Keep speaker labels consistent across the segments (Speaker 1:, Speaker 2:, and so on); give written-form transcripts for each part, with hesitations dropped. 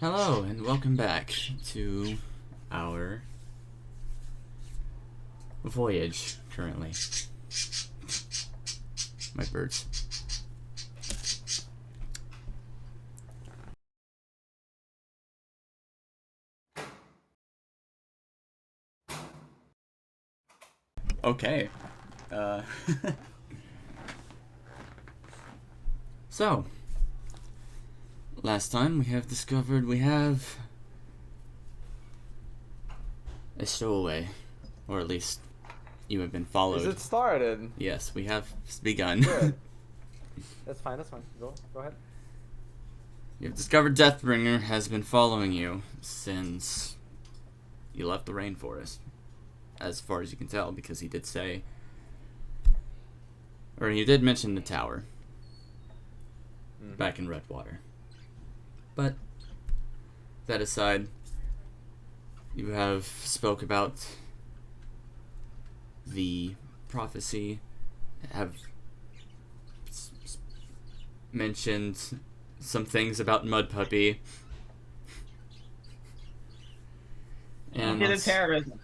Speaker 1: Hello, and welcome back to our voyage currently. My birds. Okay. So, last time we have discovered we have a stowaway, or at least you have been followed.
Speaker 2: Is it started?
Speaker 1: Yes, we have begun.
Speaker 2: Good. That's fine. Go ahead.
Speaker 1: You've discovered Deathbringer has been following you since you left the rainforest, as far as you can tell, because he did say, or he did mention the tower back in Redwater. But that aside, you have spoke about the prophecy, have mentioned some things about Mud Puppy, and
Speaker 3: Get a terrorism.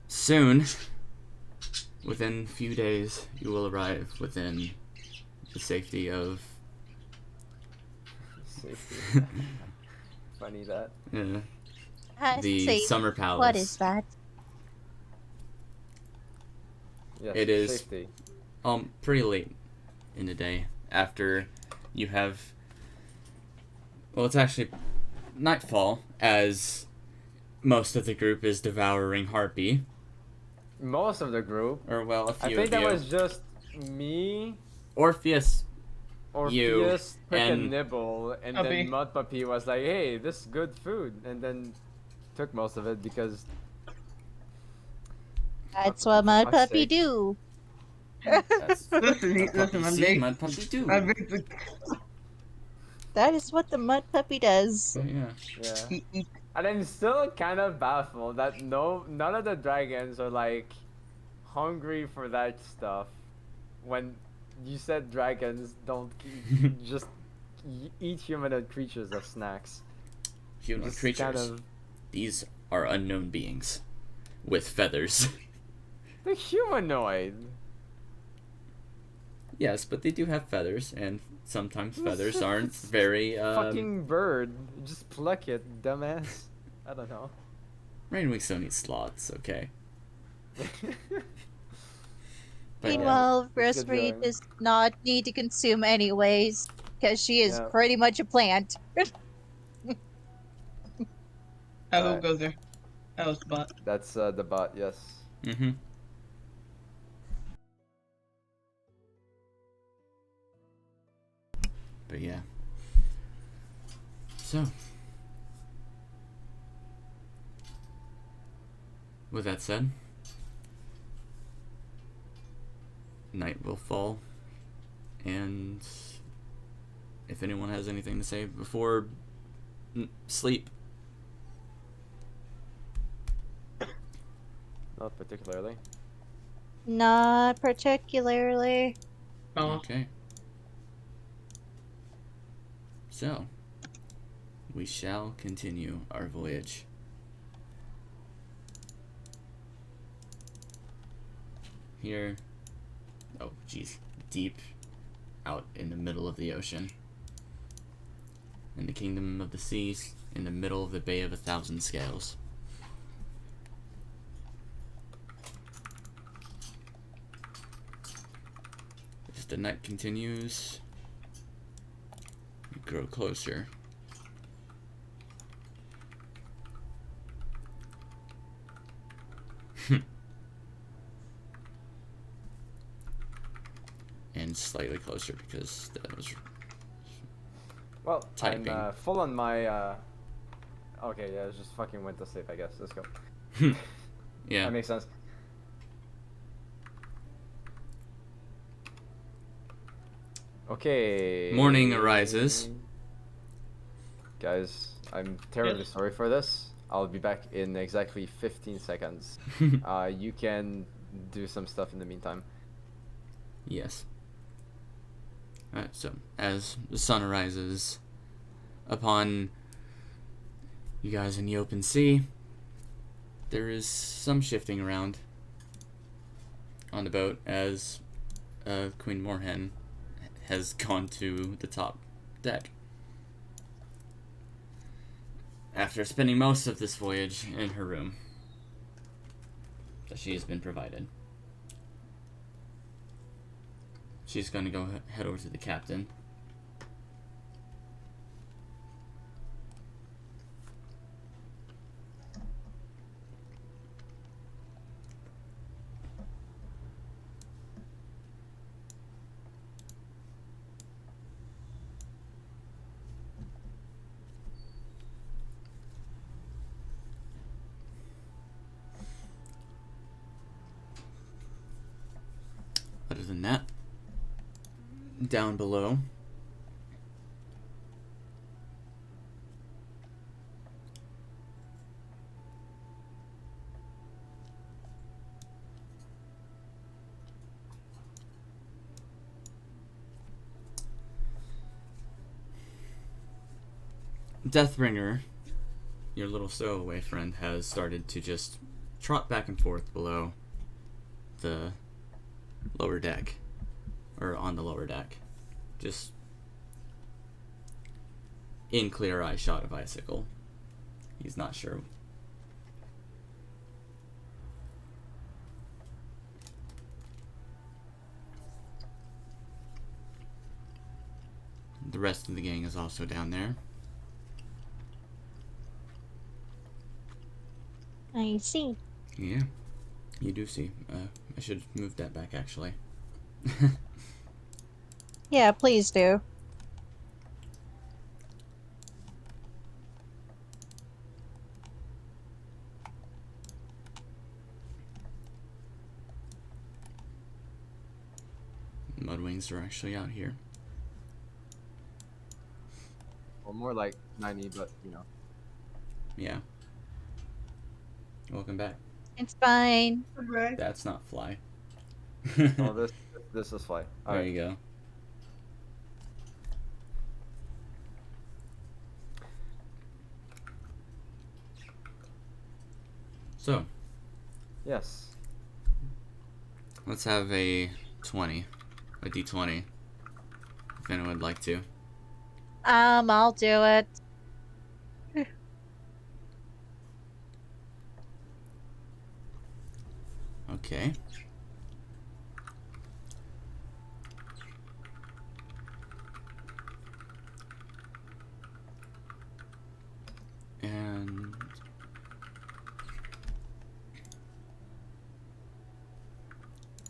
Speaker 1: soon, within a few days, you will arrive within the safety of
Speaker 2: Safety. Funny that.
Speaker 1: the Summer Palace.
Speaker 4: What is that?
Speaker 2: Yes,
Speaker 1: It is
Speaker 2: safety.
Speaker 1: pretty late in the day after you have. Well, it's actually nightfall as most of the group is devouring Harpy.
Speaker 2: Most of the group.
Speaker 1: Or, well, a few
Speaker 2: I think
Speaker 1: of
Speaker 2: that
Speaker 1: you.
Speaker 2: was just me.
Speaker 1: Orpheus,
Speaker 2: Orpheus took a
Speaker 1: and
Speaker 2: nibble, and
Speaker 3: Puppy.
Speaker 2: then Mud Puppy was like, "Hey, this is good food," and then took most of it because.
Speaker 4: That's what Mud
Speaker 2: fuck's
Speaker 4: Puppy
Speaker 2: sake.
Speaker 4: do.
Speaker 1: that's
Speaker 3: Listen,
Speaker 1: Puppy
Speaker 3: I'm
Speaker 1: see,
Speaker 3: big.
Speaker 1: Mud Puppy do.
Speaker 3: I'm big.
Speaker 4: That is what the Mud Puppy does.
Speaker 1: But yeah.
Speaker 2: Yeah. And I'm still kind of baffled that none of the dragons are like hungry for that stuff. When you said dragons don't just eat humanoid creatures as snacks.
Speaker 1: Human
Speaker 2: Just
Speaker 1: creatures.
Speaker 2: kind of
Speaker 1: These are unknown beings with feathers.
Speaker 2: they're humanoid.
Speaker 1: Yes, but they do have feathers, and sometimes feathers aren't very.
Speaker 2: Fucking bird. Just pluck it, dumbass. I don't know.
Speaker 1: Rainwings don't eat sloths, okay. But
Speaker 4: Meanwhile,
Speaker 2: it's good
Speaker 4: Rosemary
Speaker 2: going.
Speaker 4: does not need to consume anyways, because she is
Speaker 2: Yeah.
Speaker 4: pretty much a plant.
Speaker 3: I will
Speaker 2: Alright.
Speaker 3: go there. That was bot.
Speaker 2: That's the bot, yes.
Speaker 1: Mm-hmm. But yeah. So, with that said, night will fall, and if anyone has anything to say before sleep.
Speaker 2: Not particularly.
Speaker 4: Not particularly.
Speaker 3: Oh,
Speaker 1: Okay. So, we shall continue our voyage. Here, oh geez, deep out in the middle of the ocean, in the kingdom of the seas, in the middle of the Bay of 1,000 Scales. As the night continues, we grow closer. And slightly closer because that was
Speaker 2: Well,
Speaker 1: typing.
Speaker 2: I'm full on my. Okay, yeah, just fucking went to sleep. I guess. Let's go.
Speaker 1: yeah.
Speaker 2: That makes sense. Okay.
Speaker 1: Morning arises.
Speaker 2: Guys, I'm terribly sorry for this. I'll be back in exactly 15 seconds. You can do some stuff in the meantime.
Speaker 1: Yes. So, as the sun rises upon you guys in the open sea, there is some shifting around on the boat as Queen Moorhen has gone to the top deck. After spending most of this voyage in her room that she has been provided. She's going to go head over to the captain. Other than that, down below, Deathbringer, your little stowaway friend, has started to just trot back and forth below the lower deck, or on the lower deck, just in clear eye shot of Icicle. He's not sure. The rest of the gang is also down there.
Speaker 4: I see.
Speaker 1: Yeah, you do see. I should move that back, actually.
Speaker 4: Yeah, please do.
Speaker 1: Mudwings are actually out here.
Speaker 2: Well, more like 90, but you know.
Speaker 1: Yeah. Welcome back.
Speaker 4: It's fine.
Speaker 3: Right.
Speaker 1: That's not fly.
Speaker 2: Oh, this is fly.
Speaker 1: There you go. So,
Speaker 2: Yes.
Speaker 1: let's have a 20. A d20. If anyone would like to.
Speaker 4: I'll do it.
Speaker 1: Okay. And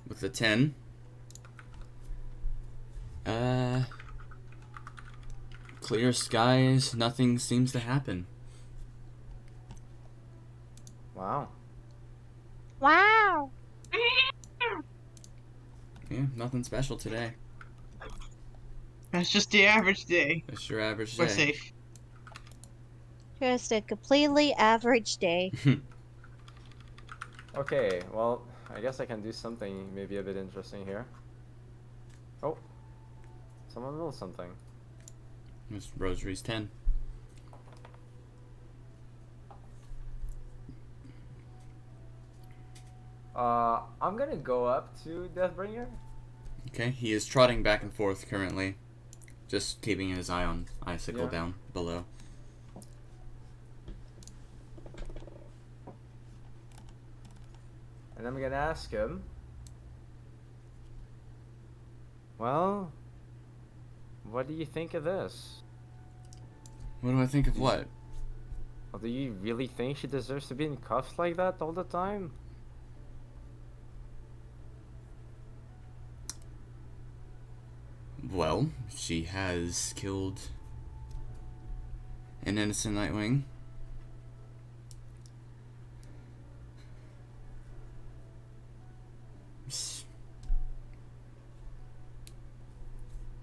Speaker 1: with the 10, clear skies, nothing seems to happen.
Speaker 2: Wow.
Speaker 4: Wow.
Speaker 1: Yeah, nothing special today.
Speaker 3: That's just the average day.
Speaker 1: It's your average
Speaker 3: We're
Speaker 1: day.
Speaker 3: safe.
Speaker 4: Just a completely average day.
Speaker 2: Okay, well, I guess I can do something maybe a bit interesting here. Oh. Someone rolled something.
Speaker 1: It's Rosary's 10.
Speaker 2: I'm gonna go up to Deathbringer.
Speaker 1: Okay, he is trotting back and forth currently. Just keeping his eye on Icicle
Speaker 2: Yeah.
Speaker 1: down below.
Speaker 2: And I'm gonna ask him. Well, what do you think of this?
Speaker 1: What do I think of what?
Speaker 2: Well, do you really think she deserves to be in cuffs like that all the time?
Speaker 1: Well, she has killed an innocent Nightwing.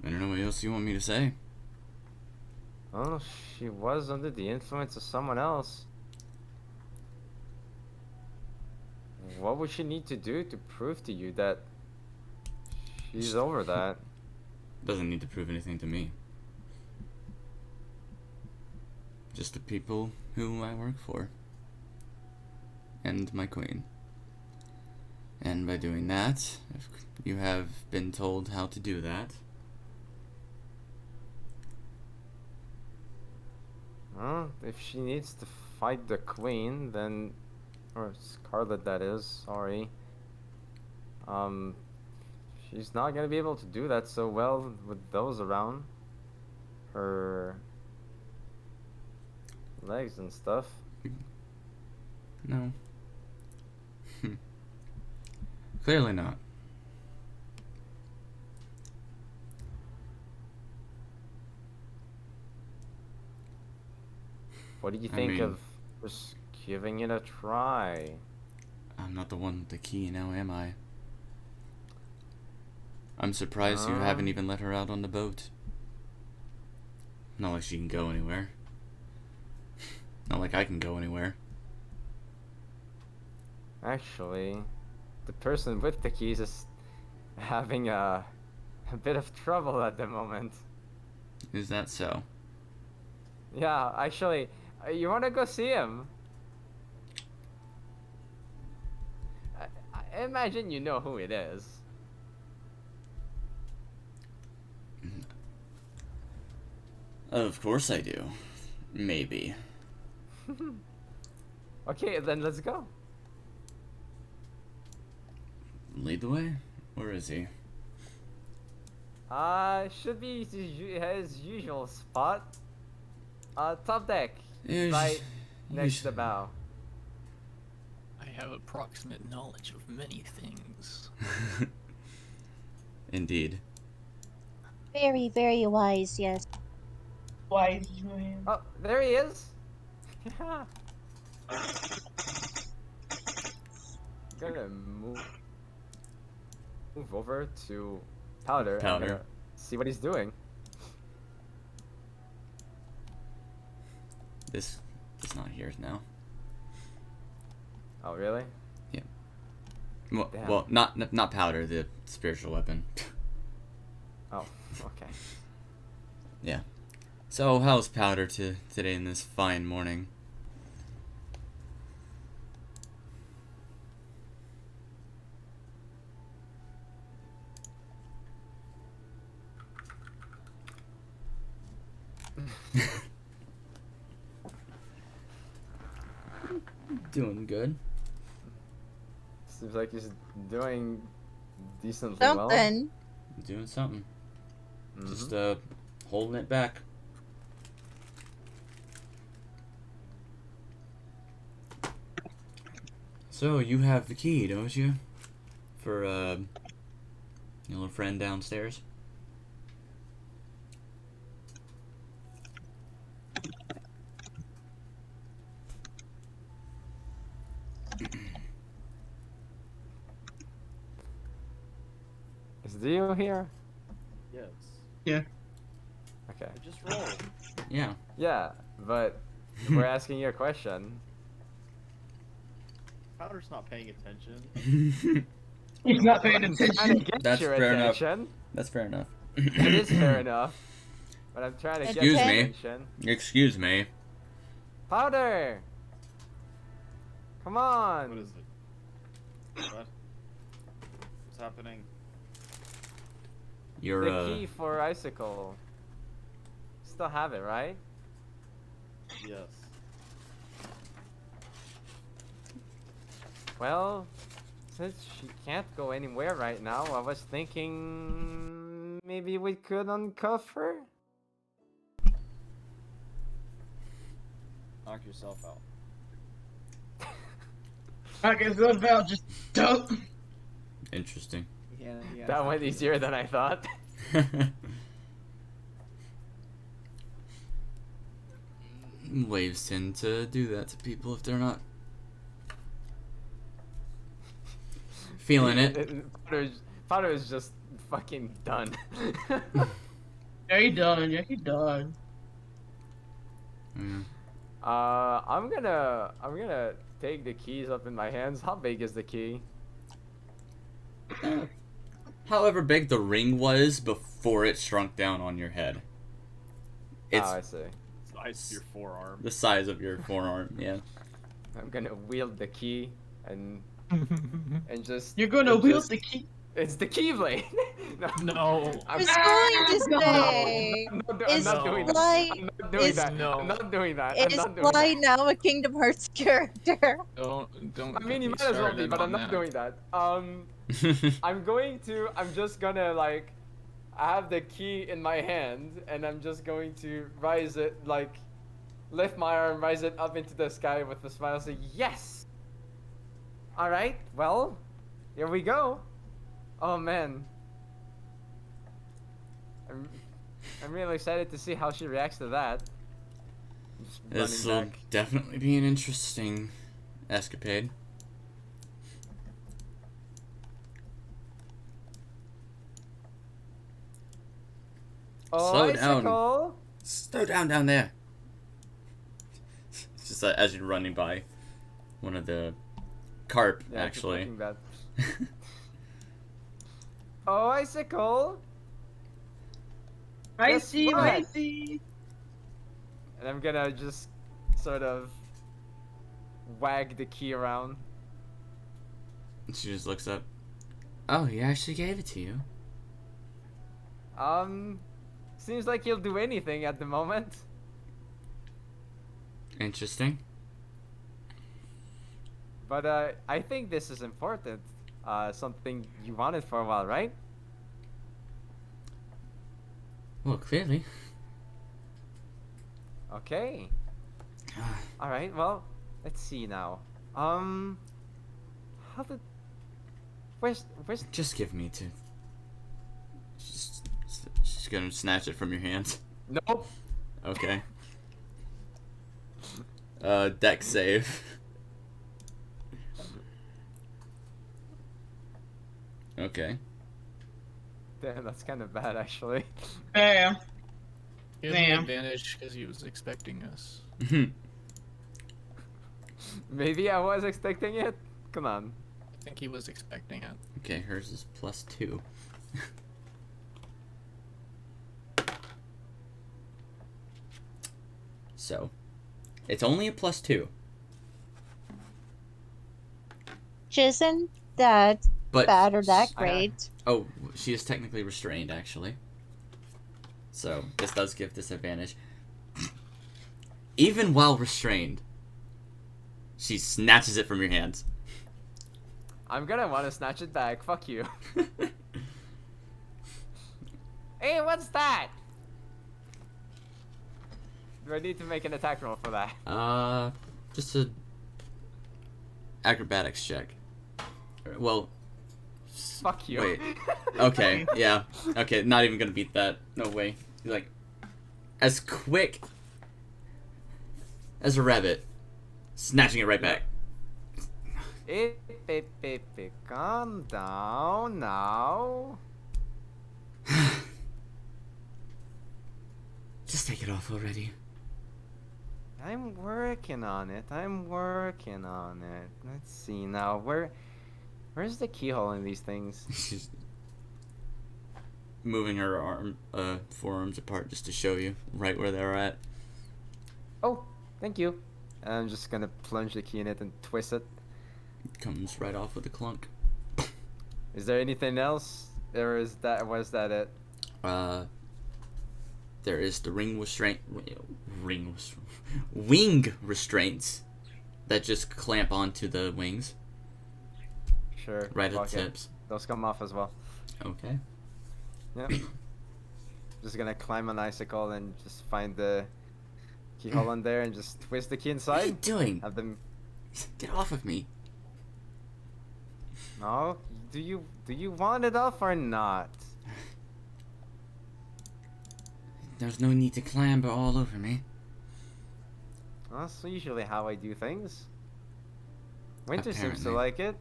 Speaker 1: I don't know what else you want me to say.
Speaker 2: Oh, she was under the influence of someone else. What would she need to do to prove to you that she's over that?
Speaker 1: Doesn't need to prove anything to me. Just the people who I work for. And my queen. And by doing that, if you have been told how to do that.
Speaker 2: Well, if she needs to fight the queen, then... Or Scarlet, that is, sorry. She's not gonna be able to do that so well with those around. Her... legs and stuff.
Speaker 1: No. Clearly not.
Speaker 2: What do you
Speaker 1: I
Speaker 2: think
Speaker 1: mean-
Speaker 2: of just giving it a try?
Speaker 1: I'm not the one with the key now, am I? I'm surprised you haven't even let her out on the boat. Not like she can go anywhere. Not like I can go anywhere.
Speaker 2: Actually, the person with the keys is having a bit of trouble at the moment.
Speaker 1: Is that so?
Speaker 2: Yeah, actually, you wanna go see him? I imagine you know who it is.
Speaker 1: Of course I do. Maybe.
Speaker 2: Okay, then let's go.
Speaker 1: Lead the way? Where is he?
Speaker 2: Should be his usual spot. Top deck,
Speaker 1: Us-
Speaker 2: right next to the
Speaker 1: us-
Speaker 2: bow.
Speaker 5: I have approximate knowledge of many things.
Speaker 1: Indeed.
Speaker 4: Very, very wise, yes.
Speaker 3: Wise man.
Speaker 2: Oh, there he is. Gonna move over to Powder. and
Speaker 1: Powder.
Speaker 2: gonna see what he's doing.
Speaker 1: This is not here now.
Speaker 2: Oh, really?
Speaker 1: Well,
Speaker 2: Damn.
Speaker 1: well, not powder, the spiritual weapon.
Speaker 2: Oh, okay.
Speaker 1: Yeah. So, how's powder today in this fine morning? Doing good.
Speaker 2: Seems like he's doing decently well.
Speaker 4: Something.
Speaker 1: Doing something.
Speaker 2: Mhm.
Speaker 1: Just holding it back. So you have the key, don't you? For your little friend downstairs.
Speaker 2: Is Dio here?
Speaker 6: Yes.
Speaker 3: Yeah.
Speaker 2: Okay.
Speaker 6: I just rolled.
Speaker 1: Yeah.
Speaker 2: Yeah, but we're asking you a question.
Speaker 6: Powder's not paying attention.
Speaker 3: He's not paying
Speaker 2: I'm trying to
Speaker 3: attention.
Speaker 2: get
Speaker 1: That's
Speaker 2: your
Speaker 1: fair enough.
Speaker 2: attention.
Speaker 1: That's fair enough.
Speaker 2: It is fair enough. But I'm trying to get
Speaker 1: Excuse
Speaker 2: your
Speaker 1: me.
Speaker 2: attention.
Speaker 1: Excuse me.
Speaker 2: Powder! Come on!
Speaker 6: What is it? What? What's happening?
Speaker 1: You're
Speaker 2: The key for Icicle. Still have it, right?
Speaker 6: Yes.
Speaker 2: Well, since she can't go anywhere right now, I was thinking maybe we could uncuff her?
Speaker 6: Knock yourself out.
Speaker 3: I guess about just dope.
Speaker 1: interesting.
Speaker 6: Yeah, yeah.
Speaker 2: That went easier than I thought.
Speaker 1: Waves tend to do that to people if they're not feeling it.
Speaker 2: Powder is just fucking done.
Speaker 3: Yeah, he done. Yeah, he done.
Speaker 1: Yeah.
Speaker 2: I'm gonna take the keys up in my hands. How big is the key?
Speaker 1: however big the ring was before it shrunk down on your head. It's
Speaker 2: I see.
Speaker 6: Size of your forearm.
Speaker 1: the size of your forearm, yeah.
Speaker 2: I'm gonna wield the key and just.
Speaker 3: You're gonna
Speaker 2: and
Speaker 3: wield
Speaker 2: just-
Speaker 3: the key.
Speaker 2: It's the keyblade.
Speaker 5: No.
Speaker 2: I'm,
Speaker 4: Who's going to
Speaker 3: no.
Speaker 4: say?
Speaker 2: I'm
Speaker 4: Is
Speaker 2: not doing that.
Speaker 4: Fly
Speaker 2: I'm not doing
Speaker 4: is-
Speaker 2: that.
Speaker 5: No.
Speaker 2: I'm not doing that. I'm
Speaker 4: is
Speaker 2: not doing
Speaker 4: Fly
Speaker 2: that.
Speaker 4: now a Kingdom Hearts character?
Speaker 5: Don't.
Speaker 2: I mean,
Speaker 5: get
Speaker 2: you
Speaker 5: me
Speaker 2: might as well be,
Speaker 5: started
Speaker 2: but I'm
Speaker 5: on
Speaker 2: not
Speaker 5: that.
Speaker 2: doing that. I'm just gonna like, I have the key in my hand, and I'm just going to rise it, like, lift my arm, rise it up into the sky with a smile, say yes. All right, well, here we go. Oh man, I'm really excited to see how she reacts to that. Just
Speaker 1: This
Speaker 2: running
Speaker 1: will
Speaker 2: back.
Speaker 1: definitely be an interesting escapade.
Speaker 2: Oh,
Speaker 1: Slow down.
Speaker 2: icicle.
Speaker 1: Slow down there. It's just as you're running by one of the carp,
Speaker 2: Yeah, keep
Speaker 1: actually.
Speaker 2: looking bad. Oh, icicle.
Speaker 3: Icy,
Speaker 2: Guess what?
Speaker 3: icy.
Speaker 2: And I'm gonna just sort of wag the key around.
Speaker 1: She just looks up. Oh, he actually gave it to you.
Speaker 2: Seems like he'll do anything at the moment.
Speaker 1: Interesting.
Speaker 2: But I think this is important. Something you wanted for a while, right?
Speaker 1: Well, clearly.
Speaker 2: Okay. All right. Well, let's see now. How did? Where's?
Speaker 1: Just give me to. She's gonna snatch it from your hands.
Speaker 2: Nope.
Speaker 1: Okay. Deck save. Okay.
Speaker 2: Damn, that's kind of bad, actually.
Speaker 3: Bam.
Speaker 5: He has an
Speaker 3: Damn.
Speaker 5: advantage because he was expecting us.
Speaker 2: Maybe I was expecting it. Come on.
Speaker 5: I think he was expecting it.
Speaker 1: Okay, hers is +2. So, it's only a +2,
Speaker 4: Which isn't that
Speaker 1: but
Speaker 4: bad or that
Speaker 2: I-
Speaker 4: great.
Speaker 1: oh, she is technically restrained actually. So this does give disadvantage. Even while restrained, she snatches it from your hands.
Speaker 2: I'm gonna want to snatch it back. Fuck you. Hey, what's that? Do I need to make an attack roll for that?
Speaker 1: Just a acrobatics check. Well,
Speaker 2: Fuck you.
Speaker 1: wait. Okay, yeah. Okay, not even gonna beat that. No way. He's like, as quick as a rabbit, snatching it right back.
Speaker 2: Calm down now.
Speaker 1: Just take it off already.
Speaker 2: I'm working on it. Let's see now. Where's the keyhole in these things?
Speaker 1: She's moving her forearms apart just to show you right where they're at.
Speaker 2: Oh, thank you. I'm just gonna plunge the key in it and twist it.
Speaker 1: Comes right off with a clunk.
Speaker 2: Is there anything else? Was that it?
Speaker 1: There is the wing restraints that just clamp onto the wings
Speaker 2: Sure.
Speaker 1: right at
Speaker 2: fuck
Speaker 1: the
Speaker 2: it.
Speaker 1: tips.
Speaker 2: Those come off as well.
Speaker 1: Okay.
Speaker 2: Yep. Just gonna climb an icicle and just find the keyhole in there and just twist the key
Speaker 1: What are you
Speaker 2: inside.
Speaker 1: doing?
Speaker 2: Have them.
Speaker 1: Get off of me.
Speaker 2: No. Do you want it off or not?
Speaker 1: There's no need to clamber all over me.
Speaker 2: That's usually how I do things. Winter seems to
Speaker 1: Apparently.
Speaker 2: like it.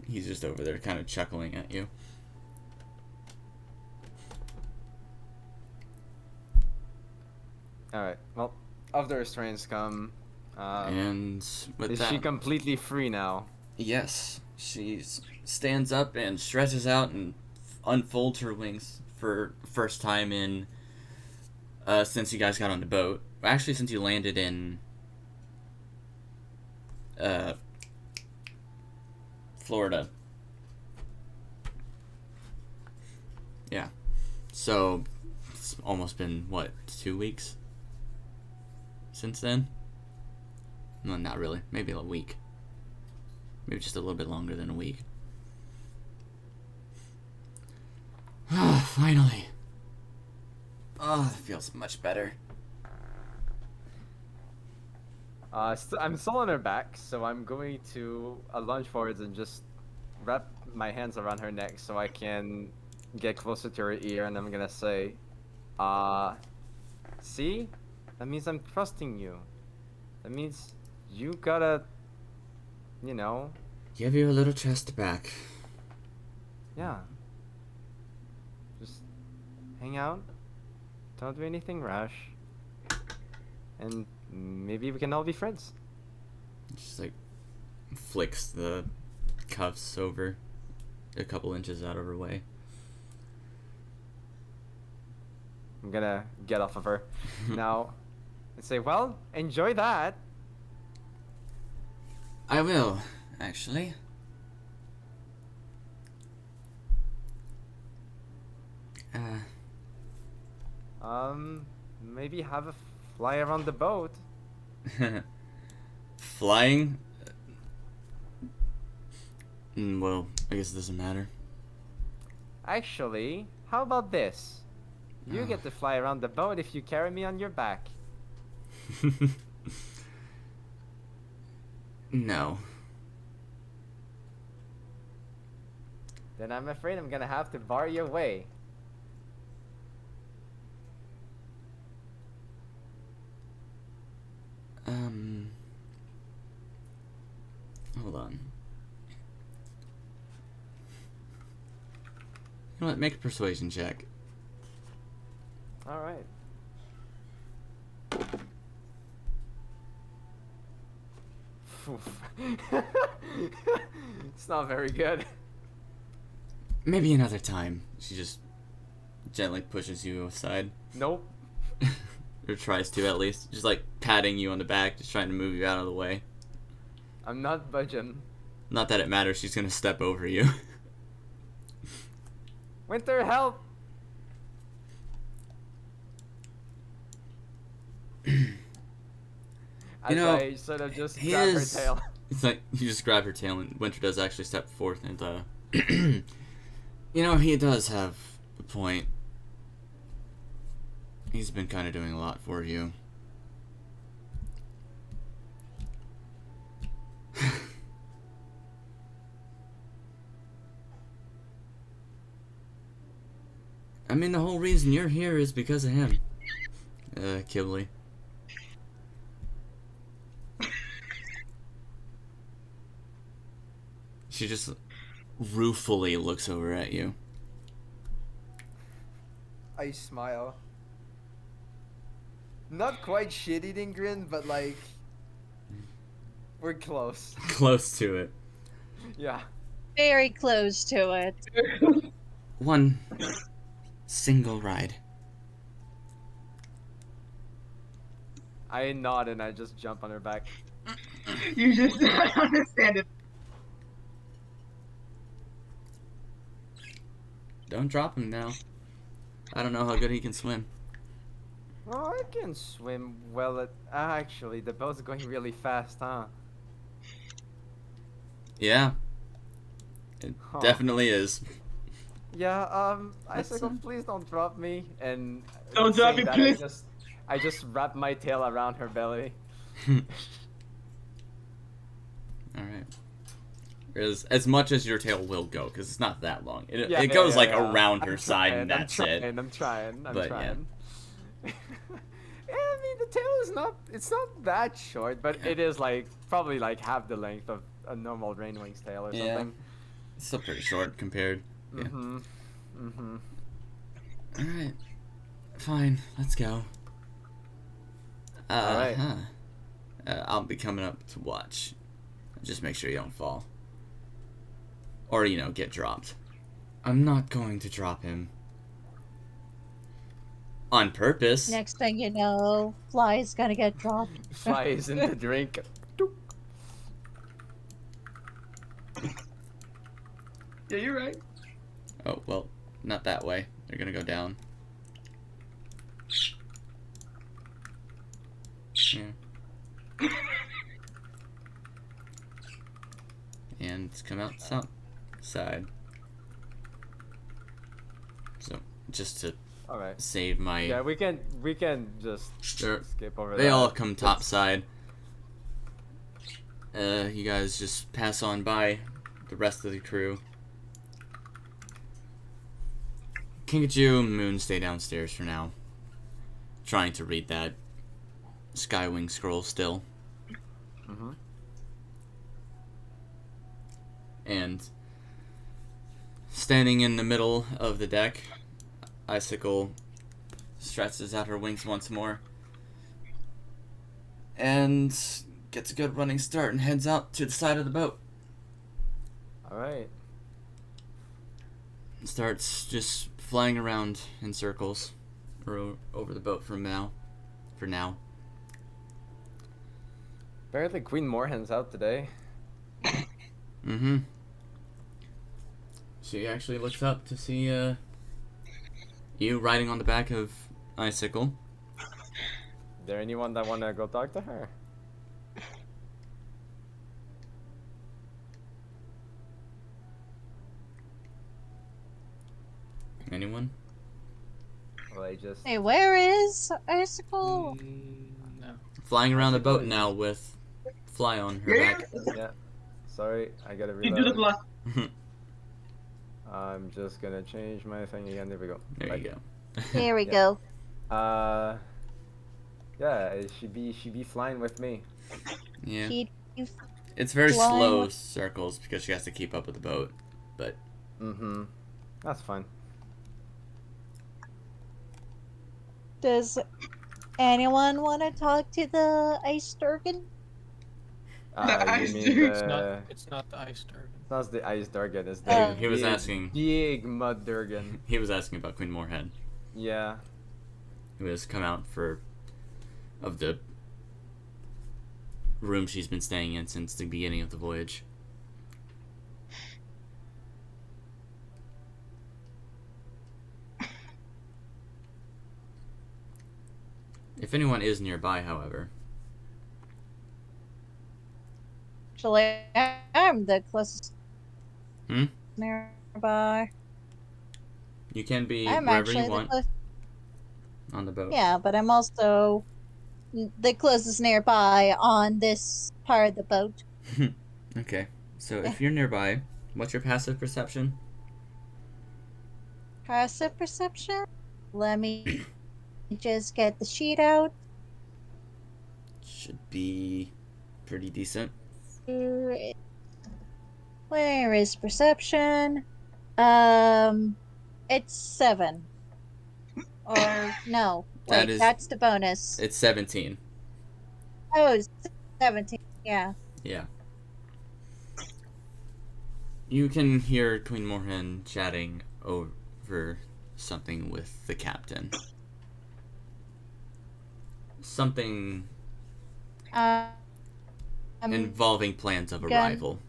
Speaker 1: He's just over there kind of chuckling at you.
Speaker 2: Alright, well, of the restraints come.
Speaker 1: And with
Speaker 2: Is
Speaker 1: that,
Speaker 2: she completely free now?
Speaker 1: Yes, she stands up and stretches out and unfolds her wings for first time in since you guys got on the boat. Actually, since you landed in Florida. Yeah. So it's almost been what, 2 weeks since then? No, not really. Maybe a week. Maybe just a little bit longer than a week. Ah, finally. Oh, that feels much better.
Speaker 2: I'm still on her back, so I'm going to lunge forwards and just wrap my hands around her neck so I can get closer to her ear, and I'm gonna say, see? That means I'm trusting you. That means you gotta, you know,
Speaker 1: Give your little chest back.
Speaker 2: yeah. Just hang out. Don't do anything rash. And maybe we can all be friends.
Speaker 1: Just like flicks the cuffs over a couple inches out of her way.
Speaker 2: I'm gonna get off of her now and say, well, enjoy that.
Speaker 1: I will, actually.
Speaker 2: Maybe have a fly around the boat.
Speaker 1: Flying? Well, I guess it doesn't matter.
Speaker 2: Actually, how about this? You get to fly around the boat if you carry me on your back.
Speaker 1: No.
Speaker 2: Then I'm afraid I'm gonna have to bar your way.
Speaker 1: Hold on. You know what? Make a persuasion check.
Speaker 2: Alright. It's not very good.
Speaker 1: Maybe another time. She just gently pushes you aside.
Speaker 2: Nope.
Speaker 1: Or tries to, at least. Just like patting you on the back, just trying to move you out of the way.
Speaker 2: I'm not budging.
Speaker 1: Not that it matters, she's gonna step over you.
Speaker 2: Winter, help! As
Speaker 1: know,
Speaker 2: I sort of just
Speaker 1: he
Speaker 2: grab
Speaker 1: is-
Speaker 2: her tail.
Speaker 1: It's like you just grab her tail, and Winter does actually step forth, and you know, he does have a point. He's been kind of doing a lot for you. I mean, the whole reason you're here is because of him. Kibley. She just ruefully looks over at you.
Speaker 2: I smile. Not quite shit-eating grin, but like... We're close.
Speaker 1: Close to it.
Speaker 2: Yeah.
Speaker 4: Very close to it.
Speaker 1: One single ride.
Speaker 2: I nod and I just jump on her back.
Speaker 3: You just don't understand it.
Speaker 1: Don't drop him now. I don't know how good he can swim.
Speaker 2: Oh, I can swim well at... Actually, the boat's going really fast, huh?
Speaker 1: Yeah. It
Speaker 2: Huh.
Speaker 1: definitely is.
Speaker 2: Yeah,
Speaker 1: That's,
Speaker 2: Icicle, please don't drop me. And
Speaker 3: Don't drop
Speaker 2: saying
Speaker 3: me,
Speaker 2: that,
Speaker 3: please.
Speaker 2: I just wrap my tail around her belly.
Speaker 1: Alright. As much as your tail will go, because it's not that long. It
Speaker 2: Yeah,
Speaker 1: goes
Speaker 2: yeah,
Speaker 1: like
Speaker 2: yeah.
Speaker 1: around her
Speaker 2: I'm
Speaker 1: side,
Speaker 2: trying,
Speaker 1: and that's it.
Speaker 2: I'm trying.
Speaker 1: But, yeah.
Speaker 2: Yeah, I mean, the tail is it's not that short, but it is like, probably like half the length of a normal Rainwing's tail or
Speaker 1: Yeah.
Speaker 2: something.
Speaker 1: It's still pretty short compared. Yeah.
Speaker 2: Mm-hmm. Mm-hmm.
Speaker 1: Alright. Fine, let's go.
Speaker 2: Alright.
Speaker 1: I'll be coming up to watch. Just make sure you don't fall. Or, you know, get dropped. I'm not going to drop him. On purpose.
Speaker 4: Next thing you know, Fly's gonna get dropped.
Speaker 2: Flies in the drink.
Speaker 3: Yeah, you're right.
Speaker 1: Oh, well, not that way. They're gonna go down. Yeah. And it's come out outside. So, just to
Speaker 2: All right.
Speaker 1: save my...
Speaker 2: Yeah, we can just
Speaker 1: They're-
Speaker 2: skip over that.
Speaker 1: They all come topside. You guys just pass on by the rest of the crew. Kinkachu and Moon stay downstairs for now. Trying to read that Skywing scroll still.
Speaker 2: Mm-hmm.
Speaker 1: And standing in the middle of the deck, Icicle stretches out her wings once more. And gets a good running start and heads out to the side of the boat.
Speaker 2: All right.
Speaker 1: And starts just flying around in circles over the boat for now.
Speaker 2: Apparently, Queen Moorhen's out today.
Speaker 1: Mm-hmm. She actually looks up to see you riding on the back of Icicle.
Speaker 2: Is there anyone that wanna go talk to her?
Speaker 1: Anyone?
Speaker 2: Well, I just.
Speaker 4: Hey, where is Icicle?
Speaker 5: No.
Speaker 1: Flying around the boat
Speaker 2: Icicle is-
Speaker 1: now with Fly on her
Speaker 3: Yeah.
Speaker 1: back.
Speaker 2: Yeah. Sorry, I gotta
Speaker 3: You do look
Speaker 2: reload.
Speaker 3: like.
Speaker 2: I'm just gonna change my thing again. There we go.
Speaker 1: There
Speaker 2: Right.
Speaker 1: you go.
Speaker 4: Here we
Speaker 2: Yeah.
Speaker 4: go.
Speaker 2: Yeah, she be flying with me.
Speaker 1: Yeah.
Speaker 4: She,
Speaker 1: It's very
Speaker 4: flying
Speaker 1: slow
Speaker 4: with-
Speaker 1: circles because she has to keep up with the boat. But
Speaker 2: Mm-hmm. That's fine.
Speaker 4: does anyone want to talk to the Ice Durgan?
Speaker 2: You
Speaker 3: ice
Speaker 2: mean
Speaker 3: dude.
Speaker 5: It's not the ice turban.
Speaker 2: It's not the ice Durgan, it's
Speaker 4: Oh.
Speaker 2: the
Speaker 1: He was
Speaker 2: big-
Speaker 1: asking-
Speaker 2: big mud Durgan.
Speaker 1: he was asking about Queen Moorhead,
Speaker 2: Yeah.
Speaker 1: who has come out of the room she's been staying in since the beginning of the voyage. If anyone is nearby, however.
Speaker 4: Actually, I'm the closest
Speaker 1: Hmm?
Speaker 4: nearby.
Speaker 1: You can be
Speaker 4: I'm
Speaker 1: wherever
Speaker 4: actually
Speaker 1: you want on the boat.
Speaker 4: Yeah, but I'm also the closest nearby on this part of the boat.
Speaker 1: Okay, so if you're nearby, what's your passive perception?
Speaker 4: Passive perception? Let me just get the sheet out.
Speaker 1: Should be pretty decent.
Speaker 4: Where is perception? It's 7. Or no,
Speaker 1: That
Speaker 4: wait,
Speaker 1: is-
Speaker 4: that's the bonus.
Speaker 1: It's 17.
Speaker 4: Oh, it's 17. Yeah.
Speaker 1: Yeah. You can hear Queen Moorhen chatting over something with the captain. Something
Speaker 4: Um,
Speaker 1: involving plans of
Speaker 4: Gun.
Speaker 1: arrival.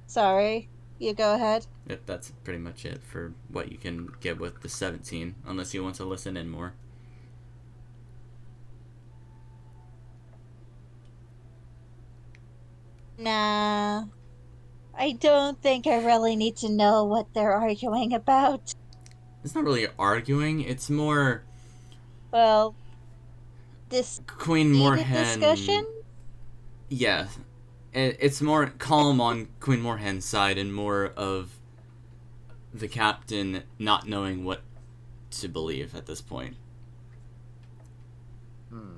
Speaker 4: Sorry, you go ahead.
Speaker 1: Yep, that's pretty much it for what you can get with the 17, unless you want to listen in more.
Speaker 4: Nah. I don't think I really need to know what they're arguing about.
Speaker 1: It's not really arguing, it's more
Speaker 4: Well, this
Speaker 1: Queen
Speaker 4: heated
Speaker 1: Moorhen...
Speaker 4: discussion?
Speaker 1: Yeah. It's more calm on Queen Moorhen's side and more of the captain not knowing what to believe at this point.
Speaker 2: Hmm.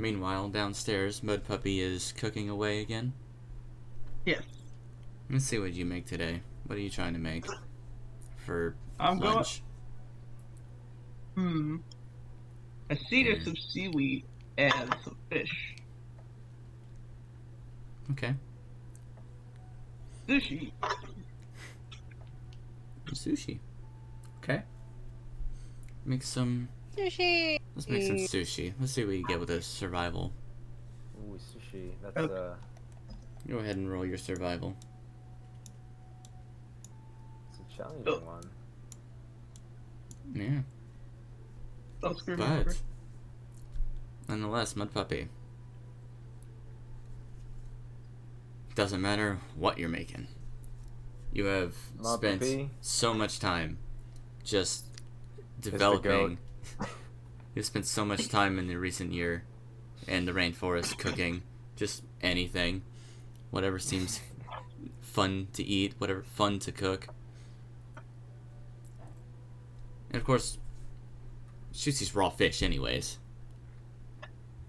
Speaker 1: Meanwhile, downstairs, Mud Puppy is cooking away again.
Speaker 3: Yes.
Speaker 1: Let's see what you make today. What are you trying to make for
Speaker 3: I'm
Speaker 1: lunch?
Speaker 3: I see there's some seaweed and some fish.
Speaker 1: Okay.
Speaker 3: Sushi.
Speaker 1: Sushi. Okay. Make some...
Speaker 4: Sushi.
Speaker 1: Let's make some sushi. Let's see what you get with a survival.
Speaker 2: Ooh, sushi. That's
Speaker 3: Okay.
Speaker 1: Go ahead and roll your survival.
Speaker 2: it's a challenging one.
Speaker 1: Yeah.
Speaker 3: Don't screw me over.
Speaker 1: But, nonetheless, Mud Puppy. Doesn't matter what you're making. You have
Speaker 2: Mud
Speaker 1: spent
Speaker 2: Puppy.
Speaker 1: so much time just
Speaker 2: the
Speaker 1: developing. You've spent so much time in the recent year in the rainforest cooking just anything. Whatever seems fun to eat, whatever fun to cook. And of course, sushi's raw fish anyways.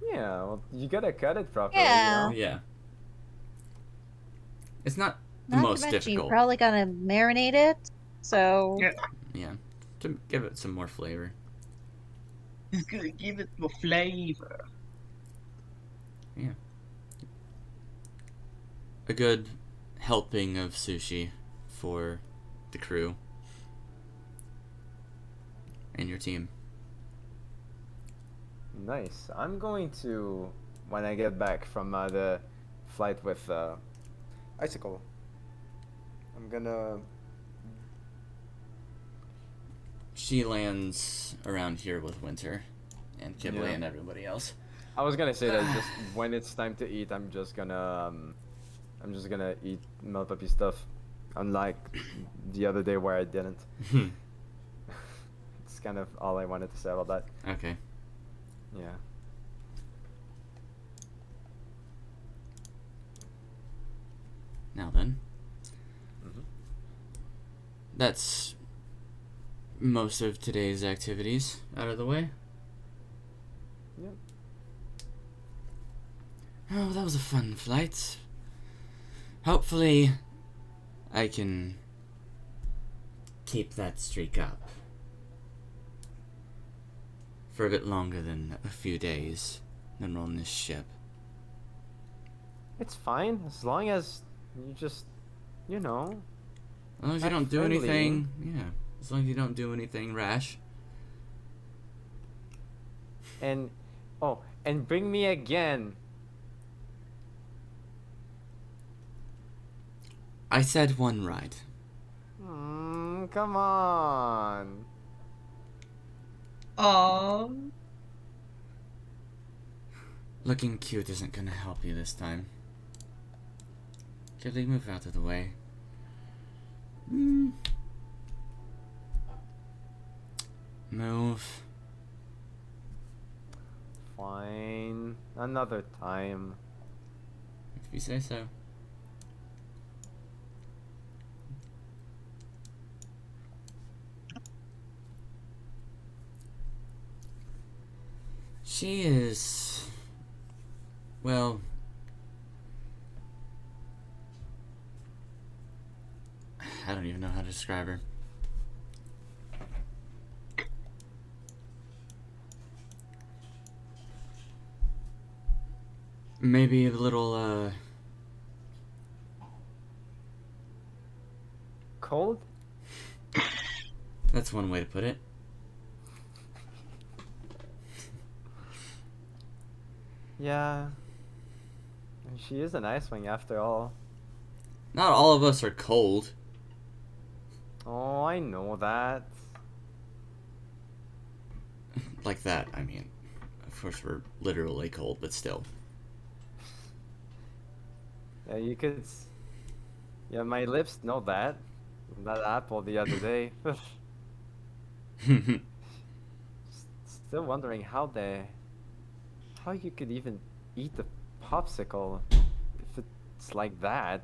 Speaker 2: Yeah, well, you gotta cut it properly,
Speaker 4: Yeah.
Speaker 2: you know?
Speaker 1: Yeah. It's not the
Speaker 4: Not
Speaker 1: most
Speaker 4: to mention,
Speaker 1: difficult.
Speaker 4: you're probably gonna marinate it. So
Speaker 3: Yeah.
Speaker 1: Yeah. To give it some more flavor.
Speaker 3: He's gonna give it more flavor.
Speaker 1: Yeah. A good helping of sushi for the crew and your team.
Speaker 2: Nice. I'm going to, when I get back from the flight with Icicle, I'm gonna...
Speaker 1: She lands around here with Winter and Kibble
Speaker 2: Yeah.
Speaker 1: and everybody else.
Speaker 2: I was gonna say that just when it's time to eat, I'm just gonna eat Mud Puppy stuff, unlike the other day where I didn't. It's kind of all I wanted to say about that.
Speaker 1: Okay.
Speaker 2: Yeah.
Speaker 1: Now then.
Speaker 2: Mhm.
Speaker 1: That's most of today's activities out of the way.
Speaker 2: Yep.
Speaker 1: Oh, that was a fun flight. Hopefully, I can keep that streak up for a bit longer than a few days than on this ship.
Speaker 2: It's fine as long as you just, you know.
Speaker 1: As long as you
Speaker 2: Act
Speaker 1: don't do
Speaker 2: friendly.
Speaker 1: anything, yeah. As long as you don't do anything rash.
Speaker 2: And and bring me again.
Speaker 1: I said one ride.
Speaker 2: Come on.
Speaker 3: Aww.
Speaker 1: Looking cute isn't gonna help you this time. Ghibli, move out of the way. Move.
Speaker 2: Fine. Another time.
Speaker 1: If you say so. She is... well... I don't even know how to describe her. Maybe a little,
Speaker 2: Cold?
Speaker 1: that's one way to put it.
Speaker 2: Yeah. She is an ice wing after all.
Speaker 1: Not all of us are cold.
Speaker 2: Oh, I know that.
Speaker 1: Like that, I mean. Of course, we're literally cold, but still.
Speaker 2: Yeah, you could. Yeah, my lips know that. That apple the other day. Still wondering how you could even eat the popsicle if it's like that.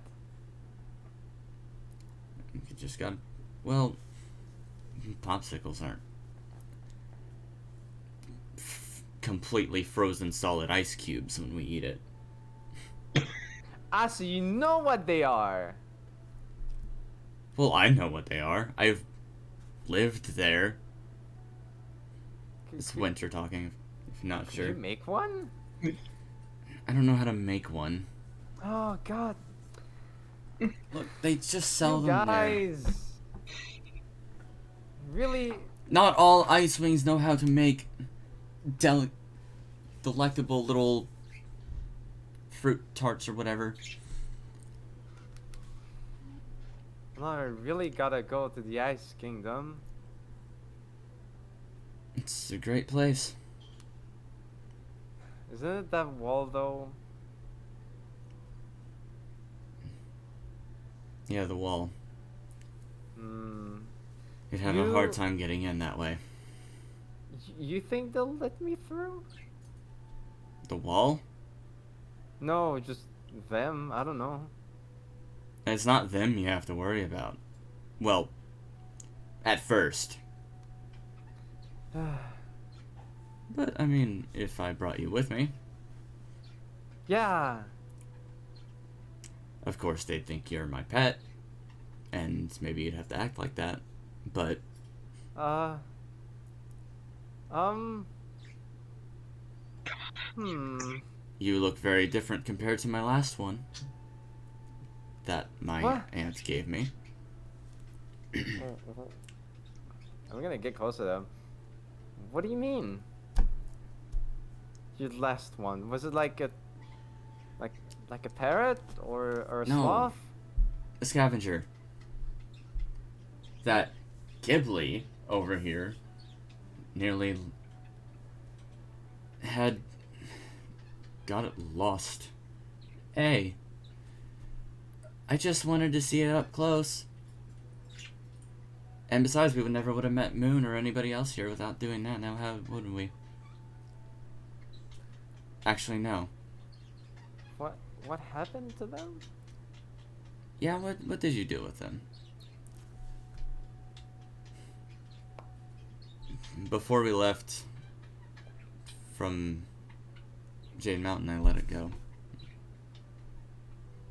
Speaker 1: You just got... well, popsicles aren't completely frozen solid ice cubes when we eat it.
Speaker 2: Ah, so you know what they are.
Speaker 1: Well, I know what they are. I've lived there. It's winter talking, if you're not
Speaker 2: Could
Speaker 1: sure.
Speaker 2: you make one?
Speaker 1: I don't know how to make one.
Speaker 2: Oh God,
Speaker 1: Look, they just sell
Speaker 2: you
Speaker 1: them there.
Speaker 2: guys. Really?
Speaker 1: Not all Ice Wings know how to make delectable little fruit tarts or whatever.
Speaker 2: No, I really gotta go to the Ice Kingdom.
Speaker 1: It's a great place.
Speaker 2: Isn't it that wall though?
Speaker 1: Yeah, the wall.
Speaker 2: Hmm.
Speaker 1: You'd have a hard
Speaker 2: You-
Speaker 1: time getting in that way.
Speaker 2: You think they'll let me through?
Speaker 1: The wall?
Speaker 2: No, just them. I don't know.
Speaker 1: It's not them you have to worry about. Well, at first. But, I mean, if I brought you with me,
Speaker 2: Yeah.
Speaker 1: of course they'd think you're my pet, and maybe you'd have to act like that. But,
Speaker 2: Uh. Hmm.
Speaker 1: you look very different compared to my last one. That my
Speaker 2: What?
Speaker 1: aunt gave me.
Speaker 2: I'm gonna get close to them. What do you mean? Your last one, was it like a parrot or a
Speaker 1: No.
Speaker 2: sloth?
Speaker 1: A scavenger. That Ghibli over here nearly had got it lost. Hey, I just wanted to see it up close. And besides, we never would have met Moon or anybody else here without doing that. Now, how wouldn't we? Actually, no.
Speaker 2: What happened to them?
Speaker 1: Yeah, what did you do with them? Before we left from Jade Mountain, I let it go.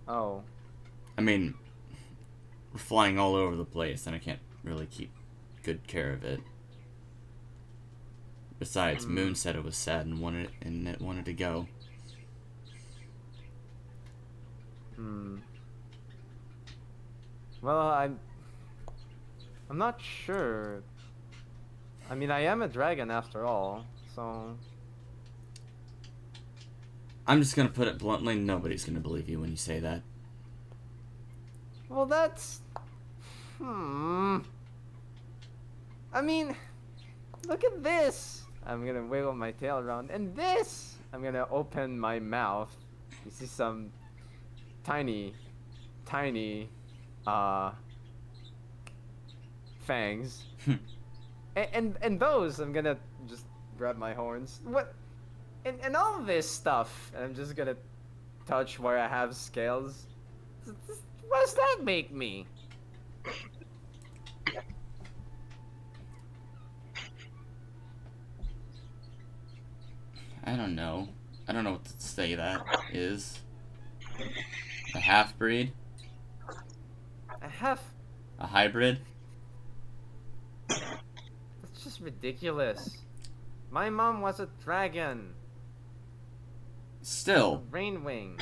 Speaker 2: Oh.
Speaker 1: I mean, we're flying all over the place, and I can't really keep good care of it. Besides, Moon said it was sad and it wanted to go.
Speaker 2: Well, I'm not sure. I mean, I am a dragon after all, so
Speaker 1: I'm just gonna put it bluntly, nobody's gonna believe you when you say that.
Speaker 2: well, that's I mean, look at this. I'm gonna wiggle my tail around, and this. I'm gonna open my mouth. You see some tiny, fangs. And those, I'm gonna just grab my horns. What? And all this stuff. And I'm just gonna touch where I have scales. What does that make me?
Speaker 1: I don't know. I don't know what to say that is. A half-breed?
Speaker 2: I have.
Speaker 1: A hybrid?
Speaker 2: That's just ridiculous. My mom was a dragon.
Speaker 1: Still,
Speaker 2: Rainwing.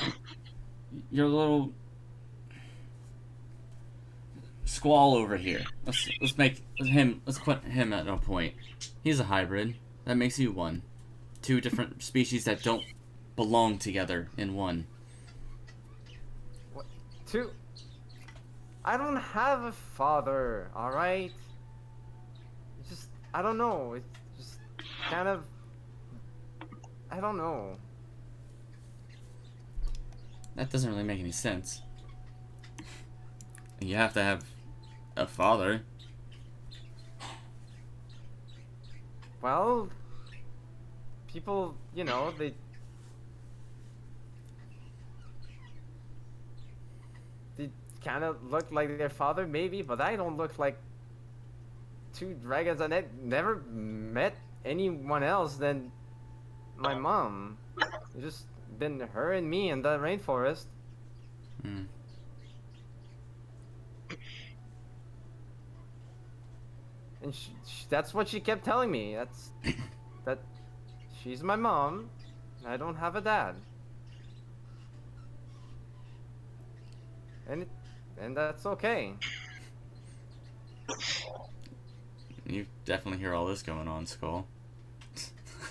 Speaker 1: your little squall over here. Let's put him at a point. He's a hybrid. That makes you one. Two different species that don't belong together in one.
Speaker 2: What? Two. I don't have a father, alright? It's just, I don't know. It's just kind of. I don't know.
Speaker 1: That doesn't really make any sense. You have to have a father.
Speaker 2: Well, people, they kind of look like their father, maybe, but I don't look like two dragons. I never met anyone else than my mom. It's just been her and me in the rainforest.
Speaker 1: Mm.
Speaker 2: And that's what she kept telling me. That she's my mom. And I don't have a dad. And that's okay.
Speaker 1: You definitely hear all this going on, Skull.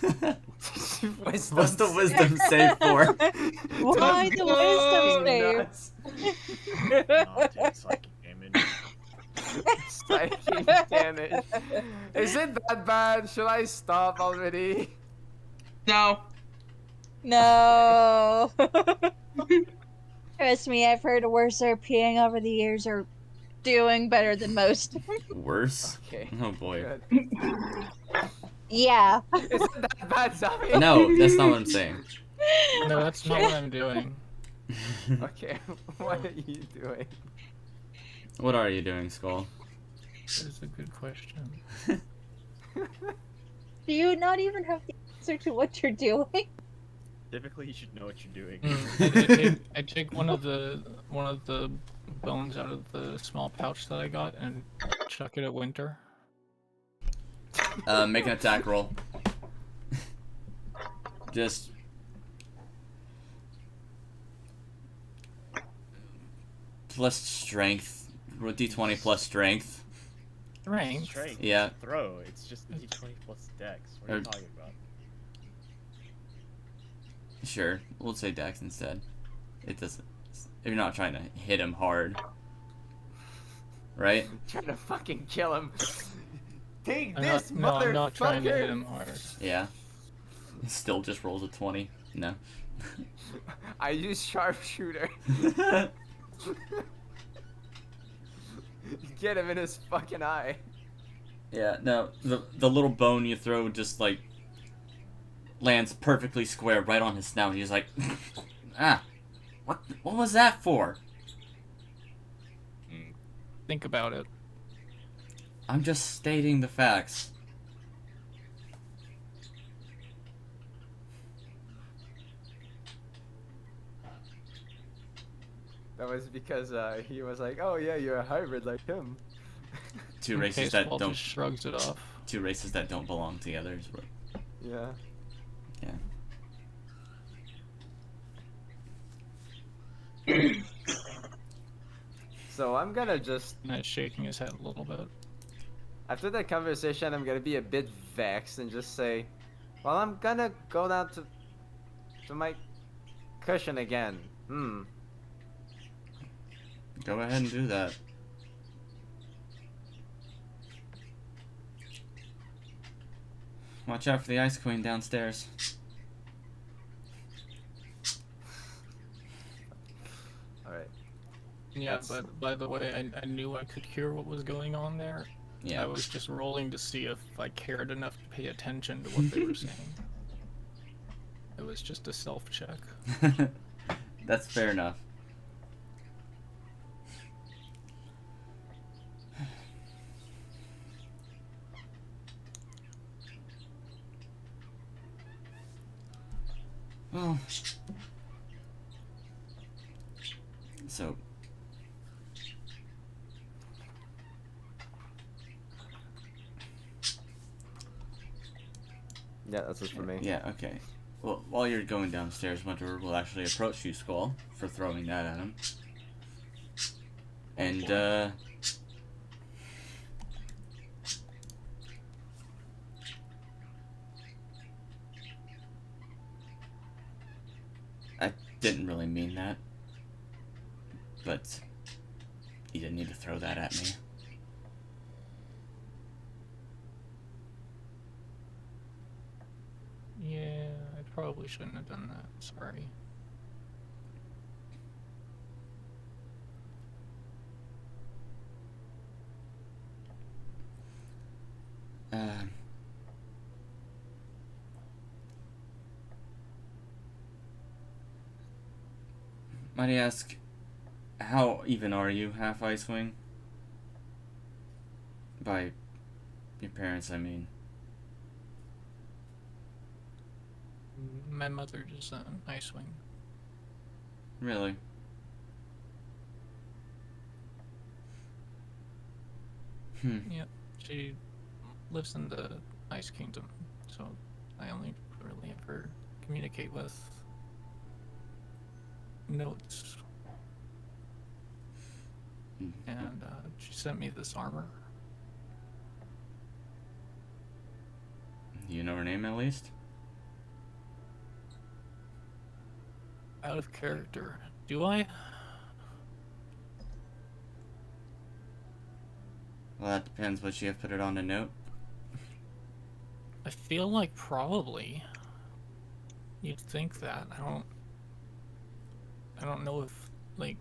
Speaker 2: What's
Speaker 1: What's the wisdom save for?
Speaker 4: Why the wisdom save?
Speaker 2: Nuts.
Speaker 6: Not take psychic damage.
Speaker 2: Psychic damage. Is it that bad? Should I stop already?
Speaker 3: No.
Speaker 4: No. Trust me, I've heard worse RPing over the years are doing better than most.
Speaker 1: Worse?
Speaker 2: Okay.
Speaker 1: Oh boy.
Speaker 2: Good.
Speaker 4: Yeah.
Speaker 2: Is it that bad, Zombie?
Speaker 1: No, that's not what I'm saying.
Speaker 5: No, that's not what I'm doing.
Speaker 2: Okay, what are you doing?
Speaker 1: What are you doing, Skull?
Speaker 5: That is a good question.
Speaker 4: Do you not even have the answer to what you're doing?
Speaker 6: Typically, you should know what you're doing.
Speaker 5: I take one of the bones out of the small pouch that I got and chuck it at Winter.
Speaker 1: Make an attack roll. Just plus strength. D20 plus strength.
Speaker 5: Strength.
Speaker 6: Strength.
Speaker 1: Yeah.
Speaker 6: Throw. It's just d20 plus dex. What are you talking about?
Speaker 1: Sure, we'll say Dex instead. It doesn't. You're not trying to hit him hard, right?
Speaker 2: Trying to fucking kill him. Take
Speaker 5: I'm
Speaker 2: this,
Speaker 5: I'm not trying to hit
Speaker 2: motherfucker!
Speaker 5: him hard.
Speaker 1: Yeah. Still just rolls a 20. No.
Speaker 2: I use sharpshooter. Get him in his fucking eye.
Speaker 1: Yeah. No. The little bone you throw just like lands perfectly square right on his snout. He's like, ah, what was that for?
Speaker 5: Think about it.
Speaker 1: I'm just stating the facts.
Speaker 2: That was because he was like, oh yeah, you're a hybrid like him.
Speaker 1: Two
Speaker 5: Okay,
Speaker 1: races that
Speaker 5: Skull
Speaker 1: don't.
Speaker 5: just shrugs it off.
Speaker 1: Two races that don't belong together. Is what.
Speaker 2: Yeah.
Speaker 1: Yeah.
Speaker 2: So I'm gonna just,
Speaker 5: And he's shaking his head a little bit.
Speaker 2: after that conversation, I'm gonna be a bit vexed and just say, well, I'm gonna go down to my cushion again.
Speaker 1: Go ahead and do that. Watch out for the Ice Queen downstairs.
Speaker 2: Alright.
Speaker 5: Yeah,
Speaker 2: That's-
Speaker 5: but by the way, I knew I could hear what was going on there.
Speaker 1: Yeah.
Speaker 5: I was just rolling to see if I cared enough to pay attention to what they were saying. It was just a self-check.
Speaker 1: That's fair enough. Well, so
Speaker 2: Yeah, that's it for me.
Speaker 1: yeah, okay. Well, while you're going downstairs, Winter will actually approach you, Skull, for throwing that at him. And, I didn't really mean that. But you didn't need to throw that at me.
Speaker 5: Yeah, I probably shouldn't have done that. Sorry.
Speaker 1: Might I ask, how even are you, Half Icewing? By your parents, I mean.
Speaker 5: My mother is an Icewing.
Speaker 1: Really?
Speaker 5: Yep, she lives in the Ice Kingdom, so I only really ever communicate with notes. And she sent me this armor.
Speaker 1: You know her name at least?
Speaker 5: Out of character. Do I?
Speaker 1: Well, that depends. Would she have put it on a note?
Speaker 5: I feel like probably. You'd think that. I don't know if like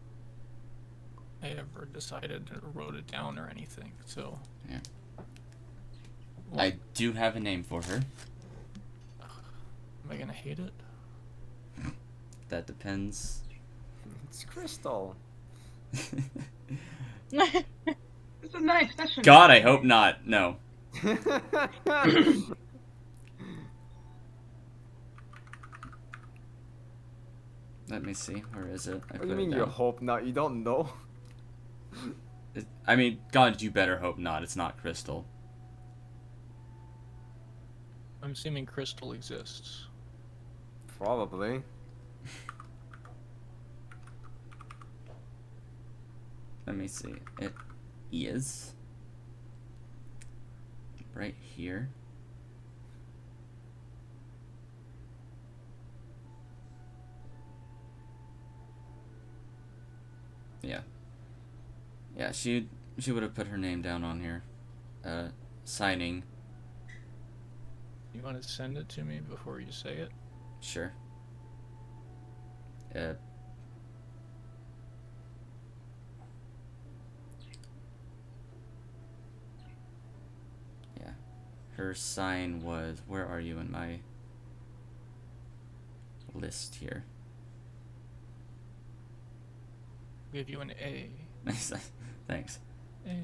Speaker 5: I ever decided or wrote it down or anything. So
Speaker 1: Yeah.
Speaker 5: Well,
Speaker 1: I do have a name for her.
Speaker 5: am I gonna hate it?
Speaker 1: That depends.
Speaker 2: It's Crystal.
Speaker 3: It's a nice session.
Speaker 1: God, I hope not. No. Let me see. Where is it?
Speaker 2: What do you mean you hope not? You don't know?
Speaker 1: I mean, God, you better hope not. It's not Crystal.
Speaker 5: I'm assuming Crystal exists.
Speaker 2: Probably.
Speaker 1: Let me see. It is right here. Yeah. Yeah, she would have put her name down on here. Signing.
Speaker 5: You want to send it to me before you say it?
Speaker 1: Sure. Yeah. Her sign was, where are you in my list here?
Speaker 5: Give you an A.
Speaker 1: Thanks.
Speaker 5: A.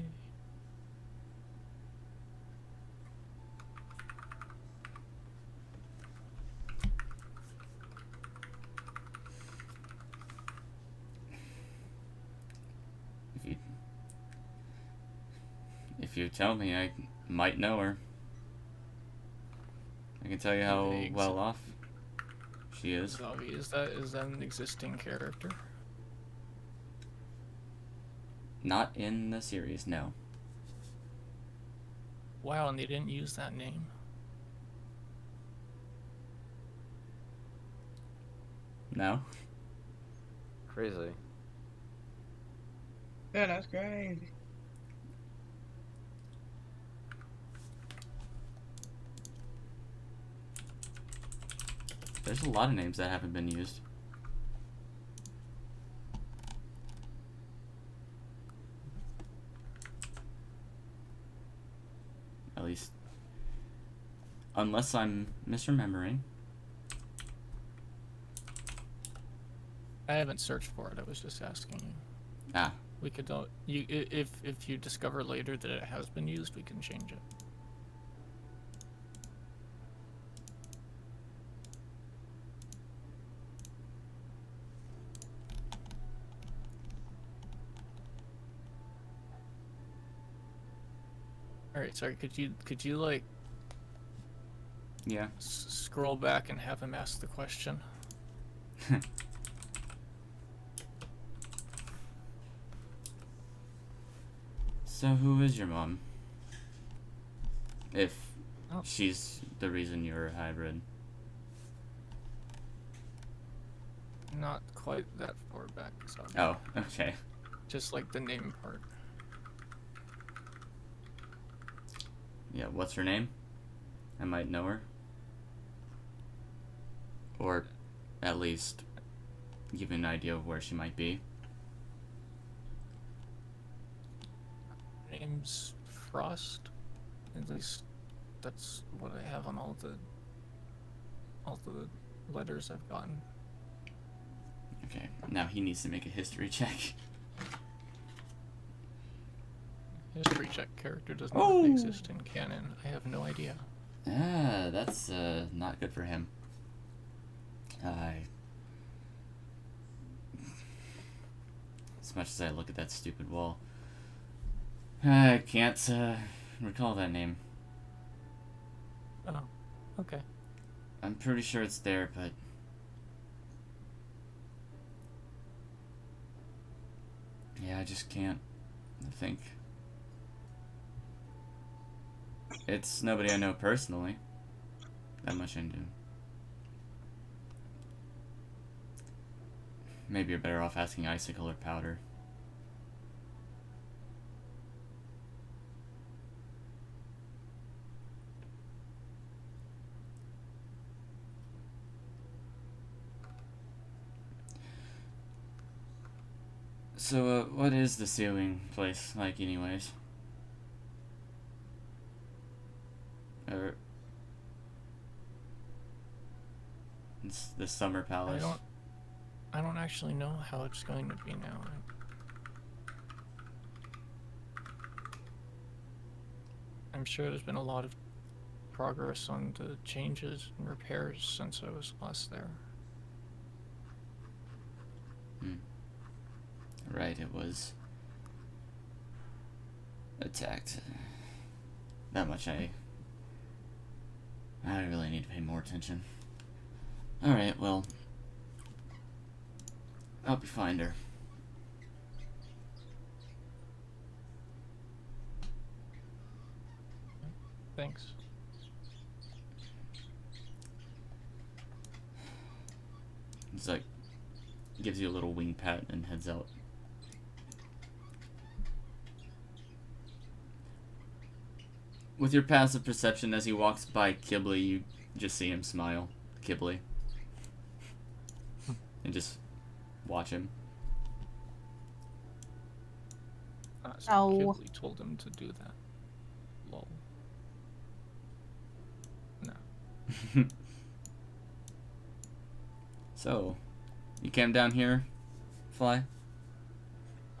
Speaker 1: If you tell me, I might know her. I can tell you how well off she is.
Speaker 5: Zombie, is that an existing character?
Speaker 1: Not in the series, no.
Speaker 5: Wow, and they didn't use that name.
Speaker 1: No?
Speaker 2: Crazy.
Speaker 3: Yeah, that's crazy.
Speaker 1: There's a lot of names that haven't been used. At least, unless I'm misremembering.
Speaker 5: I haven't searched for it. I was just asking you.
Speaker 1: Ah,
Speaker 5: We could if you discover later that it has been used, we can change it. All right, sorry. Could you like
Speaker 1: yeah.
Speaker 5: scroll back and have him ask the question?
Speaker 1: So who is your mom? If
Speaker 5: Oh.
Speaker 1: she's the reason you're a hybrid.
Speaker 5: Not quite that far back, so
Speaker 1: Oh, okay.
Speaker 5: just like the name part.
Speaker 1: Yeah, what's her name? I might know her. Or at least give an idea of where she might be.
Speaker 5: Name's Frost. At least that's what I have on all the letters I've gotten.
Speaker 1: Okay, now he needs to make a history check.
Speaker 5: History check character does not
Speaker 1: Oh.
Speaker 5: exist in canon. I have no idea.
Speaker 1: Ah, that's not good for him. I... As much as I look at that stupid wall, I can't recall that name.
Speaker 5: Oh, okay.
Speaker 1: I'm pretty sure it's there, but... Yeah, I just can't think. It's nobody I know personally. That much I do. Maybe you're better off asking Icicle or Powder. So, what is the sealing place like, anyways? Or... It's the Summer Palace.
Speaker 5: I don't actually know how it's going to be now. I'm sure there's been a lot of progress on the changes and repairs since I was last there.
Speaker 1: Right, it was attacked. That much I really need to pay more attention. Alright, well, I'll help you find her.
Speaker 5: Thanks.
Speaker 1: He's like, gives you a little wing pat and heads out. With your passive perception, as he walks by Kibble, you just see him smile. Kibble. And just watch him.
Speaker 5: So
Speaker 4: Oh.
Speaker 5: Kibley told him to do that. Lol. No.
Speaker 1: So, you came down here, Fly?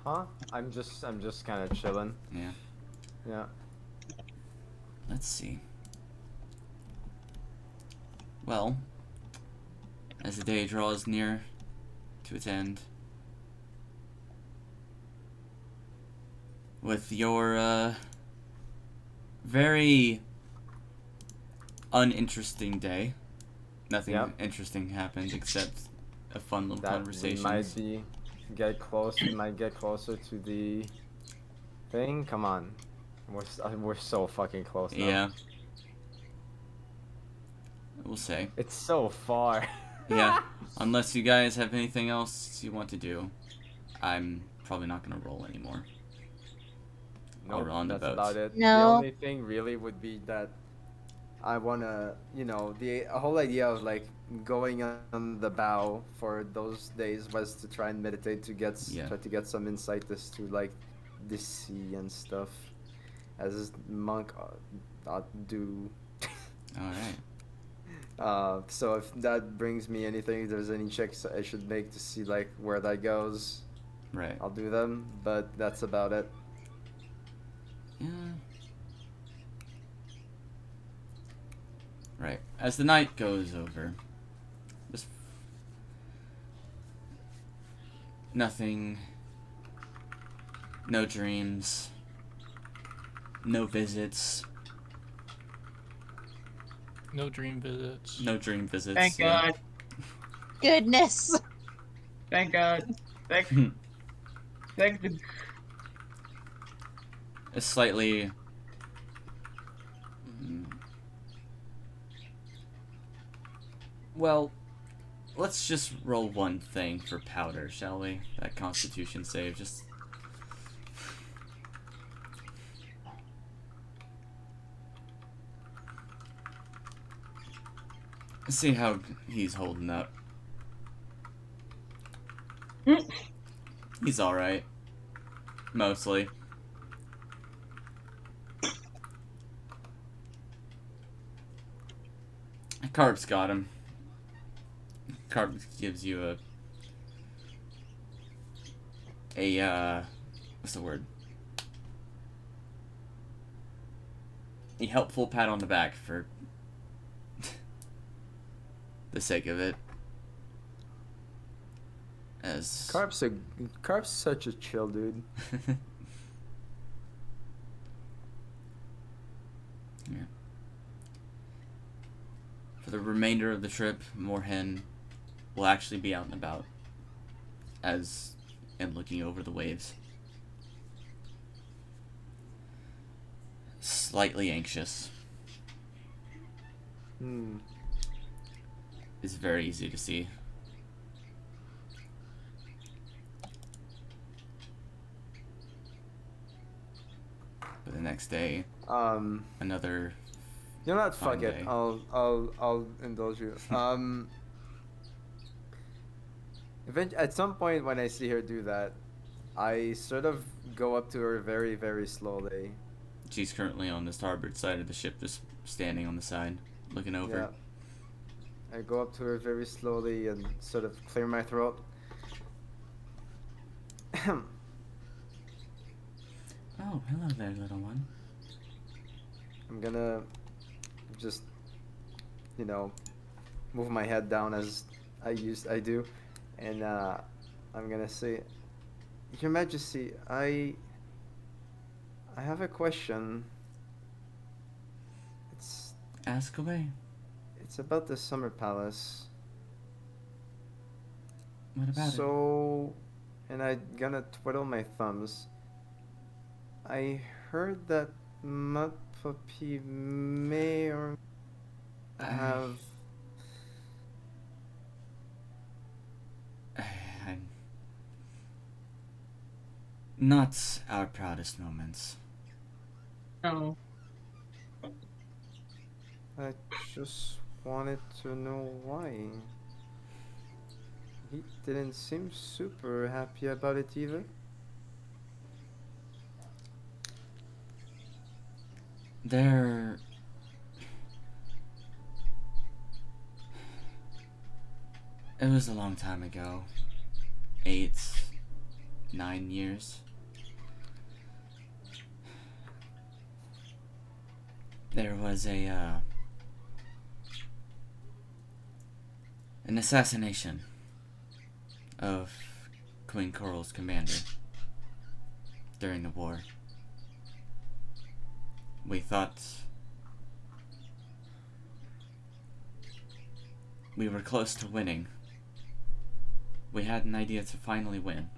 Speaker 2: Huh? I'm just kind of chilling.
Speaker 1: Yeah.
Speaker 2: Yeah.
Speaker 1: Let's see. Well, as the day draws near to its end, with your very uninteresting day, nothing
Speaker 2: Yep.
Speaker 1: interesting happened except a fun little
Speaker 2: That
Speaker 1: conversation.
Speaker 2: we might get closer to the thing. Come on, we're so fucking close now.
Speaker 1: Yeah. We'll say.
Speaker 2: It's so far.
Speaker 1: Yeah. Unless you guys have anything else you want to do, I'm probably not gonna roll anymore.
Speaker 2: Nope,
Speaker 1: roll on the
Speaker 2: that's
Speaker 1: boats.
Speaker 2: about it.
Speaker 4: No.
Speaker 2: The only thing really would be that I wanna, the whole idea of like going on the bow for those days was to try and meditate to try to get some insight as to like the sea and stuff, as monk do.
Speaker 1: All right.
Speaker 2: So if that brings me anything, if there's any checks I should make to see like where that goes,
Speaker 1: Right.
Speaker 2: I'll do them. But that's about it.
Speaker 1: Yeah. Right. As the night goes over, just nothing, no dreams, no visits,
Speaker 5: No dream visits.
Speaker 1: no dream visits.
Speaker 3: Thank
Speaker 1: yeah.
Speaker 3: God.
Speaker 4: Goodness.
Speaker 3: Thank God. Thank the.
Speaker 1: A slightly well, let's just roll one thing for Powder, shall we? That Constitution save, just see how he's holding up. He's alright. Mostly. Carp's got him. Carp gives you what's the word? A helpful pat on the back for the sake of it. as
Speaker 2: Carp's such a chill dude.
Speaker 1: Yeah. For the remainder of the trip, Moorhen will actually be out and about and looking over the waves. Slightly anxious. It's very easy to see. But the next day, another.
Speaker 2: You know what?
Speaker 1: Fine
Speaker 2: Fuck it.
Speaker 1: day.
Speaker 2: I'll indulge you. At some point when I see her do that, I sort of go up to her very, very slowly.
Speaker 1: She's currently on the starboard side of the ship, just standing on the side, looking over.
Speaker 2: Yeah. I go up to her very slowly and sort of clear my throat.
Speaker 1: Oh, hello there, little one.
Speaker 2: I'm gonna just, move my head down as I do, and I'm gonna say, Your Majesty, I have a question.
Speaker 1: Ask away.
Speaker 2: It's about the Summer Palace.
Speaker 1: What about it?
Speaker 2: So, and I'm gonna twiddle my thumbs. I heard that Mud Puppy may or have.
Speaker 1: Not our proudest moments.
Speaker 3: No.
Speaker 2: I just wanted to know why. He didn't seem super happy about it either.
Speaker 1: It was a long time ago. 8, 9 years. There was an assassination of Queen Coral's commander during the war. We thought we were close to winning. We had an idea to finally win.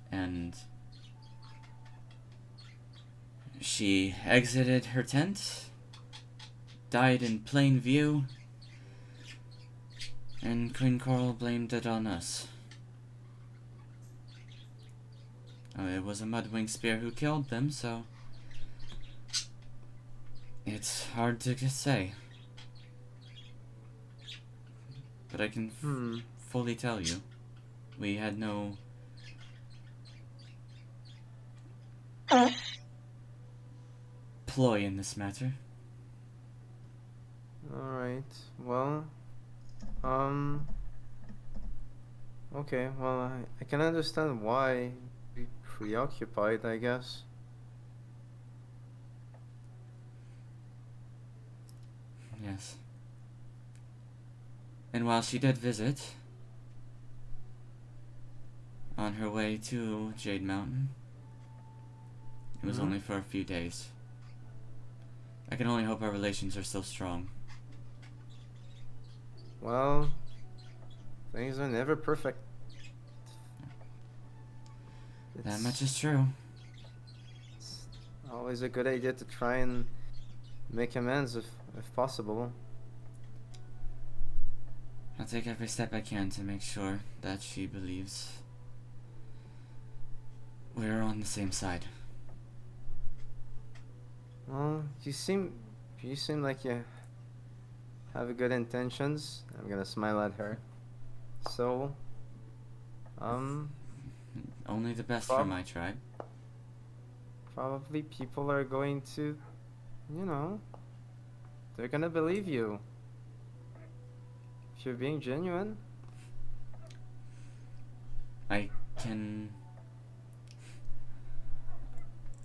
Speaker 1: And she exited her tent, died in plain view, and Queen Coral blamed it on us. It was a Mudwing Spear who killed them, so it's hard to say. But I can fully tell you, we had no ploy in this matter.
Speaker 2: Alright, well, okay, well, I can understand why be preoccupied, I guess.
Speaker 1: Yes. And while she did visit, on her way to Jade Mountain, it was only for a few days. I can only hope our relations are still strong.
Speaker 2: Well, things are never perfect.
Speaker 1: That much is true.
Speaker 2: It's always a good idea to try and make amends if possible.
Speaker 1: I'll take every step I can to make sure that she believes we're on the same side.
Speaker 2: Well, you seem like you have good intentions. I'm gonna smile at her. So,
Speaker 1: Only the best for my tribe.
Speaker 2: probably people are going to, they're gonna believe you. If you're being genuine.
Speaker 1: I can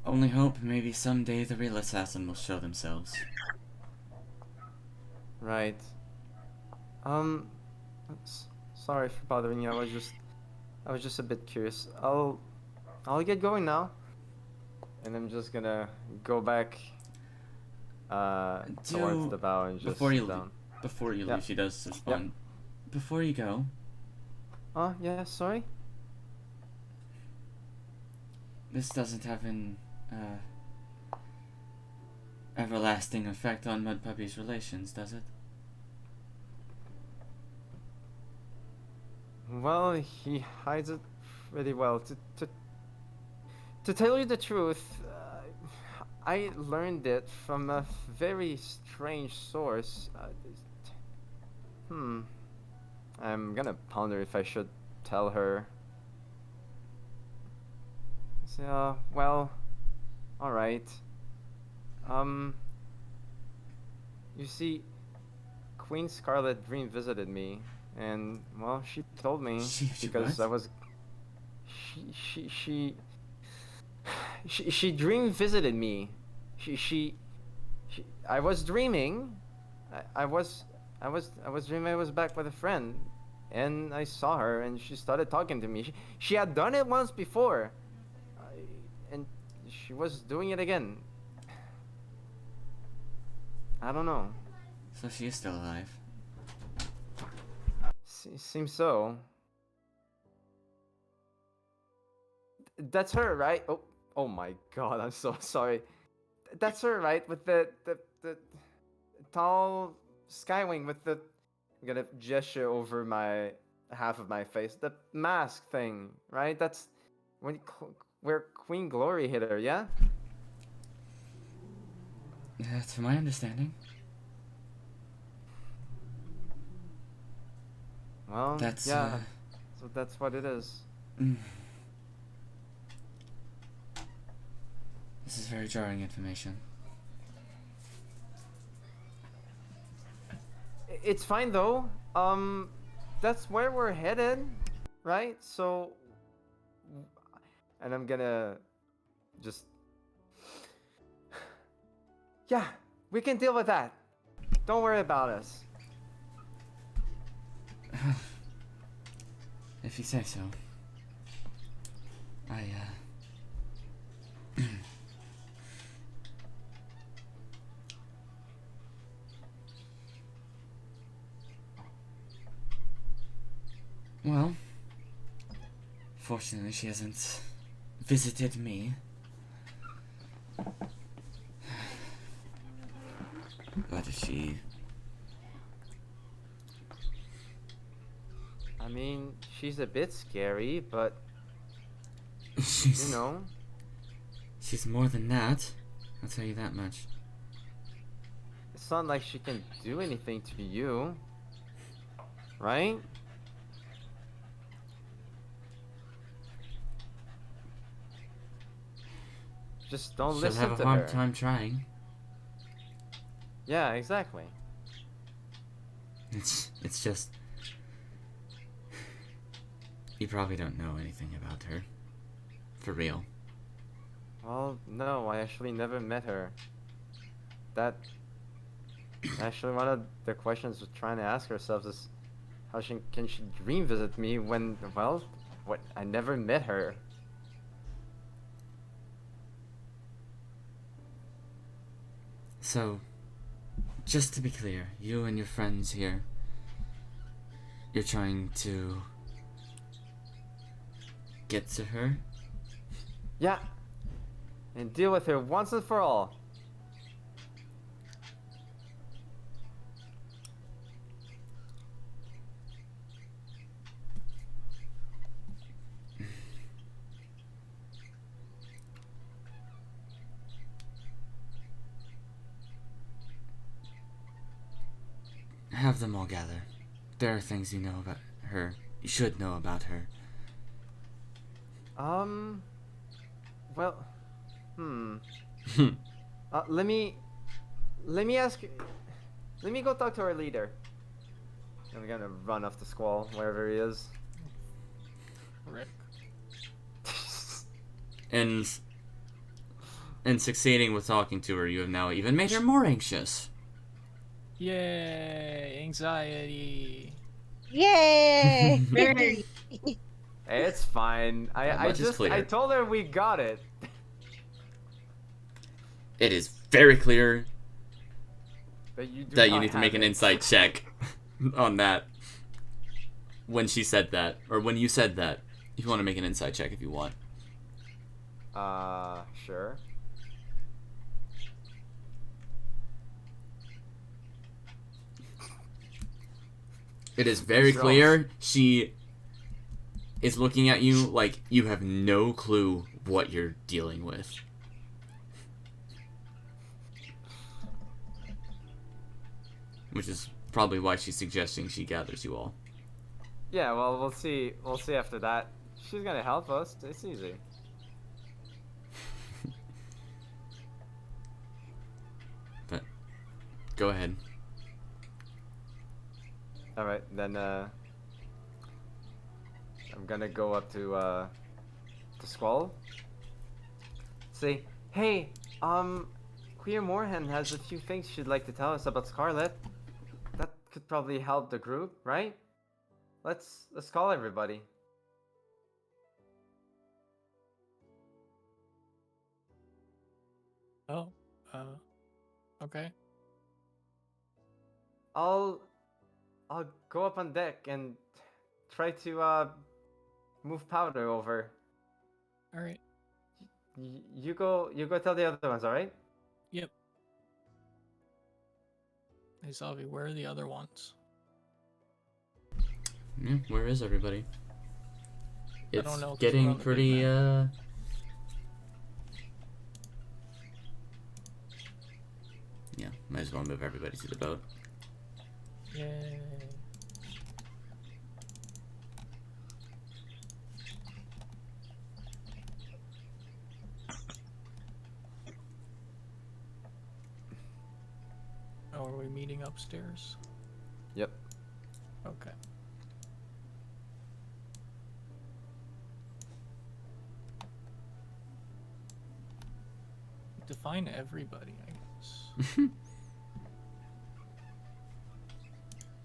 Speaker 1: only hope maybe someday the real assassin will show themselves.
Speaker 2: Right. sorry for bothering you. I was just a bit curious. I'll get going now. And I'm just gonna go back towards the bow and just
Speaker 1: before
Speaker 2: sit
Speaker 1: you
Speaker 2: down.
Speaker 1: before you
Speaker 2: Yeah.
Speaker 1: leave, she does respond. Before you go,
Speaker 2: Oh, yeah, sorry?
Speaker 1: this doesn't have an everlasting effect on Mud Puppy's relations, does it?
Speaker 2: Well, he hides it pretty well. To tell you the truth, I learned it from a very strange source. I'm gonna ponder if I should tell her. So, well, alright. You see, Queen Scarlet Dream visited me, and, well, she told me
Speaker 1: She
Speaker 2: because
Speaker 1: what?
Speaker 2: I was. She dream visited me. She I was dreaming. I was dreaming I was back with a friend, and I saw her, and she started talking to me. She had done it once before, and she was doing it again. I don't know.
Speaker 1: So she is still alive.
Speaker 2: Seems so. That's her, right? Oh my God! I'm so sorry. That's her, right? With the tall skywing with the. I'm gonna gesture over my half of my face. The mask thing, right? That's when where Queen Glory hit her, yeah?
Speaker 1: To my understanding.
Speaker 2: Well,
Speaker 1: That's
Speaker 2: yeah. So that's what it is.
Speaker 1: This is very jarring information.
Speaker 2: It's fine though. That's where we're headed, right? So, and I'm gonna just. Yeah, we can deal with that. Don't worry about us.
Speaker 1: If you say so. Well, fortunately she hasn't visited me. But if she...
Speaker 2: I mean, she's a bit scary, but
Speaker 1: she's,
Speaker 2: you know.
Speaker 1: she's more than that. I'll tell you that much.
Speaker 2: It's not like she can do anything to you, right? Just don't
Speaker 1: She'll
Speaker 2: listen
Speaker 1: have a
Speaker 2: to
Speaker 1: hard
Speaker 2: her.
Speaker 1: time trying.
Speaker 2: Yeah, exactly.
Speaker 1: It's just... You probably don't know anything about her. For real.
Speaker 2: Well, no, I actually never met her. That actually one of the questions we're trying to ask ourselves is how can she dream visit me when, well, what, I never met her.
Speaker 1: So, just to be clear, you and your friends here, you're trying to get to her?
Speaker 2: Yeah. And deal with her once and for all.
Speaker 1: Have them all gather. There are things you know about her. You should know about her.
Speaker 2: Well, let me ask, let me go talk to our leader. I'm gonna run off the squall, wherever he is.
Speaker 5: Rick.
Speaker 1: And in succeeding with talking to her, you have now even made her more anxious.
Speaker 5: Yay! Anxiety.
Speaker 4: Yay!
Speaker 3: Yay.
Speaker 2: It's fine.
Speaker 1: That much is clear.
Speaker 2: I told her we got it.
Speaker 1: It is very clear
Speaker 2: That you do
Speaker 1: that you
Speaker 2: not
Speaker 1: need to
Speaker 2: have
Speaker 1: make an
Speaker 2: it.
Speaker 1: insight check on that. When she said that, or when you said that, if you want to make an insight check if you want.
Speaker 2: Sure.
Speaker 1: It is very
Speaker 2: So-
Speaker 1: clear she is looking at you like you have no clue what you're dealing with. Which is probably why she's suggesting she gathers you all.
Speaker 2: Yeah, well, we'll see. We'll see after that. She's gonna help us. It's easy.
Speaker 1: But go ahead.
Speaker 2: All right, then. I'm gonna go up to Squall. Say, hey, Queer Moorhen has a few things she'd like to tell us about Scarlet. That could probably help the group, right? Let's call everybody.
Speaker 5: Oh, okay.
Speaker 2: I'll go up on deck and try to move Powder over.
Speaker 5: All right.
Speaker 2: You go tell the other ones, all right?
Speaker 5: Yep. Hey, Salvi, where are the other ones?
Speaker 1: Yeah, where is everybody?
Speaker 5: I
Speaker 1: It's
Speaker 5: don't know, 'cause we're
Speaker 1: getting
Speaker 5: on the big
Speaker 1: pretty,
Speaker 5: map.
Speaker 1: Yeah, might as well move everybody to the boat.
Speaker 5: Yay. Oh, are we meeting upstairs?
Speaker 2: Yep.
Speaker 5: Okay. Define everybody, I guess.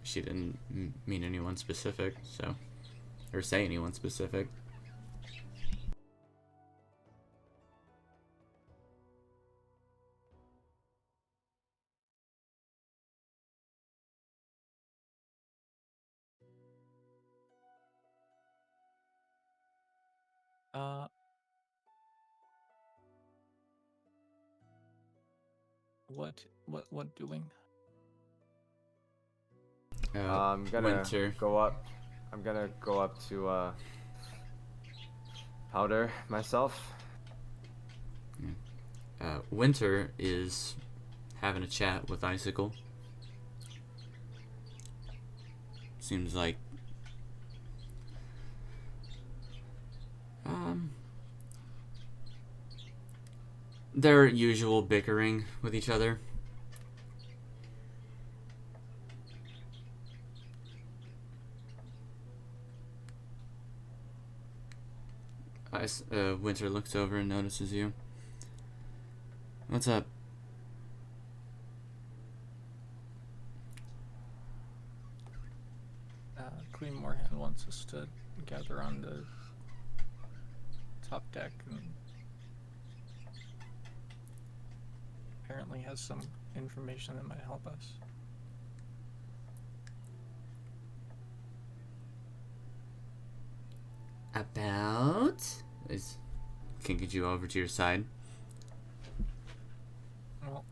Speaker 1: She didn't mean anyone specific, so. Or say anyone specific.
Speaker 5: Uh. What doing?
Speaker 2: I'm gonna
Speaker 1: Winter.
Speaker 2: go up. I'm gonna go up to Powder myself.
Speaker 1: Winter is having a chat with Icicle. Seems like their usual bickering with each other. Winter looks over and notices you. What's up?
Speaker 5: Queen Moorhan wants us to gather on the top deck and apparently has some information that might help us.
Speaker 1: About? Can get you over to your side.
Speaker 5: Well,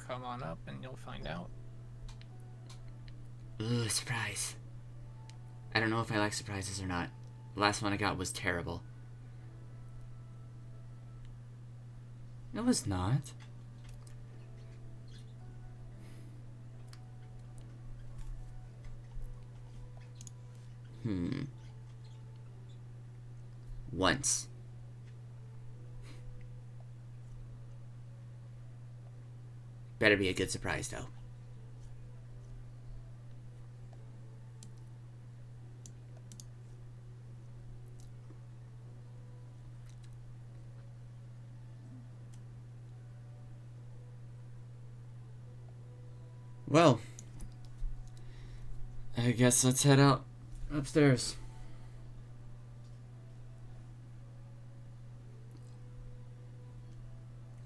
Speaker 5: come on up and you'll find out.
Speaker 1: Ooh, surprise. I don't know if I like surprises or not. The last one I got was terrible. It was not. Once. Better be a good surprise, though. Well, I guess let's head out upstairs.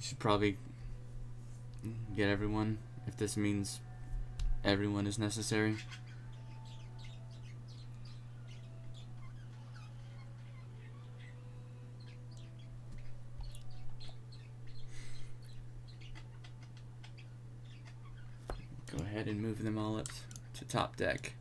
Speaker 1: Should probably get everyone, if this means everyone is necessary. Go ahead and move them all up to top deck.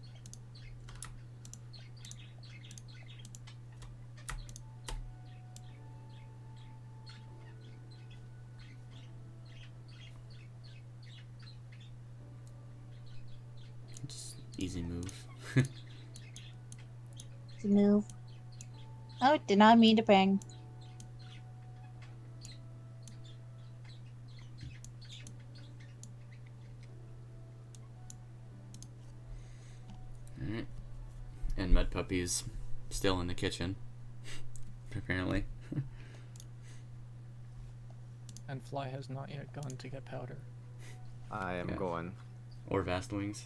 Speaker 1: Just easy move.
Speaker 4: To move. Oh, did not mean to bang.
Speaker 1: Alright. And Mud Puppy's still in the kitchen. Apparently.
Speaker 5: And Fly has not yet gone to get powder.
Speaker 2: I am
Speaker 1: Yeah.
Speaker 2: going.
Speaker 1: Or Vast Wings.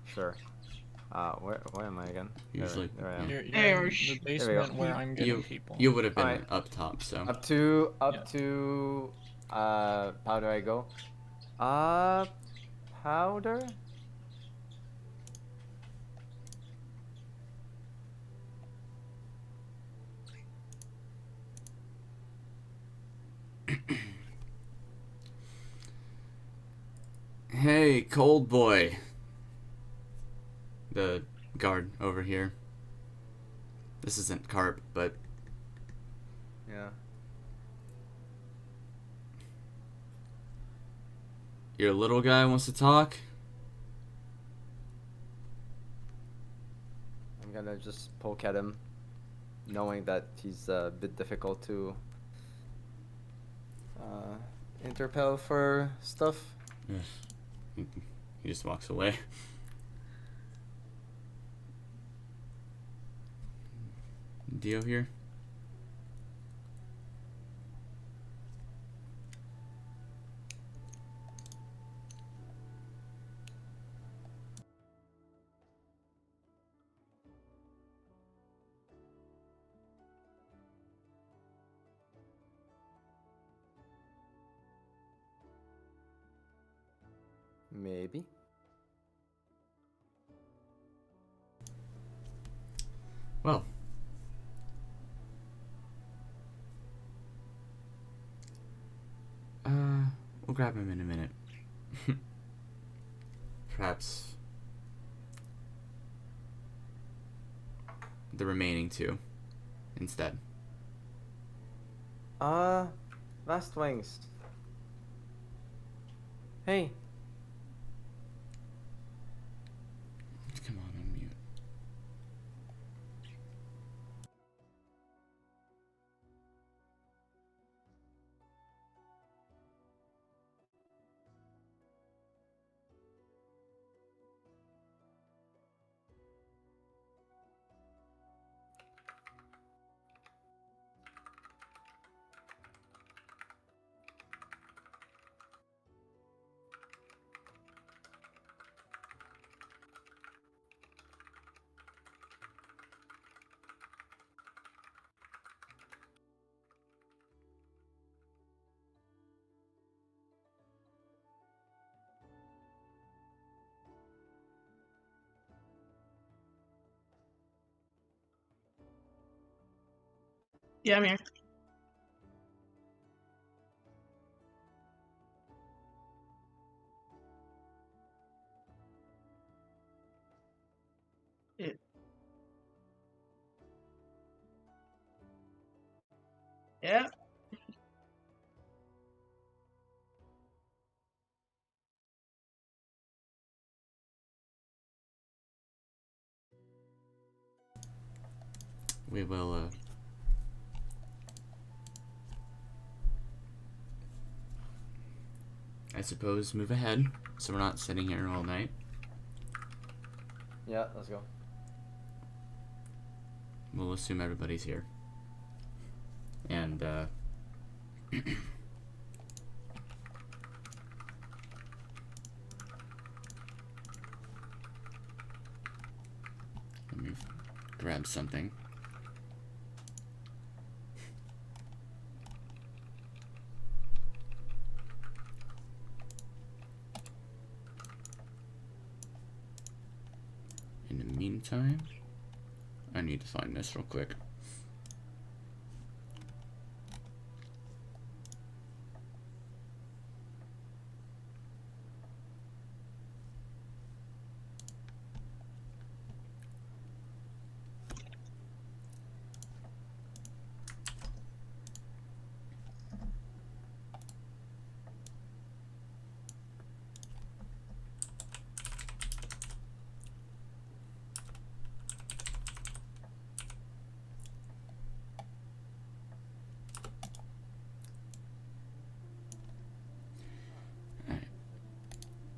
Speaker 2: Sure. Where am I again?
Speaker 1: Usually,
Speaker 2: There I am.
Speaker 5: You're
Speaker 3: There
Speaker 5: in
Speaker 3: we
Speaker 5: the
Speaker 3: go.
Speaker 5: basement where I'm getting people.
Speaker 1: You would have been
Speaker 2: Alright.
Speaker 1: up top, so.
Speaker 2: Up to
Speaker 5: Yeah.
Speaker 2: powder I go. Powder?
Speaker 1: Hey, cold boy. The guard over here. This isn't Carp, but
Speaker 2: Yeah.
Speaker 1: your little guy wants to talk.
Speaker 2: I'm gonna just poke at him, knowing that he's a bit difficult to interpel for stuff.
Speaker 1: He just walks away. Dio here.
Speaker 2: Maybe.
Speaker 1: Well. We'll grab him in a minute. Perhaps the remaining two instead.
Speaker 2: Last wings. Hey.
Speaker 1: Come on, unmute.
Speaker 3: Yeah, I'm here. Yeah. Yeah.
Speaker 1: We will, I suppose, move ahead, so we're not sitting here all night.
Speaker 2: Yeah, let's go.
Speaker 1: We'll assume everybody's here. And, grab something. In the meantime, I need to find this real quick.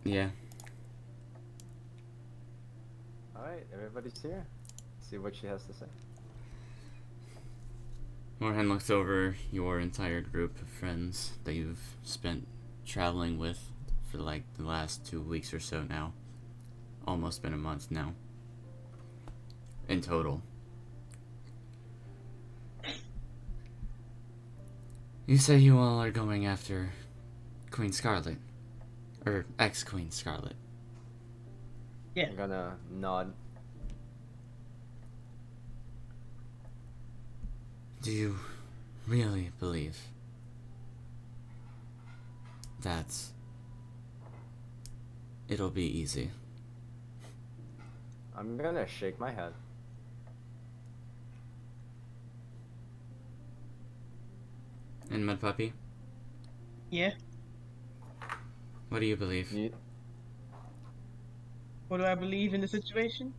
Speaker 1: Yeah.
Speaker 2: Alright, everybody's here. See what she has to say.
Speaker 1: Morhan looks over your entire group of friends that you've spent traveling with for like the last 2 weeks or so now. Almost been a month now. In total. You say you all are going after Queen Scarlet. Or ex-Queen Scarlet.
Speaker 3: Yeah.
Speaker 2: I'm gonna nod.
Speaker 1: Do you really believe that it'll be easy?
Speaker 2: I'm gonna shake my head.
Speaker 1: And Mud Puppy,
Speaker 3: Yeah.
Speaker 1: what do you believe?
Speaker 3: What do I believe in the situation?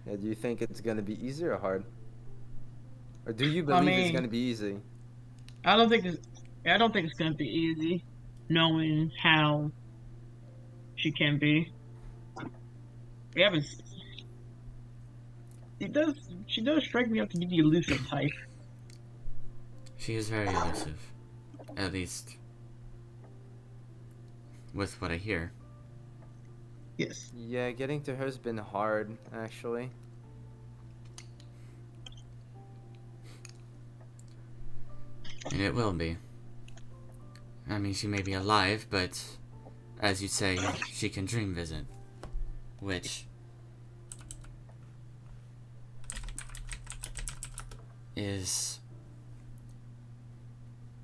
Speaker 2: Yeah, do you think it's gonna be easy or hard? Or do you believe it's
Speaker 3: mean-
Speaker 2: gonna be easy?
Speaker 3: I don't think it's gonna be easy, knowing how she can be. We haven't. She does strike me out to be the elusive type.
Speaker 1: She is very elusive. At least with what I hear.
Speaker 3: Yes.
Speaker 2: Yeah, getting to her's been hard, actually.
Speaker 1: And it will be. I mean, she may be alive, but as you say, she can dream visit. Which is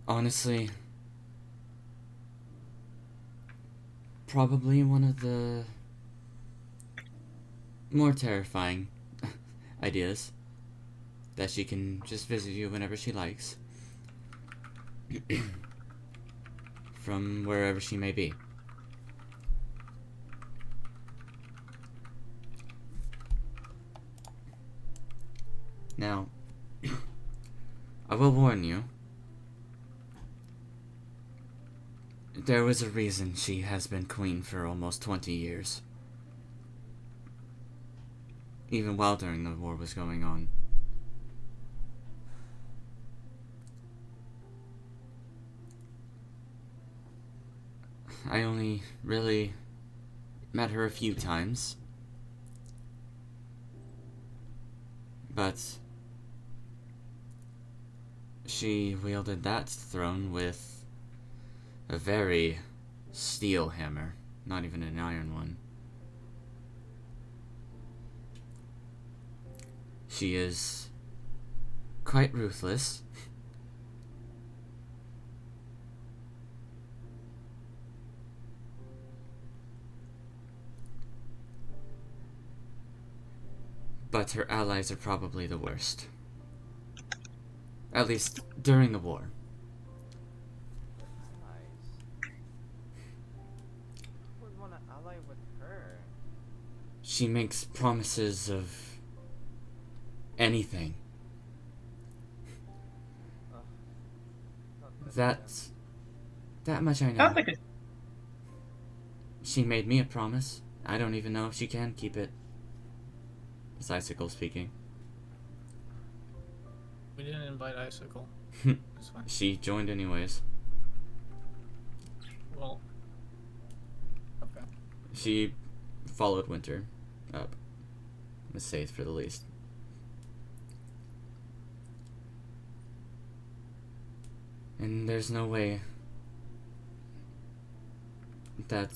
Speaker 1: honestly probably one of the more terrifying ideas. That she can just visit you whenever she likes. From wherever she may be. Now, I will warn you. There was a reason she has been queen for almost 20 years. Even while during the war was going on. I only really met her a few times. But she wielded that throne with a very steel hammer, not even an iron one. She is quite ruthless. But her allies are probably the worst. At least during the war.
Speaker 2: Nice. Who would want to ally with her?
Speaker 1: She makes promises of anything. That much I know.
Speaker 3: Sounds like a
Speaker 1: She made me a promise. I don't even know if she can keep it. It's Icicle speaking.
Speaker 5: We didn't invite Icicle. It's fine.
Speaker 1: She joined anyways.
Speaker 5: Well, okay.
Speaker 1: She followed Winter up. Let's say it for the least. And there's no way that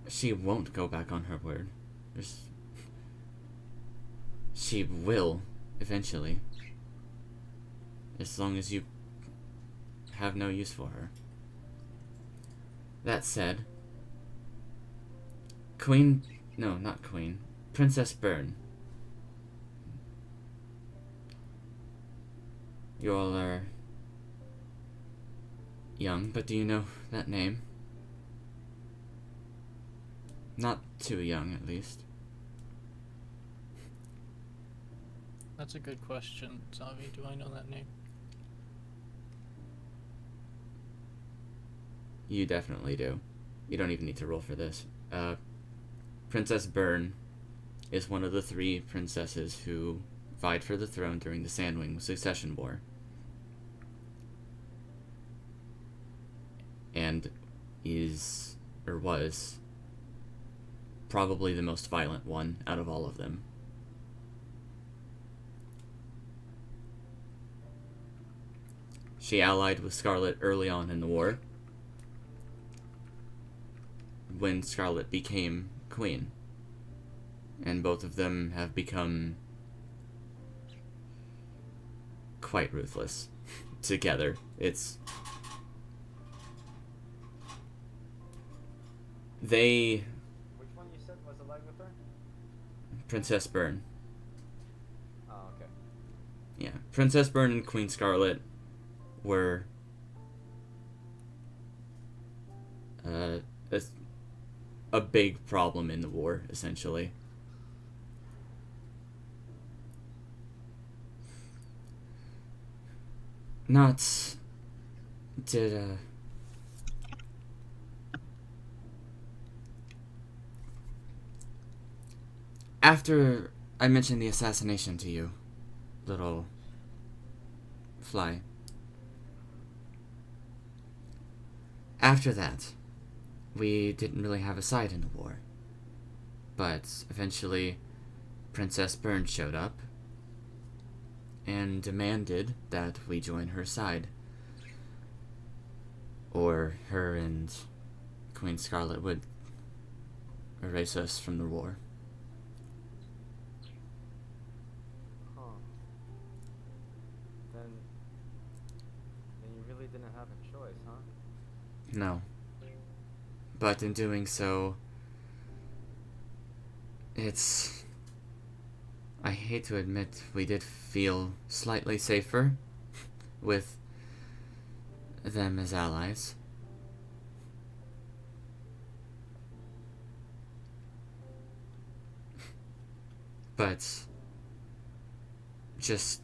Speaker 1: she won't go back on her word. She will, eventually. As long as you have no use for her. That said, Princess Byrne. You all are young, but do you know that name? Not too young, at least.
Speaker 5: That's a good question, Zavi. Do I know that name?
Speaker 1: You definitely do. You don't even need to roll for this. Princess Byrne is one of the 3 princesses who vied for the throne during the Sandwing Succession War. And was probably the most violent one out of all of them. She allied with Scarlet early on in the war, when Scarlet became queen. And both of them have become quite ruthless together. They...
Speaker 2: Which one you said was alive with her?
Speaker 1: Princess Byrne.
Speaker 2: Oh, okay.
Speaker 1: Yeah. Princess Byrne and Queen Scarlet were a big problem in the war, essentially. After I mentioned the assassination to you, little fly. After that, we didn't really have a side in the war. But eventually, Princess Byrne showed up and demanded that we join her side. Or her and Queen Scarlet would erase us from the war.
Speaker 2: Huh. Then you really didn't have a choice, huh?
Speaker 1: No. But in doing so, I hate to admit, we did feel slightly safer with them as allies. But just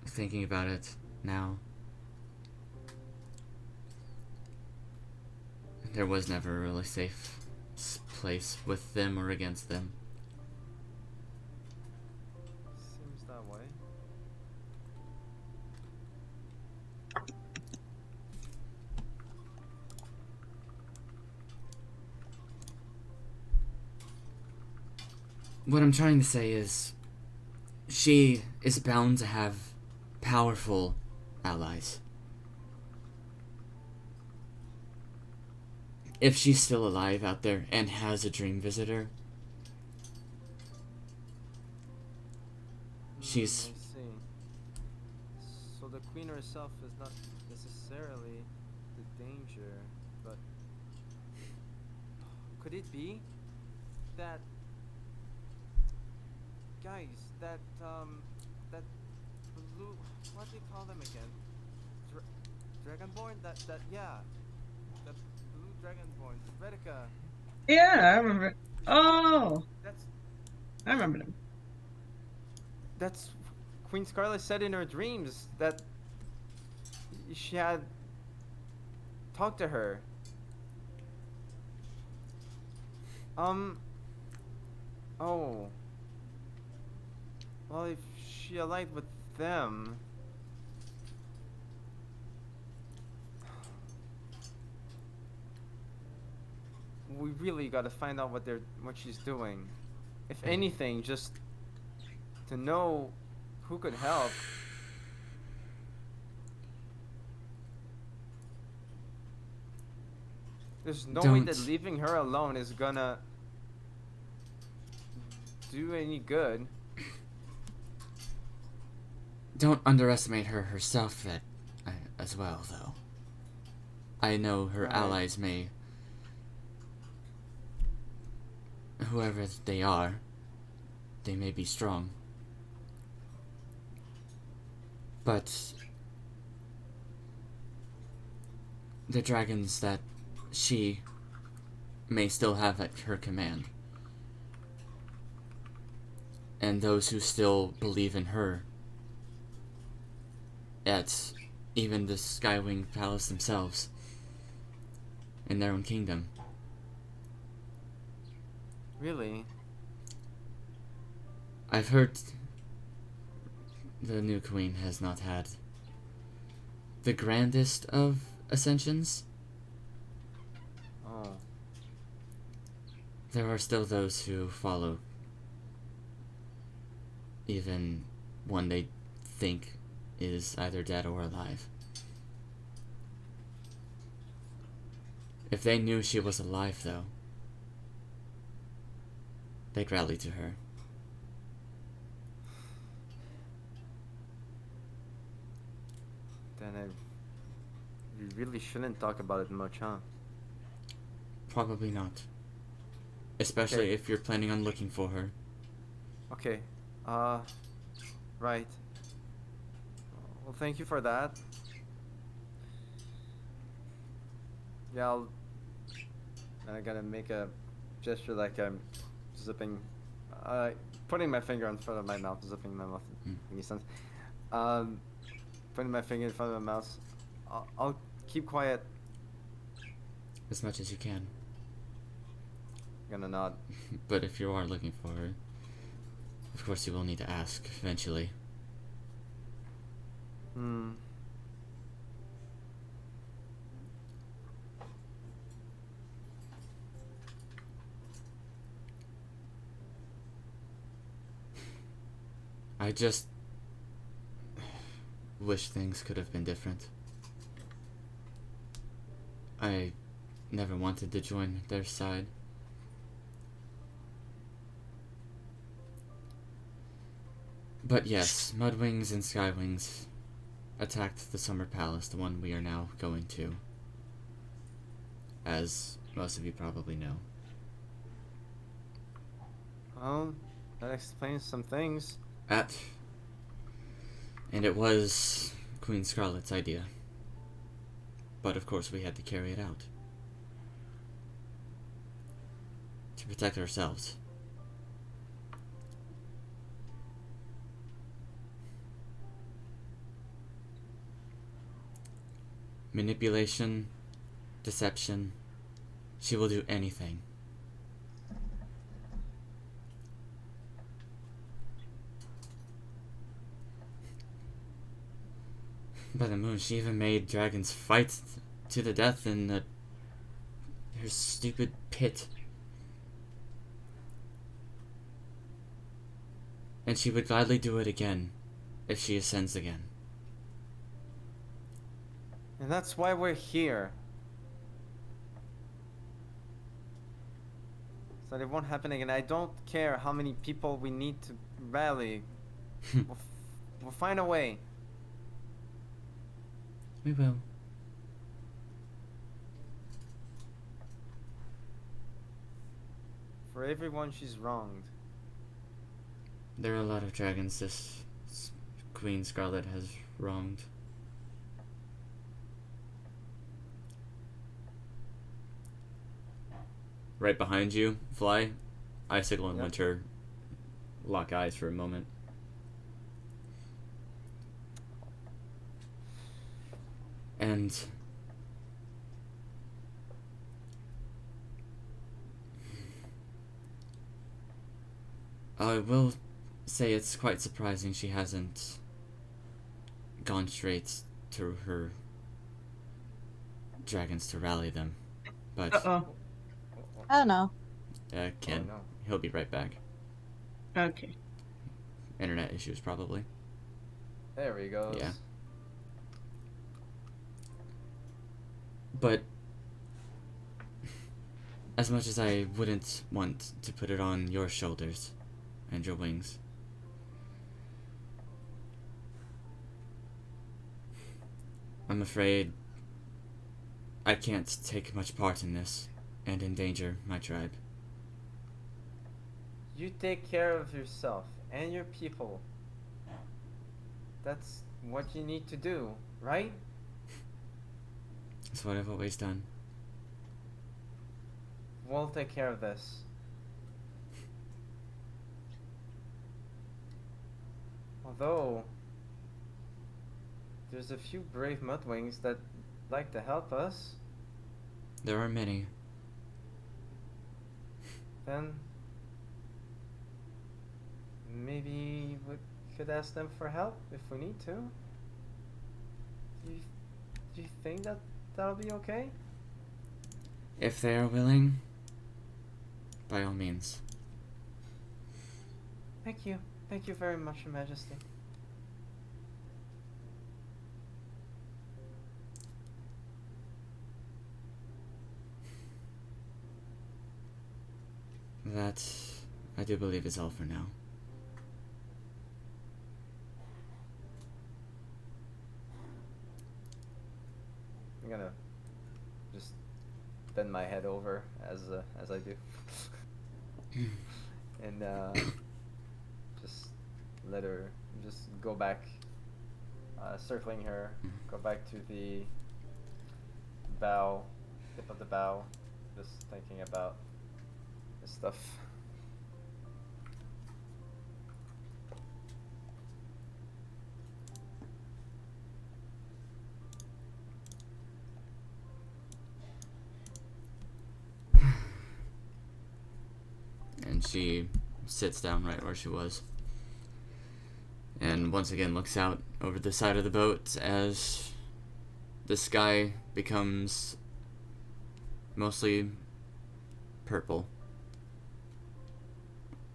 Speaker 1: thinking about it now, there was never a really safe place with them or against them.
Speaker 2: Seems that way.
Speaker 1: What I'm trying to say is, she is bound to have powerful allies. If she's still alive out there and has a dream visitor, she's...
Speaker 2: I see. So the queen herself is not necessarily the danger, but could it be that guys, that blue, what do you call them again? Dragonborn? That blue Dragonborn, Redica.
Speaker 3: Yeah, I remember. Oh,
Speaker 2: That's
Speaker 3: I remember them.
Speaker 2: That's Queen Scarlet said in her dreams that she had talked to her. Oh. Well, if she allied with them, we really gotta find out what she's doing. If anything, just to know who could help. There's no way that
Speaker 1: Don't.
Speaker 2: leaving her alone is gonna do any good.
Speaker 1: Don't underestimate her herself that as well, though. I know her
Speaker 2: Right.
Speaker 1: allies may, whoever they are, they may be strong. But the dragons that she may still have at her command, and those who still believe in her, at even the Skywing Palace themselves, in their own kingdom.
Speaker 2: Really?
Speaker 1: I've heard the new queen has not had the grandest of ascensions.
Speaker 2: Oh.
Speaker 1: There are still those who follow even one they think is either dead or alive. If they knew she was alive, though, they'd rally to her.
Speaker 2: Then we really shouldn't talk about it much, huh?
Speaker 1: Probably not. Especially
Speaker 2: Okay.
Speaker 1: if you're planning on looking for her.
Speaker 2: Okay. Right. Well, thank you for that. Yeah, I gotta make a gesture like I'm zipping, putting my finger in front of my mouth, zipping my mouth. Any sense? Putting my finger in front of my mouth. I'll keep quiet.
Speaker 1: As much as you can.
Speaker 2: Gonna nod.
Speaker 1: But if you are looking for her, of course you will need to ask eventually.
Speaker 2: Hmm.
Speaker 1: I just wish things could have been different. I never wanted to join their side. But yes, Mudwings and Skywings attacked the Summer Palace, the one we are now going to, as most of you probably know.
Speaker 2: Well, that explains some things.
Speaker 1: And it was Queen Scarlet's idea. But of course we had to carry it out. To protect ourselves. Manipulation, deception, she will do anything. By the moon, she even made dragons fight to the death in her stupid pit. And she would gladly do it again if she ascends again.
Speaker 2: And that's why we're here. So it won't happen again. I don't care how many people we need to rally. We'll find a way.
Speaker 1: We will.
Speaker 2: For everyone she's wronged.
Speaker 1: There are a lot of dragons this Queen Scarlet has wronged. Right behind you, Fly, Icicle and
Speaker 2: Yep.
Speaker 1: Winter lock eyes for a moment. And I will say it's quite surprising she hasn't gone straight to her dragons to rally them. But
Speaker 3: Uh-oh.
Speaker 4: Oh no.
Speaker 1: Ken,
Speaker 2: Oh, no.
Speaker 1: he'll be right back.
Speaker 3: Okay.
Speaker 1: Internet issues, probably.
Speaker 2: There he goes.
Speaker 1: Yeah. But As much as I wouldn't want to put it on your shoulders and your wings. I'm afraid I can't take much part in this and endanger my tribe.
Speaker 2: You take care of yourself and your people. That's what you need to do, right?
Speaker 1: That's what I've always done.
Speaker 2: We'll take care of this. Although, there's a few brave mudwings that like to help us.
Speaker 1: There are many.
Speaker 2: Then maybe we could ask them for help if we need to. Do you think that that'll be okay?
Speaker 1: If they are willing, by all means.
Speaker 2: Thank you. Thank you very much, Your Majesty.
Speaker 1: That, I do believe, is all for now.
Speaker 2: I'm gonna just bend my head over as I do, and just let her just go back, circling her, go back to the bow, tip of the bow, just thinking about this stuff.
Speaker 1: And she sits down right where she was. And once again looks out over the side of the boat as the sky becomes mostly purple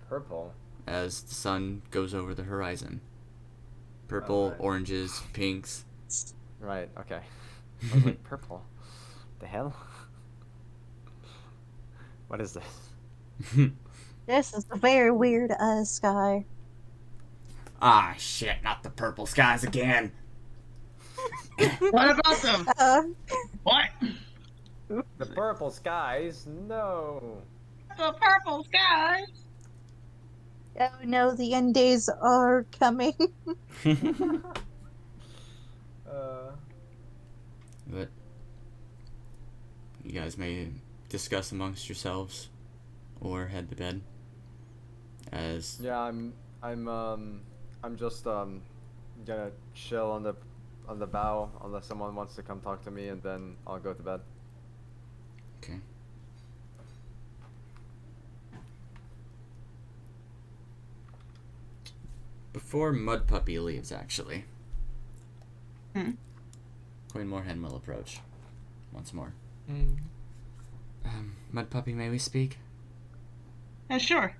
Speaker 2: Purple.
Speaker 1: as the sun goes over the horizon. Purple,
Speaker 2: Alright.
Speaker 1: oranges, pinks.
Speaker 2: Right. Okay. I was like, purple. The hell? What is this?
Speaker 4: This is a very weird sky.
Speaker 1: Ah, shit, not the purple skies again.
Speaker 3: What about them? What?
Speaker 2: The purple skies? No.
Speaker 3: The purple skies.
Speaker 4: Oh no, the end days are coming.
Speaker 1: But you guys may discuss amongst yourselves or head to bed. As
Speaker 2: Yeah, I'm just gonna chill on the bow unless someone wants to come talk to me, and then I'll go to bed.
Speaker 1: okay. Before Mud Puppy leaves, actually, Queen Moorhen will approach once more. Mud Puppy, may we speak?
Speaker 3: Sure.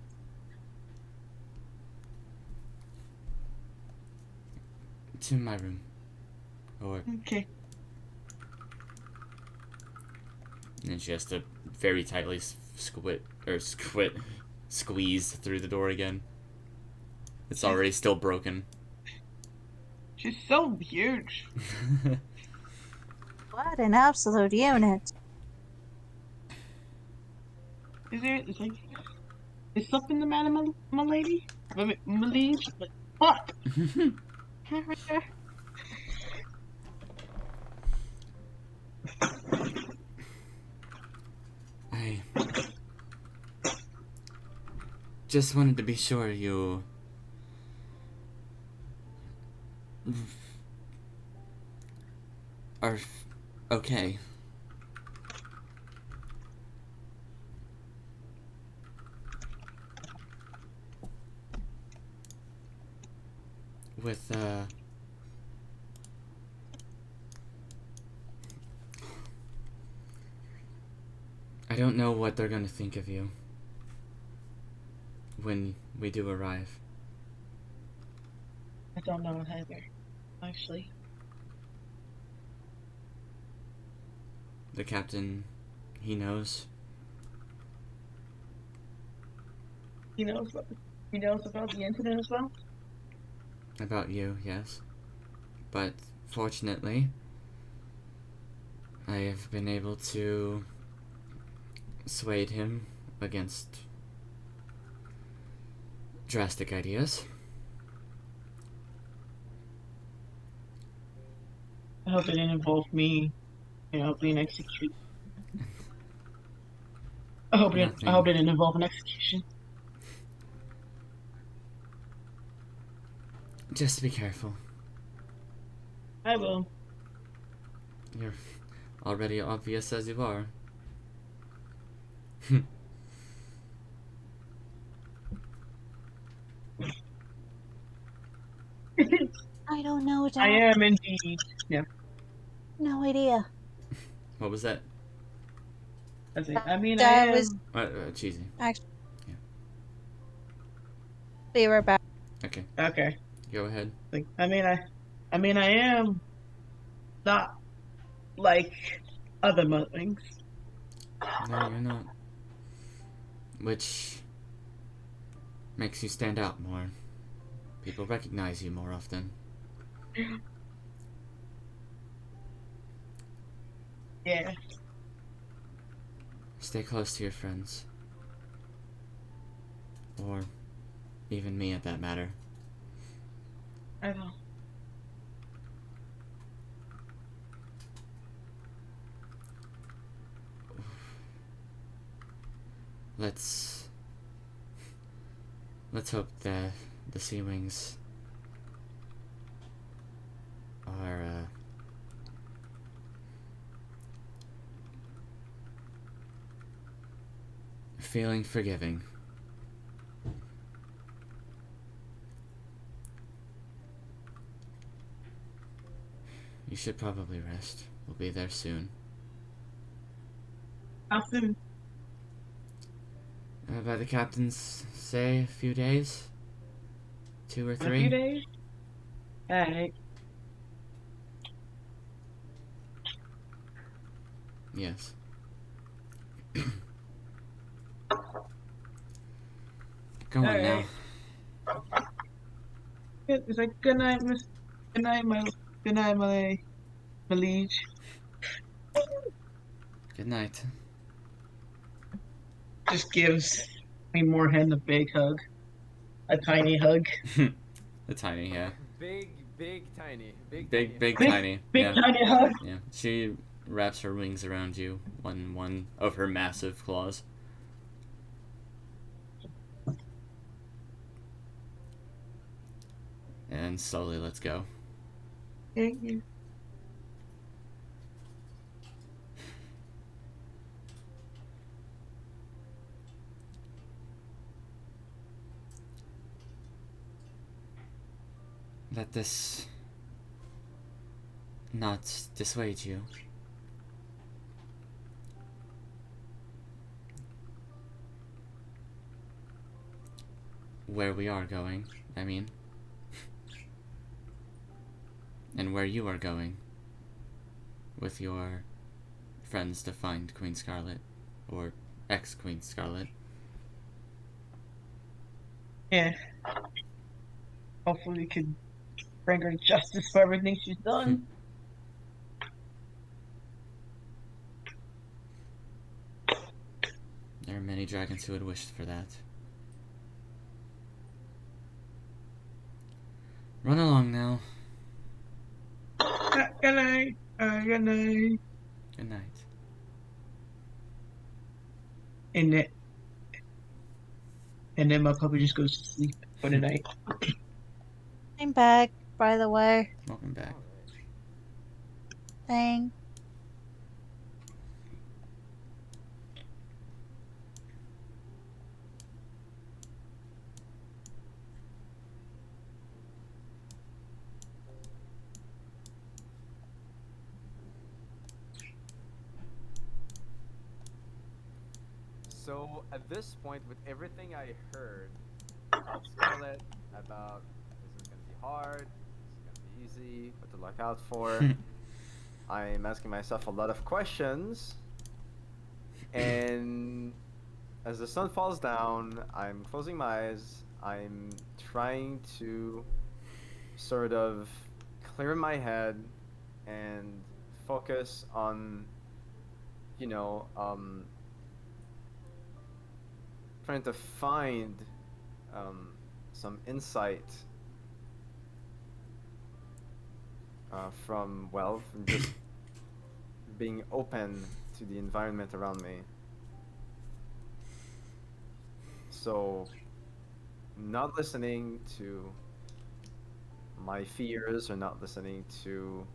Speaker 1: To my room. Or
Speaker 3: Okay.
Speaker 1: and she has to very tightly squeeze through the door again. It's already still broken.
Speaker 3: She's so huge.
Speaker 4: What an absolute unit.
Speaker 3: Is something the matter, my lady? My liege? Fuck!
Speaker 1: I just wanted to be sure you are okay. With I don't know what they're gonna think of you when we do arrive.
Speaker 3: I don't know either, actually.
Speaker 1: The captain, he knows.
Speaker 3: He knows. He knows about the incident as well.
Speaker 1: About you, yes. But fortunately, I have been able to sway him against drastic ideas.
Speaker 3: I hope it didn't involve me, being executed. I hope it
Speaker 1: Nothing.
Speaker 3: didn't involve an execution.
Speaker 1: Just be careful.
Speaker 3: I will.
Speaker 1: You're already obvious as you are.
Speaker 4: I don't know, Dad.
Speaker 3: I am indeed. Yeah.
Speaker 4: No idea.
Speaker 1: What was that?
Speaker 3: I mean, I
Speaker 4: Dad
Speaker 3: am.
Speaker 4: was
Speaker 1: Cheesy.
Speaker 4: actually
Speaker 1: Yeah.
Speaker 4: we were back.
Speaker 1: Okay,
Speaker 3: Okay.
Speaker 1: go ahead.
Speaker 3: I mean, I am not like other muddlings.
Speaker 1: No, you're not. Which makes you stand out more. People recognize you more often.
Speaker 3: Yeah.
Speaker 1: Stay close to your friends. Or even me at that matter.
Speaker 3: I will.
Speaker 1: Let's hope that the Sea Wings are feeling forgiving. You should probably rest. We'll be there soon.
Speaker 3: How soon?
Speaker 1: By the captain's say, a few days? 2 or 3?
Speaker 3: A few days? Alright.
Speaker 1: Yes. Go on now.
Speaker 3: It's like, good night, miss. Good night, my liege.
Speaker 1: Good night.
Speaker 3: Just gives me more hand a big hug. A tiny hug.
Speaker 1: The tiny, yeah.
Speaker 2: Big, tiny.
Speaker 1: Big,
Speaker 2: tiny.
Speaker 1: tiny.
Speaker 3: Big
Speaker 1: Yeah.
Speaker 3: tiny hug.
Speaker 1: Yeah. She wraps her wings around you, one of her massive claws. And slowly let's go.
Speaker 3: Thank you.
Speaker 1: Let this not dissuade you. Where we are going, I mean. And where you are going. With your friends to find Queen Scarlet. Or ex-Queen Scarlet.
Speaker 3: Yeah. Hopefully we can bring her justice for everything she's done.
Speaker 1: There are many dragons who had wished for that. Run along now.
Speaker 3: Good night. Good night.
Speaker 1: Good night.
Speaker 3: And then my puppy just goes to sleep for the night.
Speaker 4: I'm back, by the way.
Speaker 1: Welcome back.
Speaker 4: Thanks.
Speaker 2: So at this point, with everything I heard about Scarlet, about this is gonna be hard, this is gonna be easy, what to look out for, I'm asking myself a lot of questions, and as the sun falls down, I'm closing my eyes. I'm trying to sort of clear my head and focus on, you know, trying to find some insight from just being open to the environment around me. So, not listening to my fears or not listening to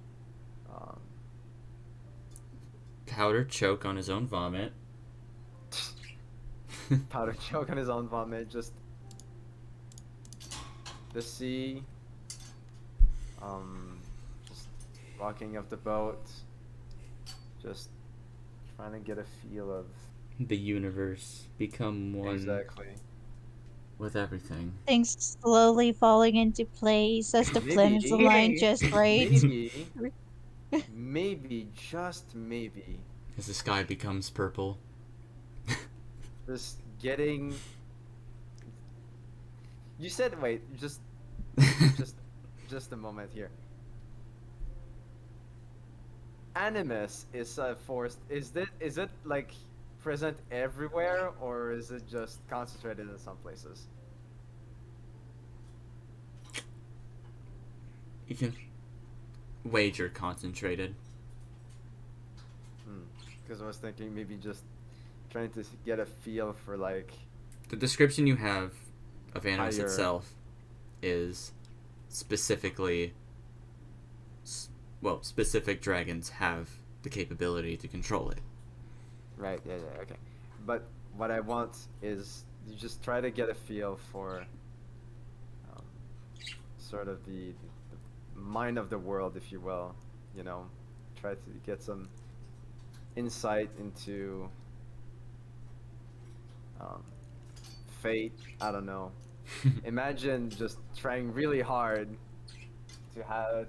Speaker 2: um,
Speaker 1: Powder choke on his own vomit.
Speaker 2: Powder choke on his own vomit, just the sea, just rocking of the boat, just trying to get a feel of
Speaker 1: The universe become one
Speaker 2: exactly.
Speaker 1: with everything.
Speaker 4: Things slowly falling into place as the planets
Speaker 2: Maybe,
Speaker 4: align just right.
Speaker 2: maybe, just maybe,
Speaker 1: As the sky becomes purple.
Speaker 2: just getting. You said wait, just, just a moment here. Animus is a force. Is it like present everywhere, or is it just concentrated in some places?
Speaker 1: You can wager concentrated.
Speaker 2: Because I was thinking maybe just trying to get a feel for like.
Speaker 1: The description you have of Animus
Speaker 2: Higher.
Speaker 1: itself is specifically, well, specific dragons have the capability to control it.
Speaker 2: Right. Yeah. Yeah. Okay. But what I want is you just try to get a feel for um, sort of the mind of the world, if you will. You know, try to get some insight into fate. I don't know. Imagine just trying really hard to have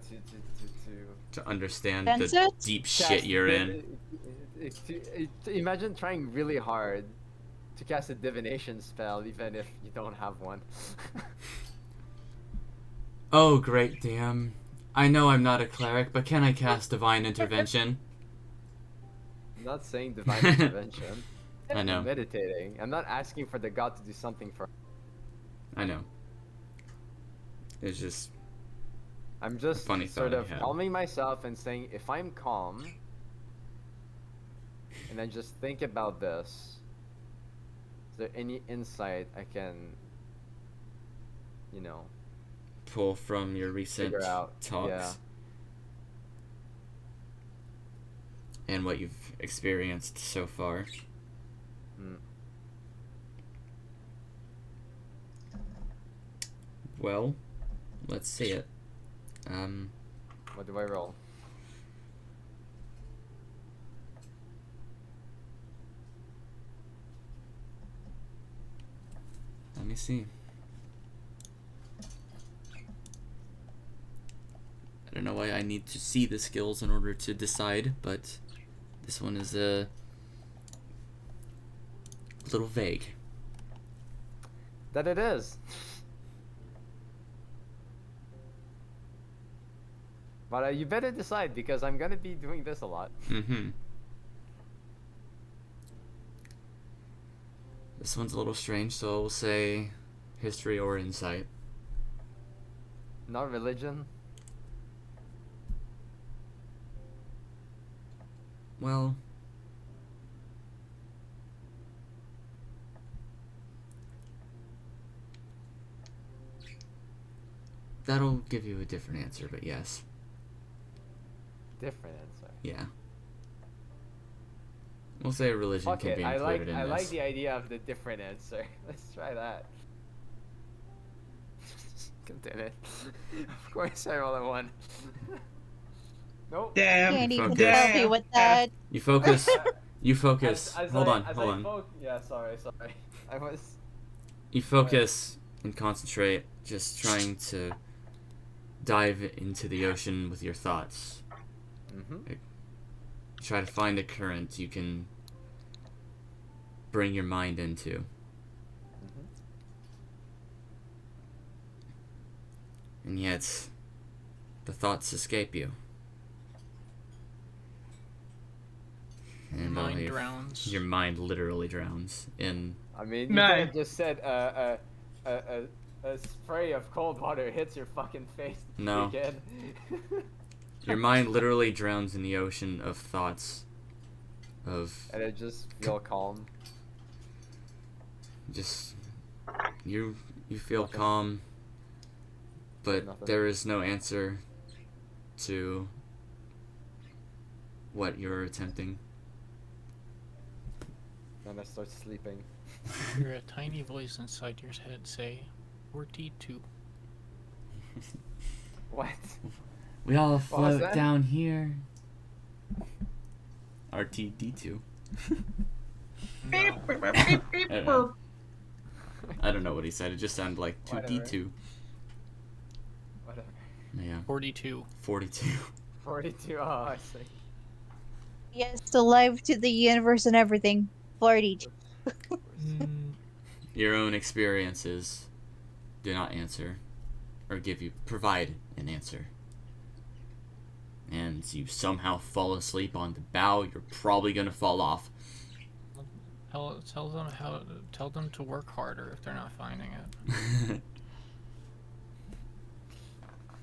Speaker 1: To understand
Speaker 4: Sense
Speaker 1: the
Speaker 4: it?
Speaker 1: deep shit you're in.
Speaker 2: imagine trying really hard to cast a divination spell, even if you don't have one.
Speaker 1: Oh, great damn. I know I'm not a cleric, but can I cast Divine Intervention?
Speaker 2: I'm not saying divine intervention.
Speaker 1: I know.
Speaker 2: I'm meditating. I'm not asking for the god to do something for.
Speaker 1: I know. It's just
Speaker 2: I'm just
Speaker 1: funny
Speaker 2: sort
Speaker 1: thought I
Speaker 2: of
Speaker 1: had.
Speaker 2: calming myself and saying, if I'm calm, and then just think about this, is there any insight I can, you know,
Speaker 1: pull from your recent
Speaker 2: figure out?
Speaker 1: talks
Speaker 2: Yeah.
Speaker 1: and what you've experienced so far.
Speaker 2: Mm.
Speaker 1: Well, let's see it.
Speaker 2: What do I roll?
Speaker 1: Let me see. I don't know why I need to see the skills in order to decide, but this one is a little vague.
Speaker 2: That it is. But you better decide, because I'm gonna be doing this a lot.
Speaker 1: Mm-hmm. This one's a little strange, so we'll say history or insight.
Speaker 2: Not religion.
Speaker 1: Well, that'll give you a different answer, but yes.
Speaker 2: Different answer.
Speaker 1: Yeah. We'll say religion
Speaker 2: Fuck
Speaker 1: can
Speaker 2: it.
Speaker 1: be
Speaker 2: I
Speaker 1: included in
Speaker 2: like
Speaker 1: this.
Speaker 2: the idea of the different answer. Let's try that. God damn it. Of course I roll a 1. Nope.
Speaker 3: Damn.
Speaker 4: Can't even
Speaker 1: Focus.
Speaker 4: help you with that.
Speaker 1: You focus. You focus. Hold on.
Speaker 2: Yeah, sorry. I was.
Speaker 1: You focus and concentrate, just trying to dive into the ocean with your thoughts.
Speaker 2: Mm-hmm.
Speaker 1: Try to find a current you can bring your mind into. And yet, the thoughts escape you. And
Speaker 5: Mind drowns.
Speaker 1: Your mind literally drowns in.
Speaker 2: I mean, you
Speaker 3: No.
Speaker 2: could have just said a spray of cold water hits your fucking face.
Speaker 1: No.
Speaker 2: Again.
Speaker 1: Your mind literally drowns in the ocean of thoughts. Of
Speaker 2: And it just feel calm.
Speaker 1: just you feel
Speaker 2: Nothing.
Speaker 1: calm, but
Speaker 2: Nothing.
Speaker 1: there is no answer to what you're attempting.
Speaker 2: Then I start sleeping.
Speaker 5: Hear a tiny voice inside your head say, "42."
Speaker 2: What?
Speaker 1: We all
Speaker 2: was
Speaker 1: float
Speaker 2: that?
Speaker 1: down here. RTD2.
Speaker 3: Beep,
Speaker 5: No.
Speaker 3: beep, beep, beep,
Speaker 1: I don't know. I don't know what he said. It just sounded like 2D2.
Speaker 2: Whatever.
Speaker 1: Yeah.
Speaker 5: 42.
Speaker 1: 42.
Speaker 2: 42. Oh, I see.
Speaker 4: Yes, the life to the universe and everything. 42.
Speaker 5: Mm,
Speaker 1: Your own experiences do not answer or provide an answer. And you somehow fall asleep on the bow, you're probably gonna fall off.
Speaker 5: tell them to work harder if they're not finding it.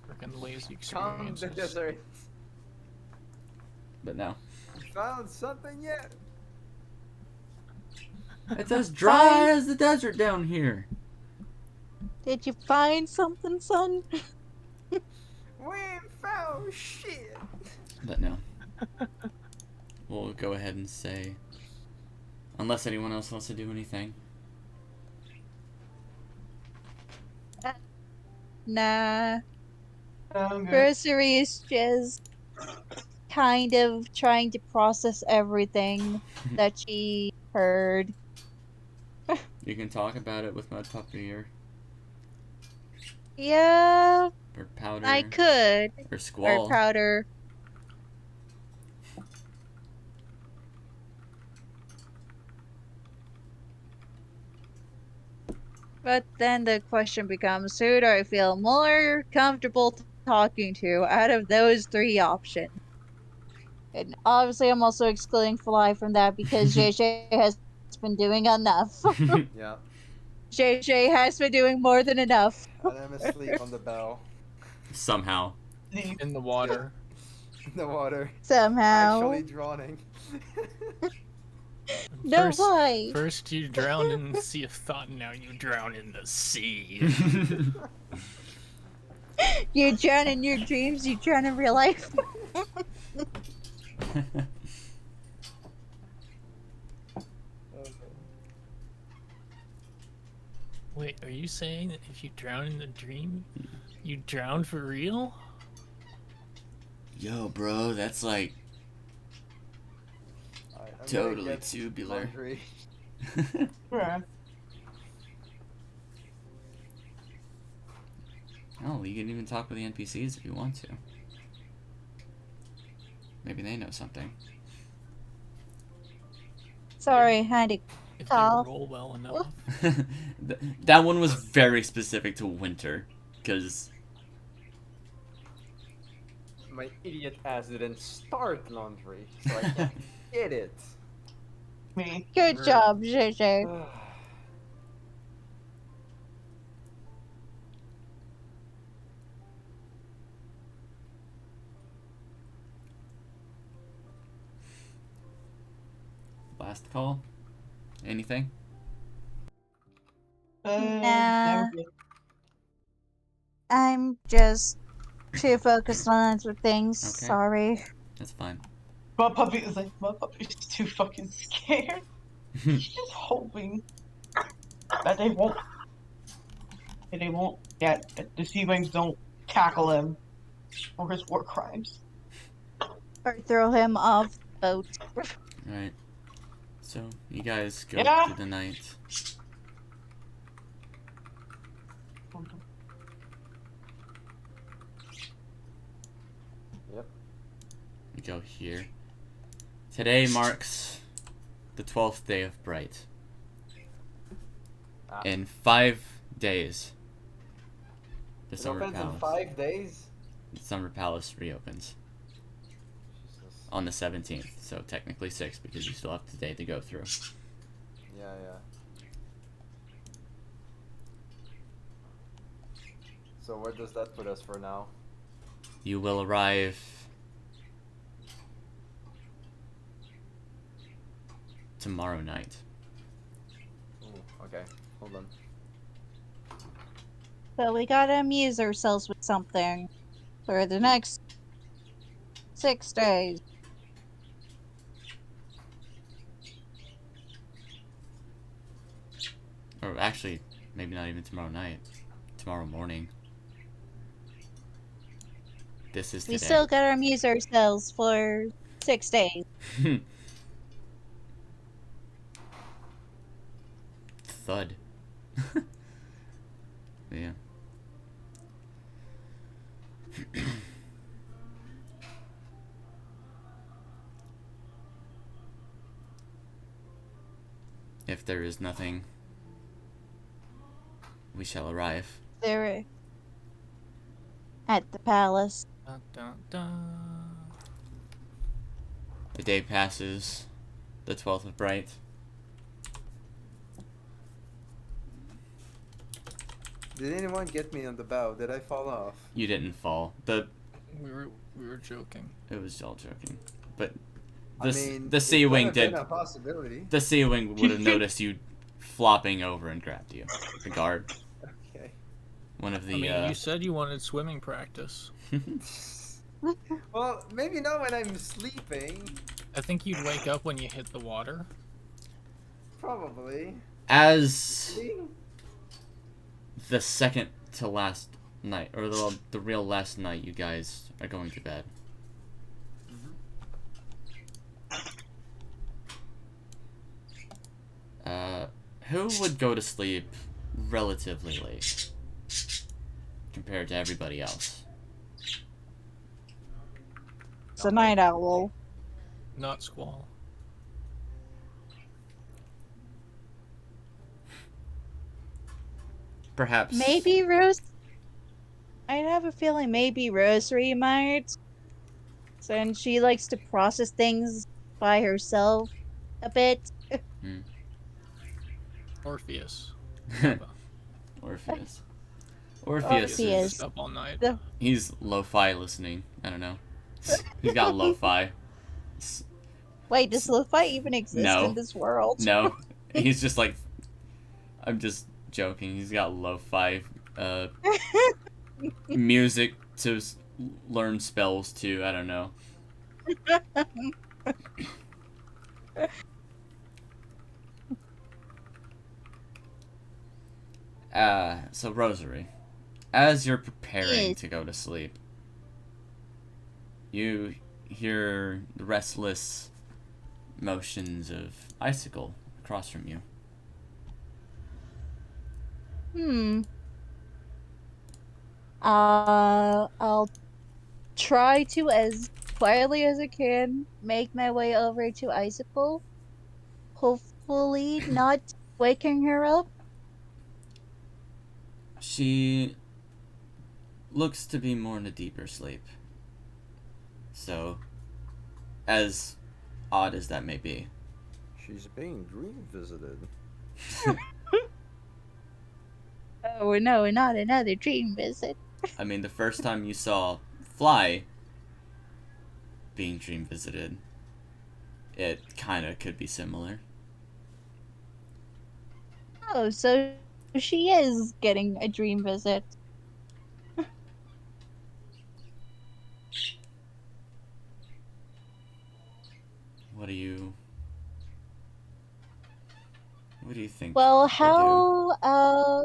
Speaker 5: Freaking lazy
Speaker 2: Calm the
Speaker 5: experiences.
Speaker 2: desert.
Speaker 1: But no.
Speaker 2: Found something yet?
Speaker 1: It's as dry as the desert down here.
Speaker 4: Did you find something, son?
Speaker 2: We ain't found shit.
Speaker 1: But no. We'll go ahead and say, unless anyone else wants to do anything.
Speaker 4: Nah.
Speaker 3: I'm good.
Speaker 4: Grocery is just kind of trying to process everything that she heard.
Speaker 1: You can talk about it with Mud Puppy or
Speaker 4: Yeah,
Speaker 1: Powder
Speaker 4: I could.
Speaker 1: or
Speaker 4: Or
Speaker 1: Squall.
Speaker 4: powder. But then the question becomes, who do I feel more comfortable talking to out of those three options? And obviously I'm also excluding Fly from that because JJ has been doing enough.
Speaker 2: Yeah.
Speaker 4: JJ has been doing more than enough.
Speaker 2: And I'm asleep on the bow.
Speaker 1: Somehow.
Speaker 5: In the water.
Speaker 2: In the water.
Speaker 4: Somehow.
Speaker 2: Actually drowning.
Speaker 4: No, why?
Speaker 5: First you drowned in the sea of thought, now you drown in the sea.
Speaker 4: You drown in your dreams, you drown in real life.
Speaker 5: Wait, are you saying that if you drown in the dream, you drown for real?
Speaker 1: Yo, bro, that's like
Speaker 2: Alright, I'm gonna
Speaker 1: totally
Speaker 2: get
Speaker 1: tubular.
Speaker 2: laundry.
Speaker 3: Right.
Speaker 1: Oh, you can even talk with the NPCs if you want to. Maybe they know something.
Speaker 4: Sorry, had to
Speaker 5: If
Speaker 4: Cough.
Speaker 5: they roll well enough.
Speaker 1: That one was very specific to winter, because
Speaker 2: My idiot ass didn't start laundry, so I can't get it.
Speaker 3: Me.
Speaker 4: Good job, JJ.
Speaker 1: last call. Anything?
Speaker 4: Nah.
Speaker 3: Never did.
Speaker 4: I'm just too focused on other things.
Speaker 1: Okay.
Speaker 4: Sorry.
Speaker 1: That's fine.
Speaker 3: My puppy is like, my puppy's too fucking scared. She's just hoping that they won't get that the sea wings don't tackle him for his war crimes.
Speaker 4: Or throw him off the boat.
Speaker 1: Alright. So, you guys go
Speaker 3: Yeah.
Speaker 1: through the night.
Speaker 2: Yep.
Speaker 1: We go here. Today marks the 12th day of Bright. In 5 days, the
Speaker 2: It
Speaker 1: Summer
Speaker 2: opens in
Speaker 1: Palace.
Speaker 2: 5 days?
Speaker 1: The Summer Palace reopens
Speaker 2: Jesus.
Speaker 1: on the 17th, so technically 6 because you still have today to go through.
Speaker 2: Yeah, yeah. So where does that put us for now?
Speaker 1: You will arrive tomorrow night.
Speaker 2: Ooh, okay. Hold on.
Speaker 4: So we gotta amuse ourselves with something for the next 6 days.
Speaker 1: Or actually, maybe not even tomorrow night. Tomorrow morning. This is
Speaker 4: We
Speaker 1: today.
Speaker 4: still gotta amuse ourselves for 6 days.
Speaker 1: Thud. Yeah. If there is nothing, we shall arrive.
Speaker 4: They're at the palace.
Speaker 5: Dun, dun, dun.
Speaker 1: The day passes, the 12th of Bright.
Speaker 2: Did anyone get me on the bow? Did I fall off?
Speaker 1: You didn't fall.
Speaker 5: We were joking.
Speaker 1: It was all joking. But
Speaker 2: I mean,
Speaker 1: the Sea Wing
Speaker 2: it could have
Speaker 1: did.
Speaker 2: been a possibility.
Speaker 1: The Sea Wing would have noticed you flopping over and grabbed you. The guard.
Speaker 2: Okay.
Speaker 1: One of the.
Speaker 5: I mean, you said you wanted swimming practice.
Speaker 2: Well, maybe not when I'm sleeping.
Speaker 5: I think you'd wake up when you hit the water.
Speaker 2: Probably.
Speaker 1: As
Speaker 2: See?
Speaker 1: the second to last night, or the real last night, you guys are going to bed. Who would go to sleep relatively late compared to everybody else?
Speaker 4: It's a night owl.
Speaker 5: Not Squall.
Speaker 1: Perhaps.
Speaker 4: Maybe Rose. I have a feeling maybe Rosary might. Since she likes to process things by herself a bit.
Speaker 5: Orpheus.
Speaker 1: Orpheus. Orpheus
Speaker 4: Orpheus.
Speaker 1: is.
Speaker 5: Just up all night.
Speaker 1: He's lo-fi listening. I don't know. He's got lo-fi.
Speaker 4: Wait, does lo-fi even exist
Speaker 1: No.
Speaker 4: in this world?
Speaker 1: No, he's just like. I'm just joking. He's got lo-fi music to learn spells to. I don't know. So Rosary, as you're preparing
Speaker 4: Yes.
Speaker 1: to go to sleep, you hear the restless motions of Icicle across from you.
Speaker 4: I'll try to, as quietly as I can, make my way over to Icicle. Hopefully not waking her up.
Speaker 1: She looks to be more in a deeper sleep. So, as odd as that may be.
Speaker 7: She's being dream visited.
Speaker 4: Oh no, not another dream visit.
Speaker 1: I mean, the first time you saw Fly being dream visited, it kind of could be similar.
Speaker 4: Oh, so she is getting a dream visit.
Speaker 1: What do you think?
Speaker 4: Well,
Speaker 1: we'll
Speaker 4: how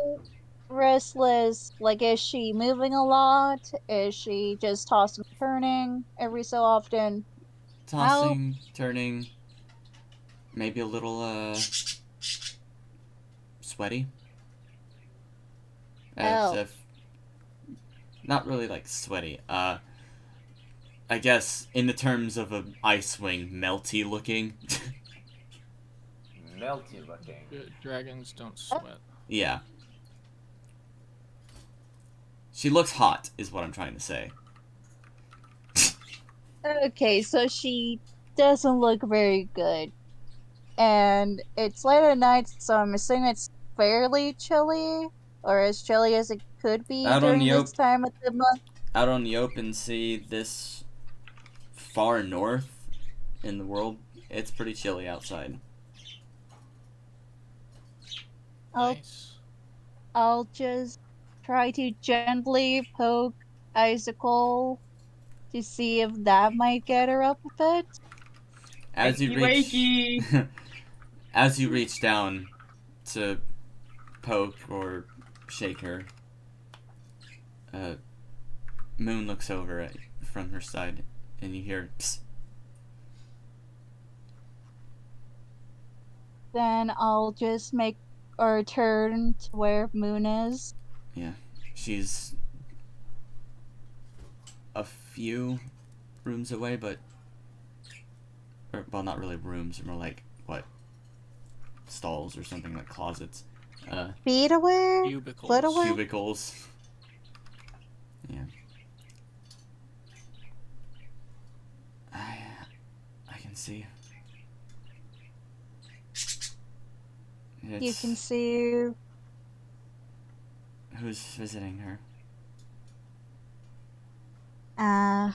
Speaker 4: restless? Like, is she moving a lot? Is she just tossing and turning every so often?
Speaker 1: do? Tossing, turning, maybe a little sweaty. As
Speaker 4: Oh.
Speaker 1: if not really like sweaty. I guess in the terms of an ice wing, melty looking.
Speaker 2: Melty looking.
Speaker 5: Dragons don't sweat.
Speaker 1: Yeah. She looks hot, is what I'm trying to say.
Speaker 4: Okay, so she doesn't look very good. And it's late at night, so I'm assuming it's fairly chilly, or as chilly as it could be
Speaker 1: Out on
Speaker 4: during
Speaker 1: the
Speaker 4: this time of the month.
Speaker 1: out on the open sea, this far north in the world, it's pretty chilly outside.
Speaker 4: I'll
Speaker 5: Nice.
Speaker 4: I'll just try to gently poke Icicle to see if that might get her up a bit.
Speaker 1: As you
Speaker 3: Wakey,
Speaker 1: reach,
Speaker 3: wakey.
Speaker 1: as you reach down to poke or shake her, Moon looks over at from her side, and you hear psst.
Speaker 4: Then I'll just make or turn to where Moon is.
Speaker 1: Yeah, she's a few rooms away, but well, not really rooms, more like what, stalls or something, like closets,
Speaker 4: Feet away? Foot
Speaker 5: Cubicles.
Speaker 4: away?
Speaker 1: cubicles. Yeah. I can see.
Speaker 4: You
Speaker 1: It's
Speaker 4: can see.
Speaker 1: who's visiting her.
Speaker 4: Uh,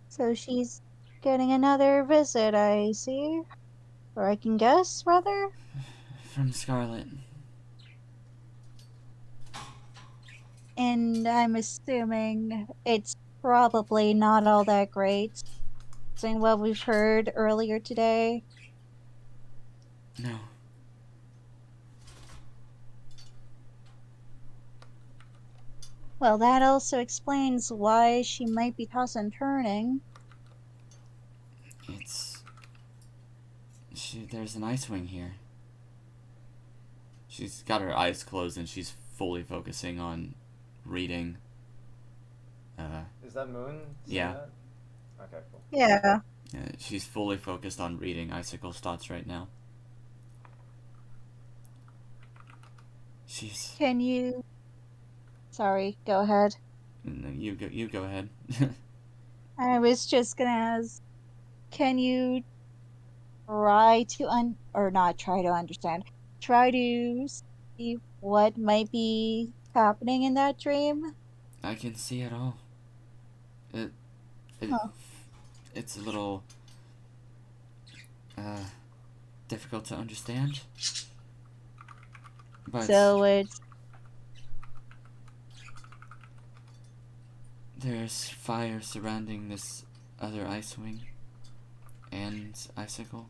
Speaker 4: so she's getting another visit, I see. Or I can guess, rather?
Speaker 1: From Scarlet.
Speaker 4: And I'm assuming it's probably not all that great, seeing what we've heard earlier today.
Speaker 1: No.
Speaker 4: Well, that also explains why she might be tossing and turning.
Speaker 1: It's there's an ice wing here. She's got her eyes closed and she's fully focusing on reading.
Speaker 2: Is that Moon? saying
Speaker 1: Yeah.
Speaker 2: that? Okay, cool.
Speaker 4: Yeah.
Speaker 1: She's fully focused on reading Icicle's thoughts right now. She's.
Speaker 4: Can you. Sorry, go ahead.
Speaker 1: No, you go ahead.
Speaker 4: I was just gonna ask, can you try to or not try to understand, try to see what might be happening in that dream?
Speaker 1: I can see it all. It, it
Speaker 4: Huh.
Speaker 1: it's a little difficult to understand. But
Speaker 4: So it's
Speaker 1: there's fire surrounding this other ice wing and Icicle.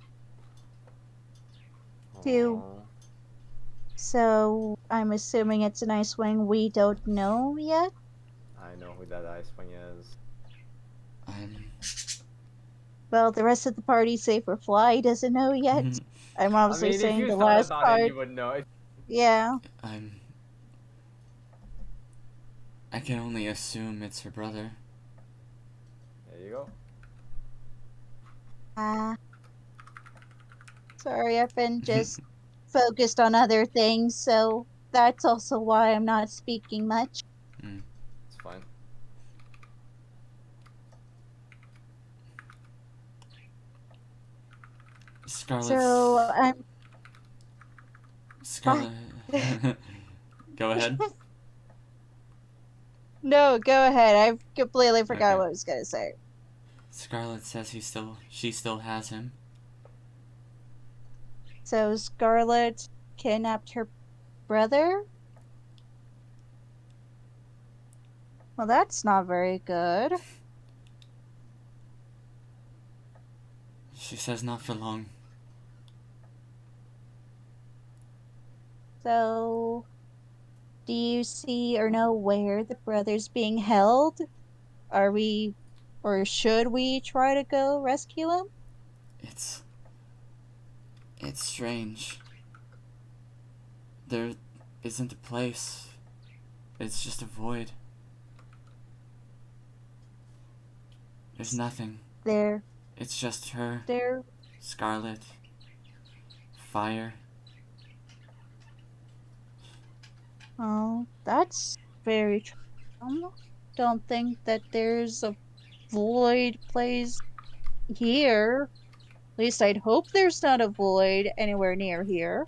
Speaker 4: two.
Speaker 2: Aw.
Speaker 4: So I'm assuming it's an ice wing we don't know yet.
Speaker 2: I know who that ice wing is.
Speaker 1: I'm
Speaker 4: Well, the rest of the party, save for Fly, doesn't know yet. I'm
Speaker 2: I
Speaker 4: obviously
Speaker 2: mean, if
Speaker 4: saying
Speaker 2: you
Speaker 4: the
Speaker 2: thought
Speaker 4: last
Speaker 2: about it,
Speaker 4: part.
Speaker 2: you would know.
Speaker 4: Yeah.
Speaker 1: I can only assume it's her brother.
Speaker 2: There you go.
Speaker 4: Sorry, I've been just focused on other things, so that's also why I'm not speaking much.
Speaker 2: It's fine.
Speaker 4: So I'm
Speaker 1: Scarlet. Go ahead.
Speaker 4: No, go ahead. I completely forgot
Speaker 1: Okay.
Speaker 4: what I was gonna say.
Speaker 1: Scarlet says she still has him.
Speaker 4: So Scarlet kidnapped her brother? Well, that's not very good.
Speaker 1: She says not for long.
Speaker 4: So, do you see or know where the brother's being held? Are we, or should we try to go rescue him?
Speaker 1: It's strange. There isn't a place. It's just a void. There's nothing.
Speaker 4: There,
Speaker 1: It's just her,
Speaker 4: there.
Speaker 1: Scarlet, fire,
Speaker 4: Oh, that's very don't think that there's a void place here. At least I'd hope there's not a void anywhere near here.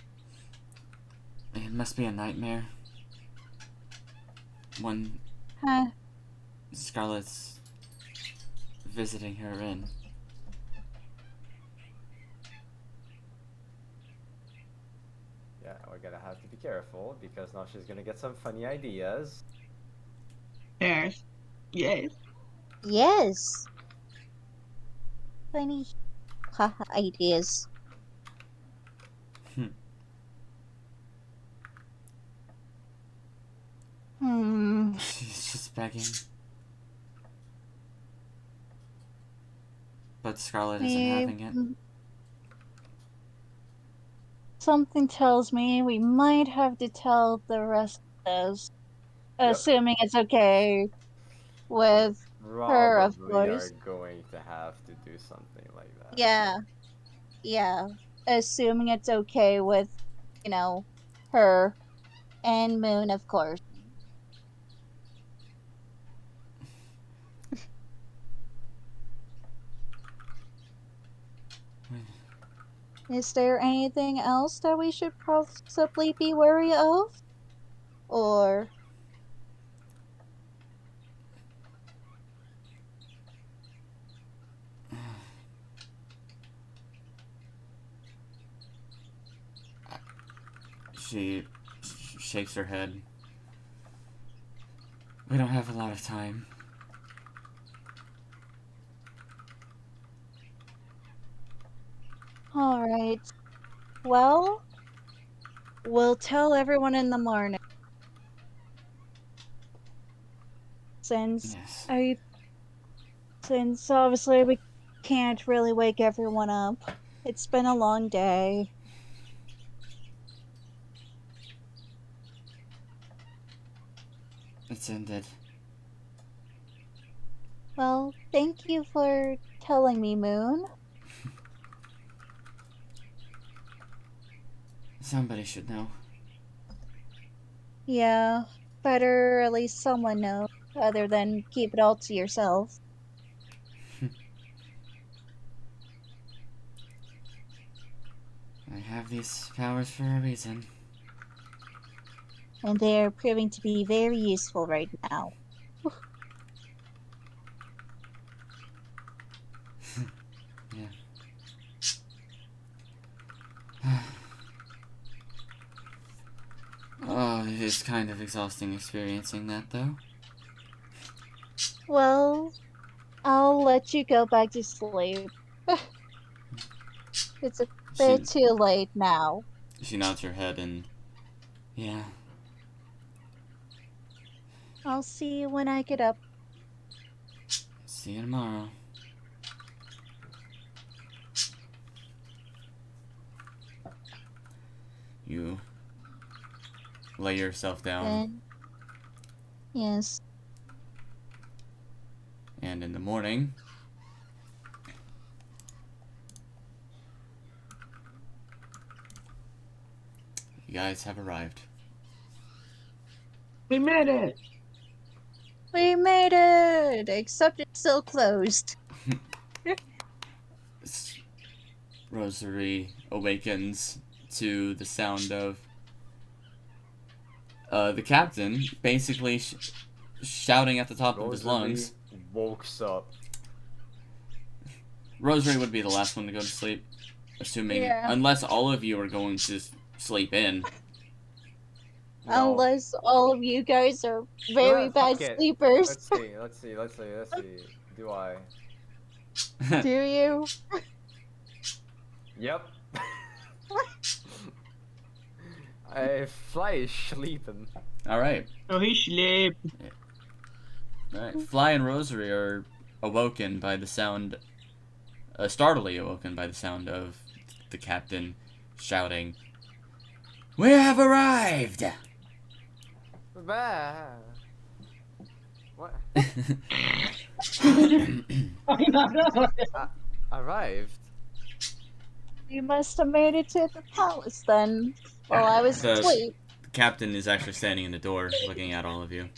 Speaker 1: It must be a nightmare. When
Speaker 4: Huh.
Speaker 1: Scarlet's visiting her in.
Speaker 2: Yeah, we're gonna have to be careful because now she's gonna get some funny ideas.
Speaker 3: Yes. Yes.
Speaker 4: Yes. Funny ideas. Hmm.
Speaker 1: She's just begging. But Scarlet isn't having it.
Speaker 4: Something tells me we might have to tell the rest of us, assuming it's okay with her, of
Speaker 2: Probably are
Speaker 4: course.
Speaker 2: going to have to do something like that.
Speaker 4: Yeah, yeah. Assuming it's okay with, you know, her and Moon, of course. Is there anything else that we should possibly be wary of? Or,
Speaker 1: She shakes her head. We don't have a lot of time.
Speaker 4: alright. Well, we'll tell everyone in the morning. Since
Speaker 1: Yes.
Speaker 4: since obviously we can't really wake everyone up. It's been a long day.
Speaker 1: It's ended.
Speaker 4: Well, thank you for telling me, Moon.
Speaker 1: Somebody should know.
Speaker 4: Yeah, better at least someone knows, other than keep it all to yourself.
Speaker 1: I have these powers for a reason.
Speaker 4: And they're proving to be very useful right now.
Speaker 1: Yeah. Oh, it is kind of exhausting experiencing that, though.
Speaker 4: Well, I'll let you go back to sleep. It's a bit
Speaker 1: She
Speaker 4: too late now.
Speaker 1: she nods her head and yeah.
Speaker 4: I'll see you when I get up.
Speaker 1: See you tomorrow. You lay yourself down,
Speaker 4: Then, yes.
Speaker 1: and in the morning, you guys have arrived.
Speaker 3: We made it.
Speaker 4: We made it! Except it's still closed.
Speaker 1: Rosary awakens to the sound of the captain basically shouting at the top of his lungs.
Speaker 2: Wokes up.
Speaker 1: Rosary would be the last one to go to sleep, assuming,
Speaker 4: Yeah.
Speaker 1: unless all of you are going to sleep in.
Speaker 2: No.
Speaker 4: Unless all of you guys are very bad
Speaker 2: Fuck it.
Speaker 4: sleepers.
Speaker 2: Let's see. Do I?
Speaker 4: Do you?
Speaker 2: Yep. I fly sleeping.
Speaker 1: All right.
Speaker 3: So he sleep.
Speaker 1: All right. Fly and Rosary are awoken by the sound, startlingly awoken by the sound of the captain shouting, "We have arrived!"
Speaker 2: Bah. What? Arrived?
Speaker 4: You must have made it to the palace then, while I was
Speaker 1: The-
Speaker 4: asleep.
Speaker 1: captain is actually standing in the door, looking at all of you.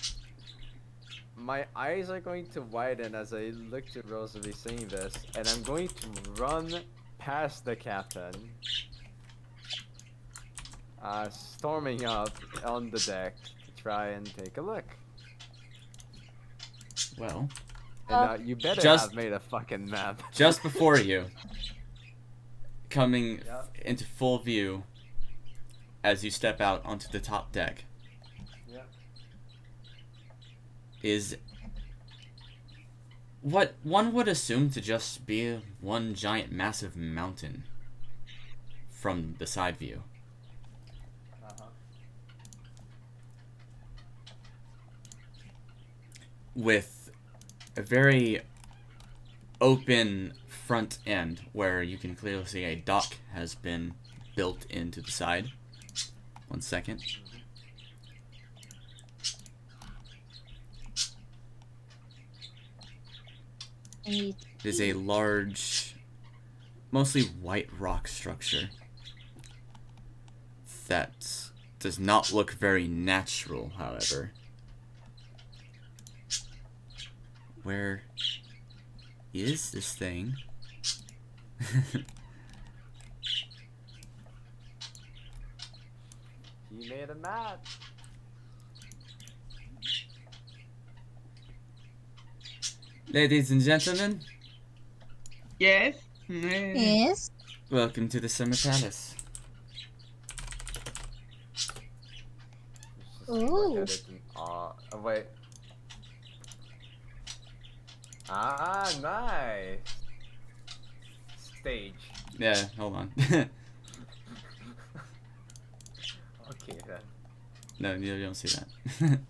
Speaker 2: My eyes are going to widen as I look to Rosalie saying this, and I'm going to run past the captain, storming up on the deck to try and take a look.
Speaker 1: Well,
Speaker 2: And you better have made a fucking map.
Speaker 1: just before you, coming
Speaker 2: Yep.
Speaker 1: into full view as you step out onto the top deck,
Speaker 2: Yep.
Speaker 1: is what one would assume to just be one giant massive mountain from the side view. With a very open front end where you can clearly see a dock has been built into the side. 1 second. Is a large, mostly white rock structure that does not look very natural, however. Where is this thing?
Speaker 2: He made a map.
Speaker 1: Ladies and gentlemen,
Speaker 3: Yes.
Speaker 4: Yes.
Speaker 1: welcome to the Summer Palace.
Speaker 2: Just
Speaker 4: Ooh.
Speaker 2: look at it and, wait. Ah, nice. Stage.
Speaker 1: Yeah, hold on.
Speaker 2: Okay then.
Speaker 1: No, you don't see that.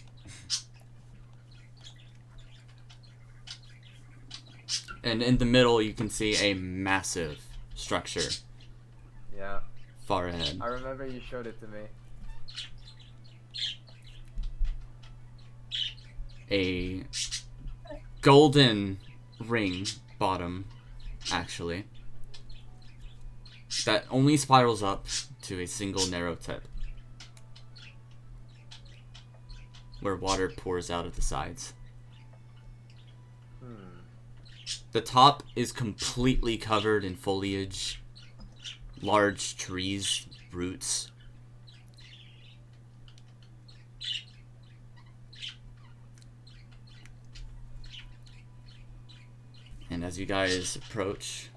Speaker 1: And in the middle, you can see a massive structure
Speaker 2: Yeah,
Speaker 1: far ahead.
Speaker 2: I remember you showed it to me.
Speaker 1: A golden ring bottom, actually, that only spirals up to a single narrow tip, where water pours out of the sides. The top is completely covered in foliage, large trees, roots. And as you guys approach,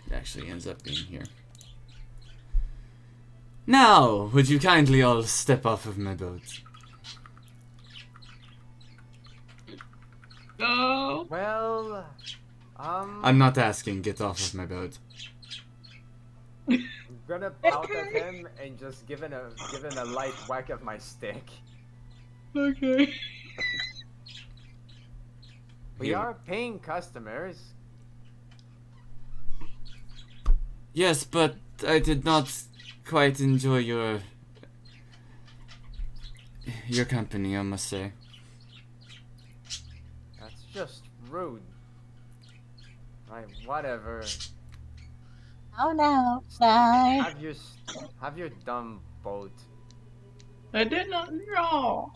Speaker 1: it actually ends up being here. Now, would you kindly all step off of my boat?
Speaker 3: Go.
Speaker 2: Well,
Speaker 1: I'm not asking, get off of my boat.
Speaker 2: I'm gonna pout at him and just give him a light whack of my stick.
Speaker 3: Okay.
Speaker 2: We
Speaker 1: You-
Speaker 2: are paying customers.
Speaker 1: Yes, but I did not quite enjoy your company, I must say.
Speaker 2: That's just rude. Right, whatever.
Speaker 4: Oh no. Bye.
Speaker 2: Have your dumb boat.
Speaker 3: I did not know.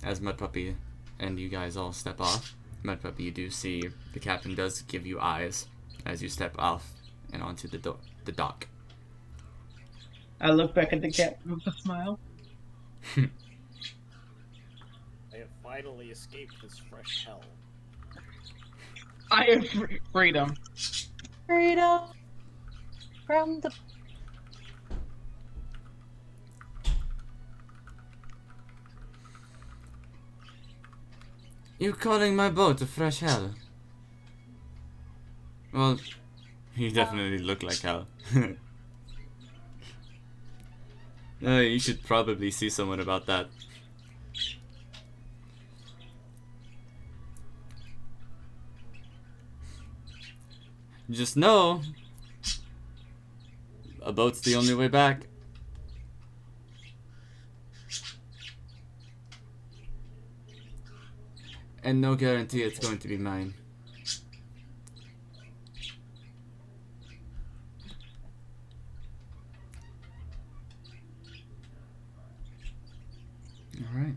Speaker 1: As Mud Puppy and you guys all step off, Mud Puppy, you do see the captain does give you eyes as you step off and onto the dock.
Speaker 3: I look back at the captain with a smile.
Speaker 6: I have finally escaped this fresh hell.
Speaker 3: I have freedom.
Speaker 4: Freedom from the.
Speaker 1: You calling my boat a fresh hell? Well, you definitely look like hell. You should probably see someone about that. Just know a boat's the only way back. And no guarantee it's going to be mine. Alright.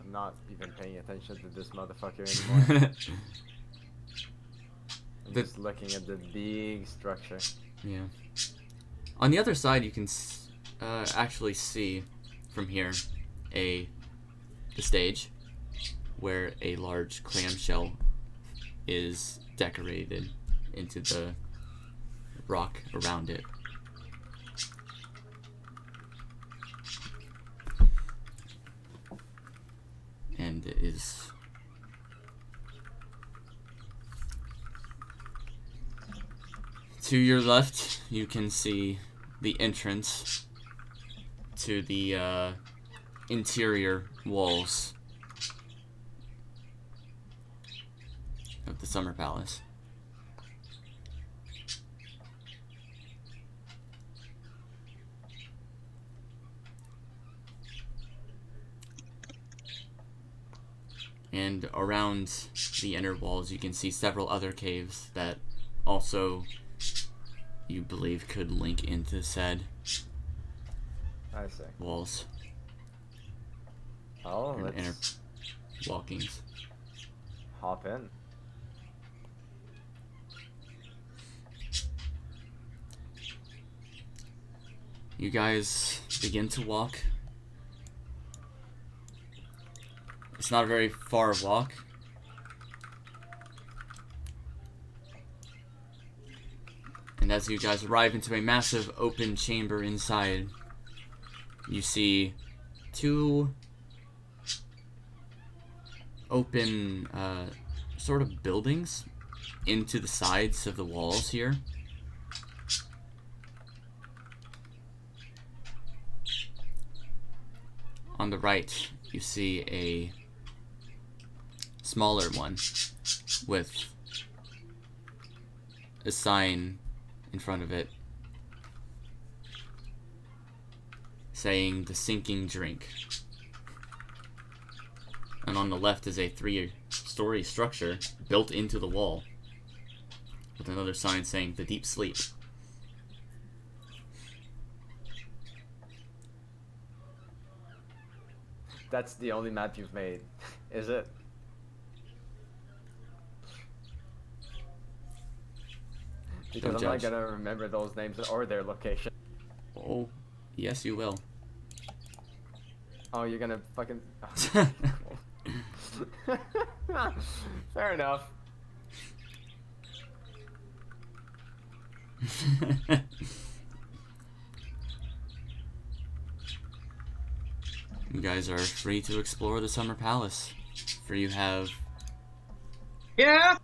Speaker 2: I'm not even paying attention to this motherfucker anymore. I'm just looking at the big structure.
Speaker 1: Yeah. On the other side, you can actually see from here the stage where a large clamshell is decorated into the rock around it. And it is to your left, you can see the entrance to the interior walls of the Summer Palace. And around the inner walls, you can see several other caves that also, you believe, could link into said
Speaker 2: I see.
Speaker 1: walls.
Speaker 2: Oh,
Speaker 1: And inner
Speaker 2: let's
Speaker 1: walkings.
Speaker 2: hop in.
Speaker 1: You guys begin to walk. It's not a very far walk. And as you guys arrive into a massive open chamber inside, you see two open sort of buildings into the sides of the walls here. On the right, you see a smaller one with a sign in front of it saying "The Sinking Drink." And on the left is a 3-story structure built into the wall with another sign saying "The Deep Sleep."
Speaker 2: That's the only map you've made, is it? Because
Speaker 1: Don't
Speaker 2: I'm not
Speaker 1: judge.
Speaker 2: gonna remember those names or their location.
Speaker 1: Oh, yes you will.
Speaker 2: Oh, you're gonna fucking... Fair enough.
Speaker 1: You guys are free to explore the Summer Palace, for you have
Speaker 3: Yeah.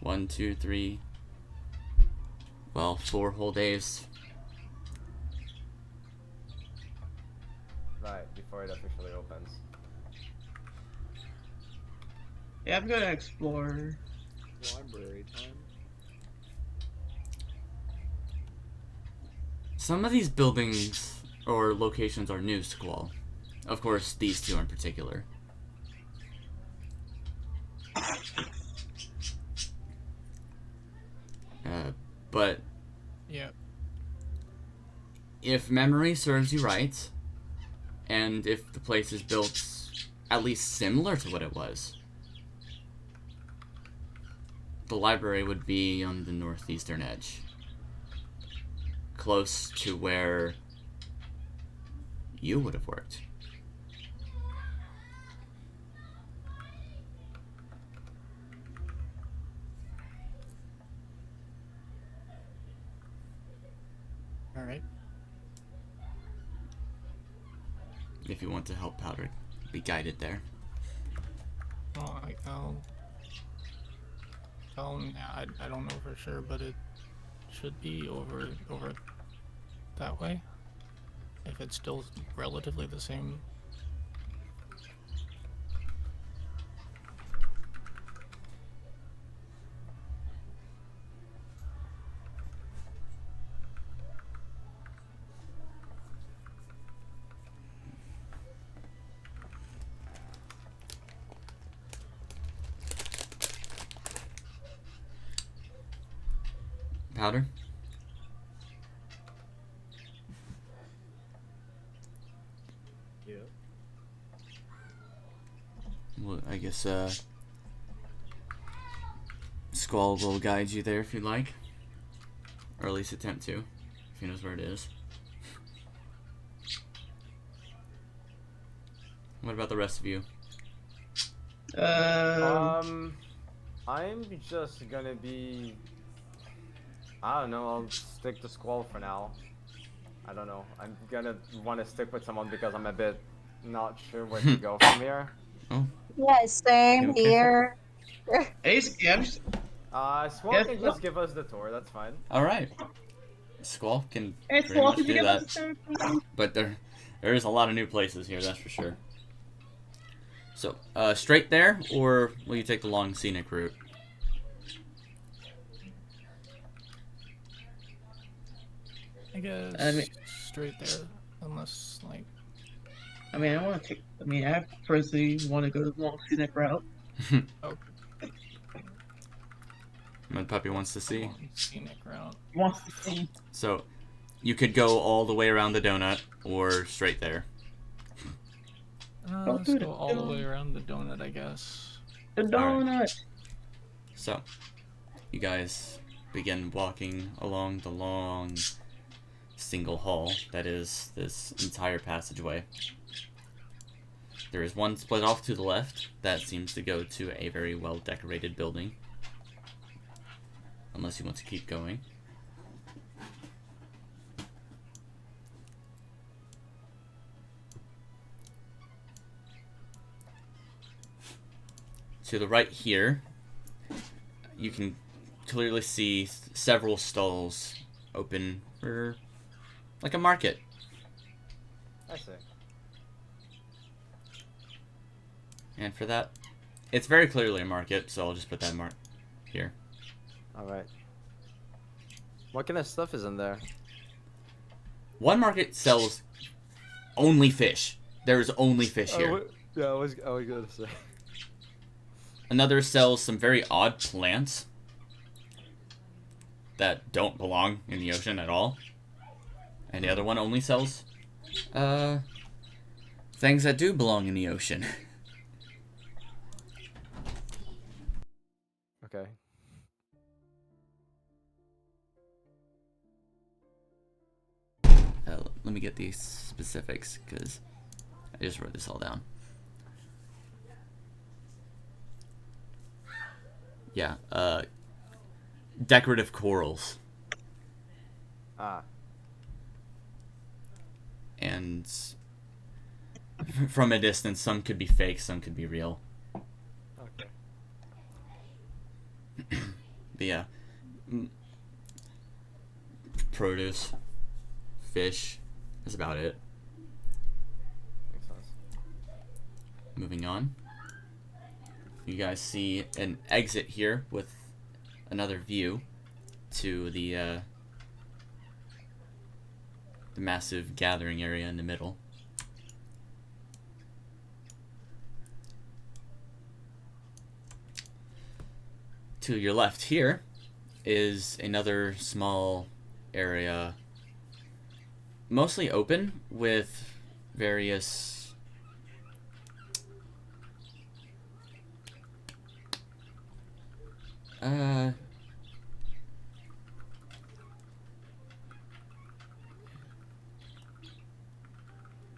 Speaker 1: 1, 2, 3, well, 4 whole days.
Speaker 2: Right, before it officially opens.
Speaker 3: Yeah, I'm gonna explore.
Speaker 7: Library time.
Speaker 1: Some of these buildings or locations are new, Squall. Of course, these two in particular. But
Speaker 5: Yeah.
Speaker 1: if memory serves you right, and if the place is built at least similar to what it was, the library would be on the northeastern edge, close to where you would have worked.
Speaker 5: All right.
Speaker 1: If you want to help Powder be guided there.
Speaker 5: Well, I'll tell him. I don't know for sure, but it should be over that way. If it's still relatively the same.
Speaker 1: Powder?
Speaker 6: Yep.
Speaker 1: Well, I guess, Squall will guide you there if you'd like. Or at least attempt to, if he knows where it is. What about the rest of you?
Speaker 2: I'm just gonna be. I don't know. I'll stick to Squall for now. I don't know. I'm gonna want to stick with someone because I'm a bit not sure where to go from here.
Speaker 1: Oh,
Speaker 4: Yeah, same
Speaker 1: okay.
Speaker 4: here.
Speaker 3: Ace, yeah,
Speaker 2: Squall
Speaker 3: Yes,
Speaker 2: can just give us the tour. That's fine.
Speaker 1: alright. Squall can
Speaker 3: hey,
Speaker 1: pretty
Speaker 3: Squall,
Speaker 1: much
Speaker 3: could you
Speaker 1: do
Speaker 3: give
Speaker 1: that.
Speaker 3: us a third, please?
Speaker 1: But there is a lot of new places here, that's for sure. So, straight there, or will you take the long scenic route?
Speaker 5: I guess
Speaker 3: I mean-
Speaker 5: straight there, unless like
Speaker 3: I mean, I personally want to go the long scenic route.
Speaker 5: oh,
Speaker 1: Mud Puppy wants to see.
Speaker 5: long scenic route.
Speaker 3: Wants to see.
Speaker 1: So, you could go all the way around the donut, or straight there.
Speaker 3: Go
Speaker 5: Let's
Speaker 3: through
Speaker 5: go
Speaker 3: the
Speaker 5: all the way
Speaker 3: donut.
Speaker 5: around the donut, I guess.
Speaker 3: The donut.
Speaker 1: So, you guys begin walking along the long single hall that is this entire passageway. There is one split off to the left that seems to go to a very well decorated building. Unless you want to keep going. To the right here, you can clearly see several stalls open for like a market.
Speaker 2: I see.
Speaker 1: And for that, it's very clearly a market, so I'll just put that mark here.
Speaker 2: All right. What kind of stuff is in there?
Speaker 1: One market sells only fish. There is only fish here.
Speaker 2: Yeah, I was gonna say.
Speaker 1: Another sells some very odd plants that don't belong in the ocean at all. And the other one only sells things that do belong in the ocean.
Speaker 2: Okay.
Speaker 1: Let me get these specifics because I just wrote this all down. Yeah, decorative corals.
Speaker 2: Ah.
Speaker 1: And from a distance, some could be fake, some could be real.
Speaker 2: Okay.
Speaker 1: But yeah, produce, fish, is about it.
Speaker 2: Makes sense.
Speaker 1: Moving on. You guys see an exit here with another view to the massive gathering area in the middle. To your left here is another small area, mostly open with various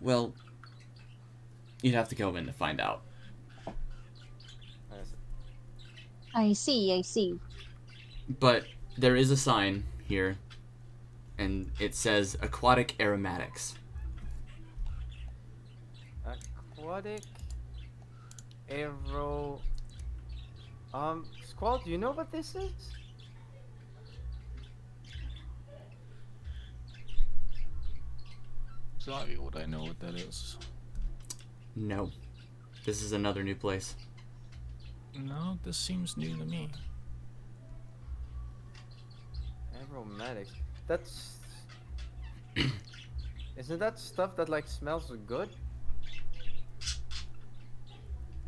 Speaker 1: well, you'd have to go in to find out.
Speaker 2: I see.
Speaker 4: I see.
Speaker 1: But there is a sign here, and it says aquatic aromatics.
Speaker 2: Aquatic aero. Squall, do you know what this is?
Speaker 5: Sorry, would I know what that is?
Speaker 1: No. This is another new place.
Speaker 5: No, this seems new to me.
Speaker 2: Aromatics. That's. Isn't that stuff that like smells good?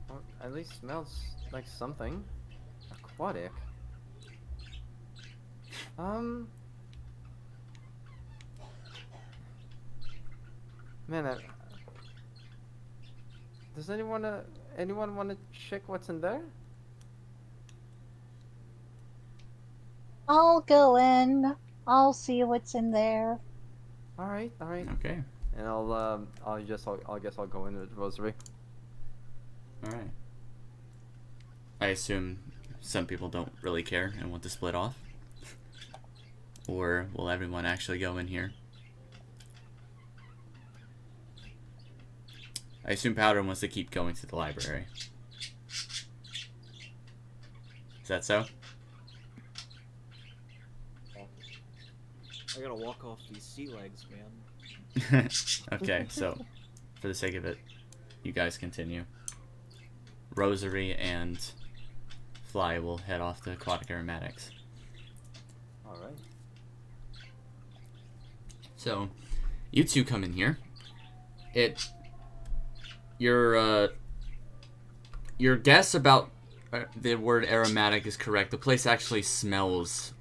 Speaker 2: Or at least smells like something. Aquatic. Um. Man, does anyone wanna check what's in there?
Speaker 4: I'll go in. I'll see what's in there.
Speaker 2: All right.
Speaker 1: Okay.
Speaker 2: And I'll guess I'll go in with Rosary.
Speaker 1: All right. I assume some people don't really care and want to split off. Or will everyone actually go in here? I assume Powder wants to keep going to the library. Is that so?
Speaker 6: I gotta walk off these sea legs, man.
Speaker 1: Okay, so for the sake of it, you guys continue. Rosary and Fly will head off to Aquatic Aromatics.
Speaker 2: All right.
Speaker 1: So, you two come in here. Your guess about the word aromatic is correct. The place actually smells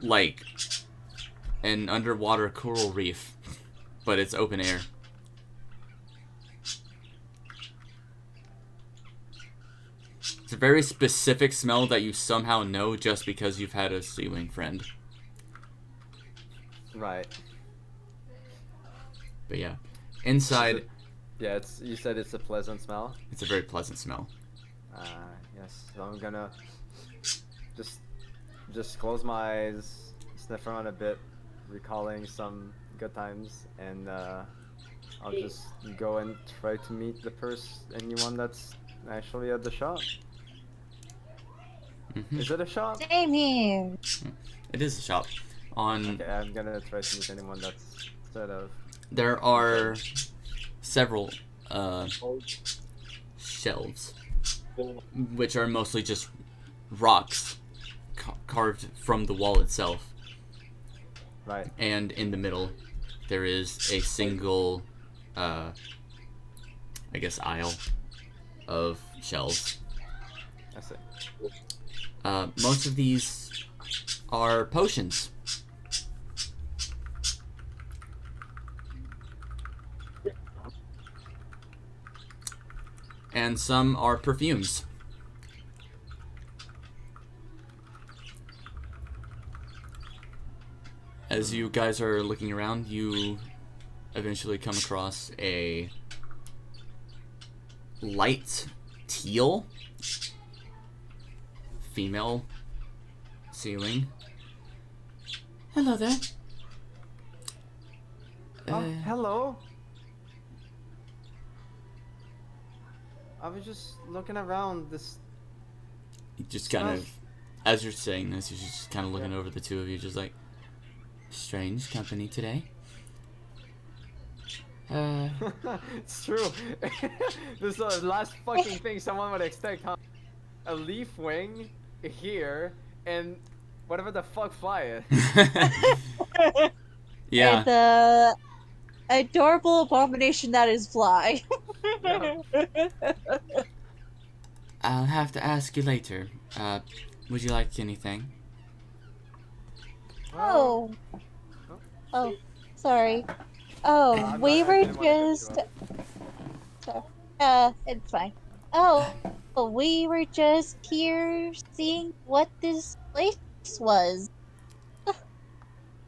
Speaker 1: like an underwater coral reef, but it's open air. It's a very specific smell that you somehow know just because you've had a sea wing friend.
Speaker 2: Right.
Speaker 1: But yeah, inside,
Speaker 2: Yeah, you said it's a pleasant smell.
Speaker 1: it's a very pleasant smell.
Speaker 2: Yes. So I'm gonna just close my eyes, sniff around a bit, recalling some good times, and I'll just go and try to meet anyone that's actually at the shop.
Speaker 1: Mm-hmm.
Speaker 2: Is it a shop?
Speaker 4: Same here.
Speaker 1: It is a shop.
Speaker 2: Okay, I'm gonna try to meet anyone that's sort of.
Speaker 1: There are several shelves, which are mostly just rocks carved from the wall itself.
Speaker 2: Right.
Speaker 1: And in the middle, there is a single, I guess, aisle of shelves.
Speaker 2: I see.
Speaker 1: Most of these are potions. And some are perfumes. As you guys are looking around, you eventually come across a light teal female ceiling. Hello there.
Speaker 2: Hello. I was just looking around this.
Speaker 1: You just kind of, as you're saying this, you're just kind of looking over the two of you, just like, strange company today.
Speaker 2: It's true. This is the last fucking thing someone would expect, huh? A leaf wing here and whatever the fuck fly is.
Speaker 1: Yeah.
Speaker 4: And the adorable abomination that is Fly.
Speaker 2: Yeah.
Speaker 1: I'll have to ask you later. Would you like anything?
Speaker 4: Oh. Oh, sorry. Oh, we were just. It's fine. Oh, we were just here seeing what this place was.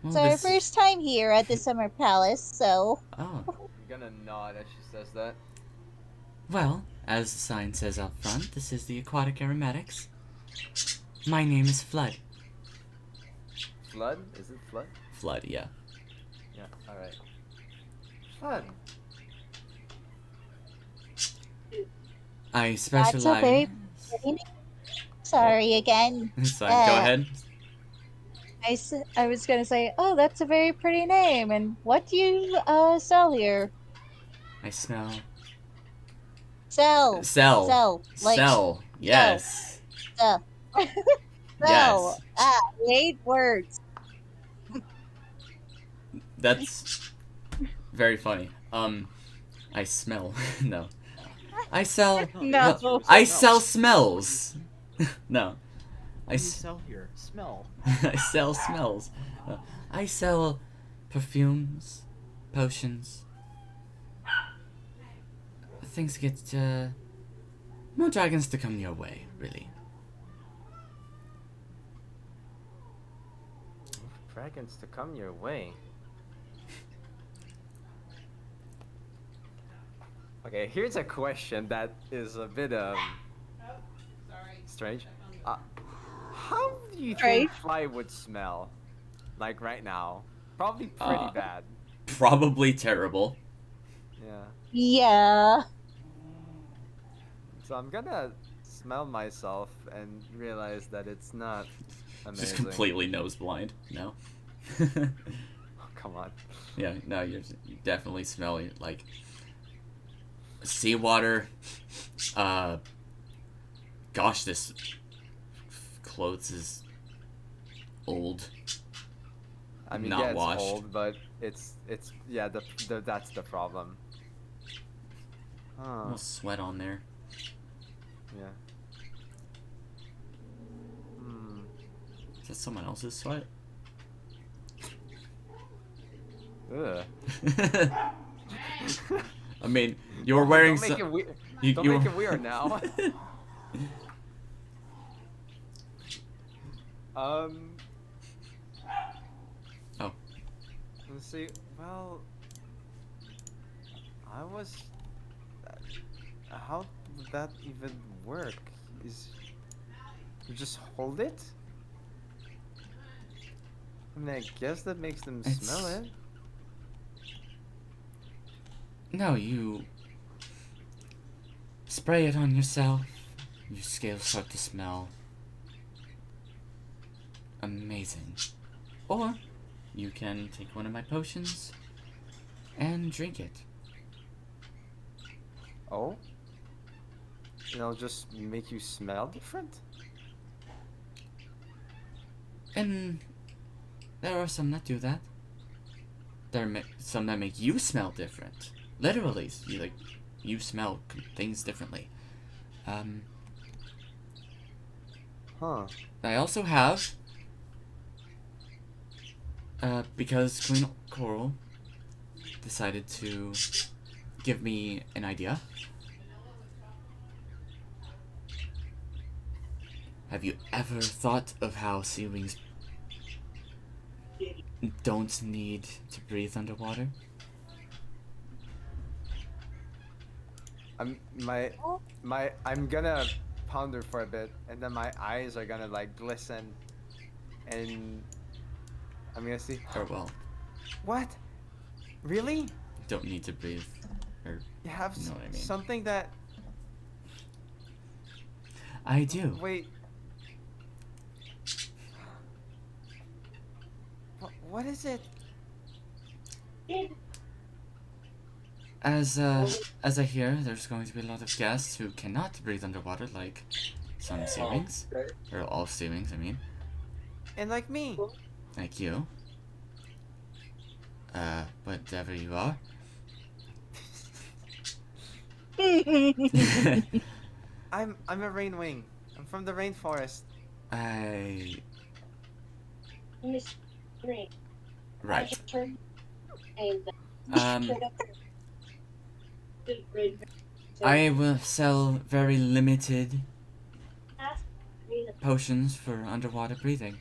Speaker 4: It's our first time here at the Summer Palace, so.
Speaker 1: Oh.
Speaker 2: I'm gonna nod as she says that.
Speaker 1: Well, as the sign says out front, this is the Aquatic Aromatics. My name is Flood.
Speaker 2: Flood? Is it Flood?
Speaker 1: Flood, yeah.
Speaker 2: Yeah, alright. Flood.
Speaker 1: I specialize.
Speaker 4: That's a very pretty name. Sorry again.
Speaker 1: It's fine. Go ahead.
Speaker 4: I was gonna say, oh, that's a very pretty name, and what do you, sell here?
Speaker 1: I smell.
Speaker 4: Sell.
Speaker 1: Sell.
Speaker 4: Sell. Like,
Speaker 1: Sell. Yes.
Speaker 4: sell. Sell.
Speaker 1: Yes.
Speaker 4: Ah, I hate words.
Speaker 1: That's very funny. I smell. No. I sell.
Speaker 4: No.
Speaker 1: I sell smells. No.
Speaker 6: What do you sell here? Smell.
Speaker 1: I sell smells. I sell perfumes, potions. Things get more dragons to come your way, really.
Speaker 2: Dragons to come your way. Okay, here's a question that is a bit strange. How do you think fly would smell? Like right now? Probably pretty bad.
Speaker 1: Probably terrible.
Speaker 2: Yeah.
Speaker 4: Yeah.
Speaker 2: So I'm gonna smell myself and realize that it's not amazing.
Speaker 1: Just completely nose blind. No.
Speaker 2: Oh, come on.
Speaker 1: Yeah, no, you definitely smell it like seawater. Gosh, this clothes is old.
Speaker 2: I mean,
Speaker 1: not
Speaker 2: yeah, it's
Speaker 1: washed.
Speaker 2: old, but it's yeah, that's the problem.
Speaker 1: A
Speaker 2: Huh.
Speaker 1: little sweat on there.
Speaker 2: Yeah. Hmm.
Speaker 1: Is that someone else's sweat?
Speaker 2: Ugh.
Speaker 1: I mean, you're wearing
Speaker 2: Don't make it weird.
Speaker 1: You,
Speaker 2: Don't
Speaker 1: you're-
Speaker 2: make it weird now.
Speaker 1: Oh.
Speaker 2: Let's see. Well, I was. How would that even work? Is you just hold it? I mean, I guess that makes them smell
Speaker 1: It's-
Speaker 2: it.
Speaker 1: No, you spray it on yourself. Your scales start to smell amazing. Or you can take one of my potions and drink it.
Speaker 2: Oh? And it'll just make you smell different?
Speaker 1: And there are some that do that. There are some that make you smell different. Literally, you smell things differently.
Speaker 2: Huh.
Speaker 1: I also have, because Queen Coral decided to give me an idea. Have you ever thought of how sea wings don't need to breathe underwater?
Speaker 2: I'm gonna ponder for a bit, and then my eyes are gonna like glisten, and I'm gonna see.
Speaker 1: Or well,
Speaker 2: What? Really?
Speaker 1: don't need to breathe. Or
Speaker 2: You have
Speaker 1: you know what I mean.
Speaker 2: something that?
Speaker 1: I do.
Speaker 2: Wait. What is it?
Speaker 1: As I hear, there's going to be a lot of guests who cannot breathe underwater, like some sea wings, or all sea wings, I mean,
Speaker 2: And like me.
Speaker 1: like you. Whatever you are.
Speaker 2: I'm a rain wing. I'm from the rainforest.
Speaker 1: Right. I will sell very limited potions for underwater breathing.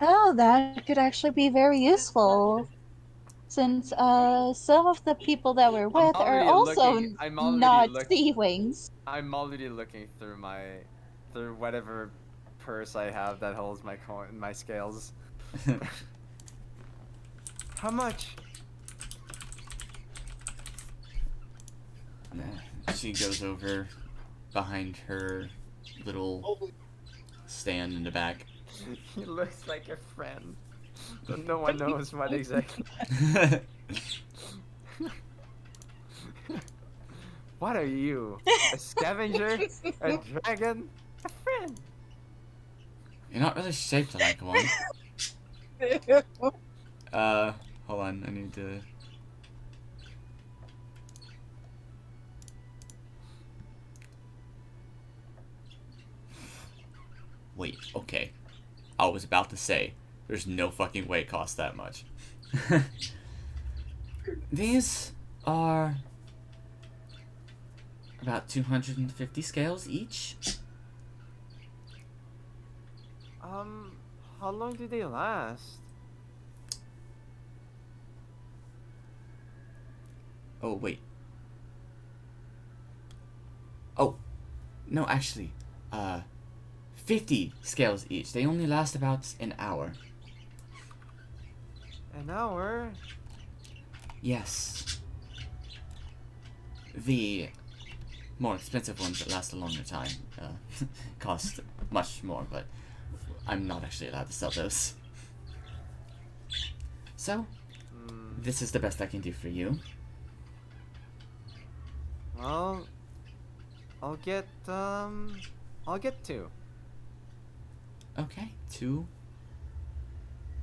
Speaker 4: Oh, that could actually be very useful. Since some of the people that we're with are
Speaker 2: already
Speaker 4: also
Speaker 2: looking- I'm already
Speaker 4: not
Speaker 2: look-
Speaker 4: sea wings.
Speaker 2: I'm already looking through through whatever purse I have that holds my scales. How much?
Speaker 1: She goes over behind her little stand in the back.
Speaker 2: He looks like a friend, but no one knows what exactly. What are you? A scavenger? A dragon? A friend?
Speaker 1: You're not really shaped like one. Hold on, I need to... wait, okay. I was about to say, there's no fucking way it costs that much. These are about 250 scales each.
Speaker 2: How long do they last?
Speaker 1: Oh, wait. Oh, no, actually, 50 scales each. They only last about an hour.
Speaker 2: An hour?
Speaker 1: Yes. The more expensive ones that last a longer time cost much more, but I'm not actually allowed to sell those. So, this is the best I can do for you.
Speaker 2: Well, I'll get 2.
Speaker 1: Okay, 2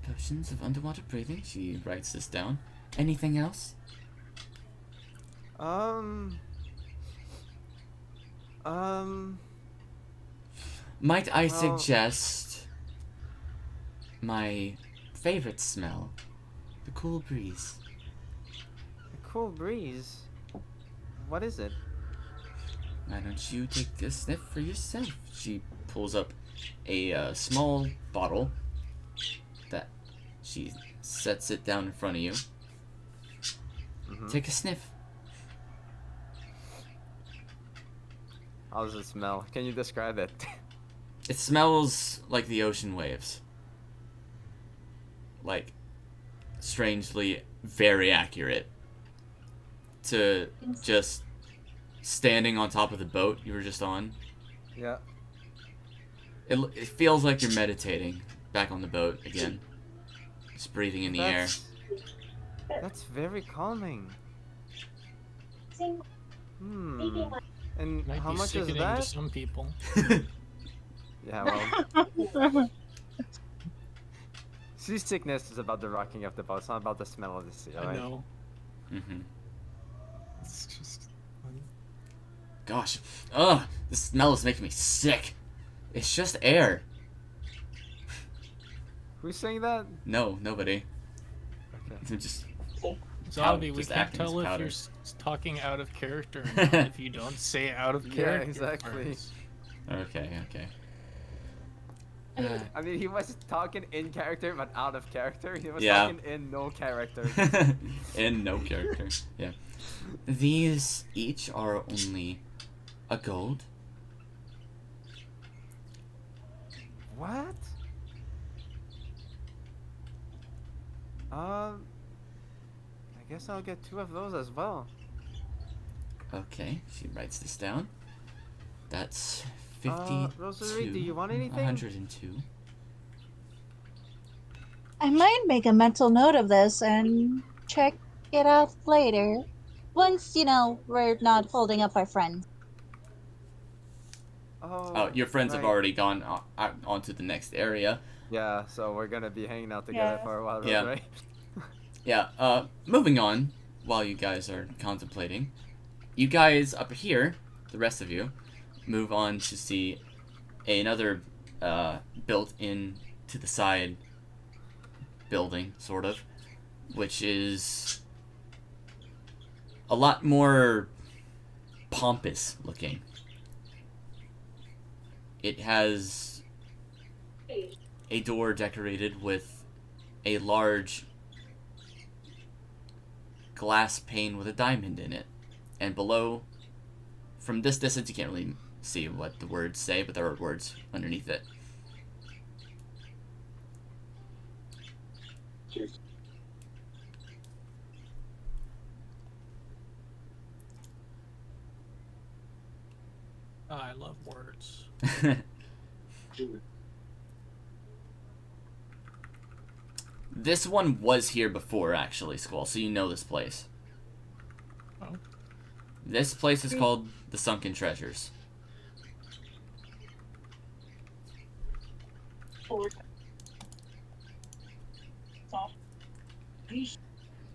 Speaker 1: potions of underwater breathing. She writes this down. Anything else? Might I suggest my favorite smell? The cool breeze.
Speaker 2: A cool breeze? What is it?
Speaker 1: Why don't you take a sniff for yourself? She pulls up a small bottle that she sets it down in front of you. Take a sniff.
Speaker 2: How does it smell? Can you describe it?
Speaker 1: It smells like the ocean waves. Like, strangely very accurate to just standing on top of the boat you were just on.
Speaker 2: Yeah.
Speaker 1: It feels like you're meditating back on the boat again. Just breathing in the air.
Speaker 2: That's very calming. And
Speaker 5: Might
Speaker 2: how
Speaker 5: be
Speaker 2: much is
Speaker 5: sickening to
Speaker 2: that?
Speaker 5: some people.
Speaker 2: Yeah, well. Seasickness is about the rocking of the boat. It's not about the smell of the sea,
Speaker 5: I
Speaker 2: right?
Speaker 5: know.
Speaker 1: Mm-hmm.
Speaker 5: It's just.
Speaker 1: Gosh. Ugh, the smell is making me sick. It's just air.
Speaker 2: Who's saying that?
Speaker 1: No, nobody.
Speaker 2: Okay.
Speaker 1: I'm just
Speaker 5: Zombie, we
Speaker 1: just
Speaker 5: can't
Speaker 1: acting as
Speaker 5: tell if
Speaker 1: powder.
Speaker 5: you're talking out of character or not if you don't say out of
Speaker 2: Yeah,
Speaker 5: character.
Speaker 2: exactly.
Speaker 5: parts.
Speaker 1: Okay, okay.
Speaker 2: I mean, he was talking in character, but out of character. He was
Speaker 1: Yeah.
Speaker 2: talking in no character.
Speaker 1: In no character. Yeah. These each are only a gold.
Speaker 2: What? I guess I'll get 2 of those as well.
Speaker 1: Okay, she writes this down. That's 52.
Speaker 2: Rosary, do you want anything?
Speaker 1: 102.
Speaker 4: I might make a mental note of this and check it out later. Once, we're not holding up our friends.
Speaker 1: Oh, your friends have
Speaker 2: right.
Speaker 1: already gone on to the next area.
Speaker 2: Yeah, so we're gonna be hanging out together
Speaker 4: Yeah.
Speaker 2: for a while,
Speaker 1: Yeah.
Speaker 2: right?
Speaker 1: Yeah, moving on, while you guys are contemplating, you guys up here, the rest of you, move on to see another built in to the side building, sort of, which is a lot more pompous looking. It has a door decorated with a large glass pane with a diamond in it. And below, from this distance, you can't really see what the words say, but there are words underneath it.
Speaker 5: Oh, I love words.
Speaker 1: This one was here before, actually, Squall, so you know this place.
Speaker 5: Oh.
Speaker 1: This place is called the Sunken Treasures.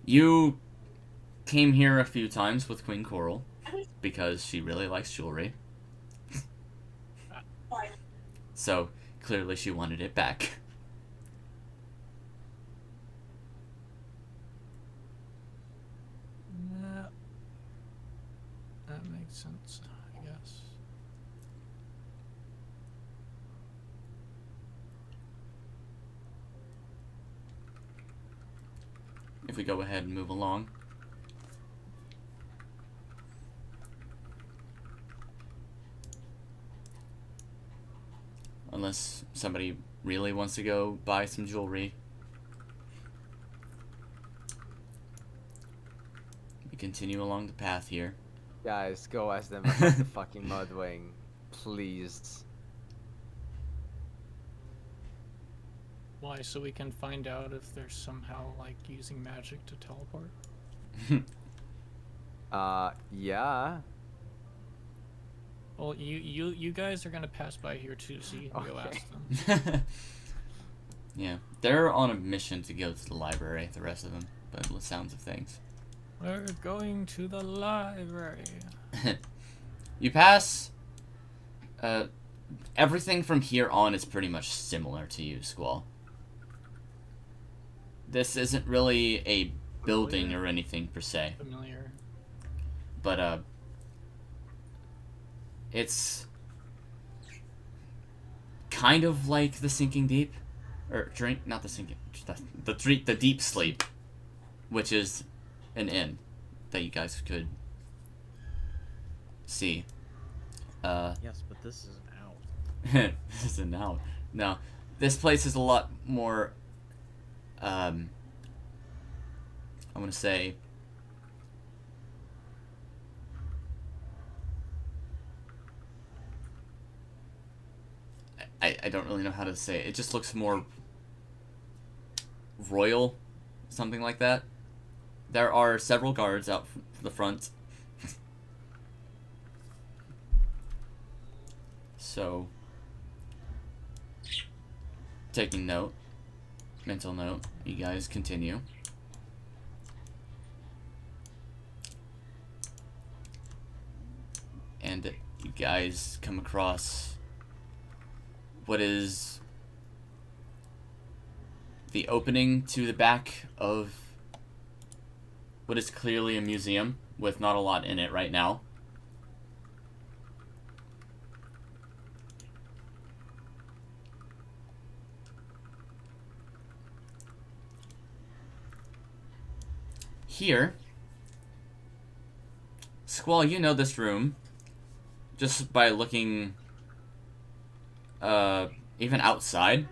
Speaker 1: You came here a few times with Queen Coral because she really likes jewelry. So, clearly she wanted it back.
Speaker 5: Yeah. That makes sense, I guess.
Speaker 1: If we go ahead and move along. Unless somebody really wants to go buy some jewelry. We continue along the path here.
Speaker 2: Guys, go ask them about the fucking mudwing, please.
Speaker 5: Why? So we can find out if they're somehow like using magic to teleport?
Speaker 2: Yeah.
Speaker 5: Well, you guys are gonna pass by here too, so you can go
Speaker 2: Okay.
Speaker 5: ask them.
Speaker 1: Yeah, they're on a mission to go to the library, the rest of them, by the sounds of things.
Speaker 5: We're going to the library.
Speaker 1: You pass. Everything from here on is pretty much similar to you, Squall. This isn't really a building or anything per se,
Speaker 5: Familiar.
Speaker 1: but it's kind of like the Sinking Deep, or not the Sinking, the Deep Sleep, which is an inn that you guys could see.
Speaker 6: Yes, but this is out.
Speaker 1: This isn't out. No, this place is a lot more. I want to say. I don't really know how to say it. It just looks more royal, something like that. There are several guards out the front. So, taking note, mental note, you guys continue. And you guys come across what is the opening to the back of what is clearly a museum with not a lot in it right now. Here, Squall, you know this room just by looking even outside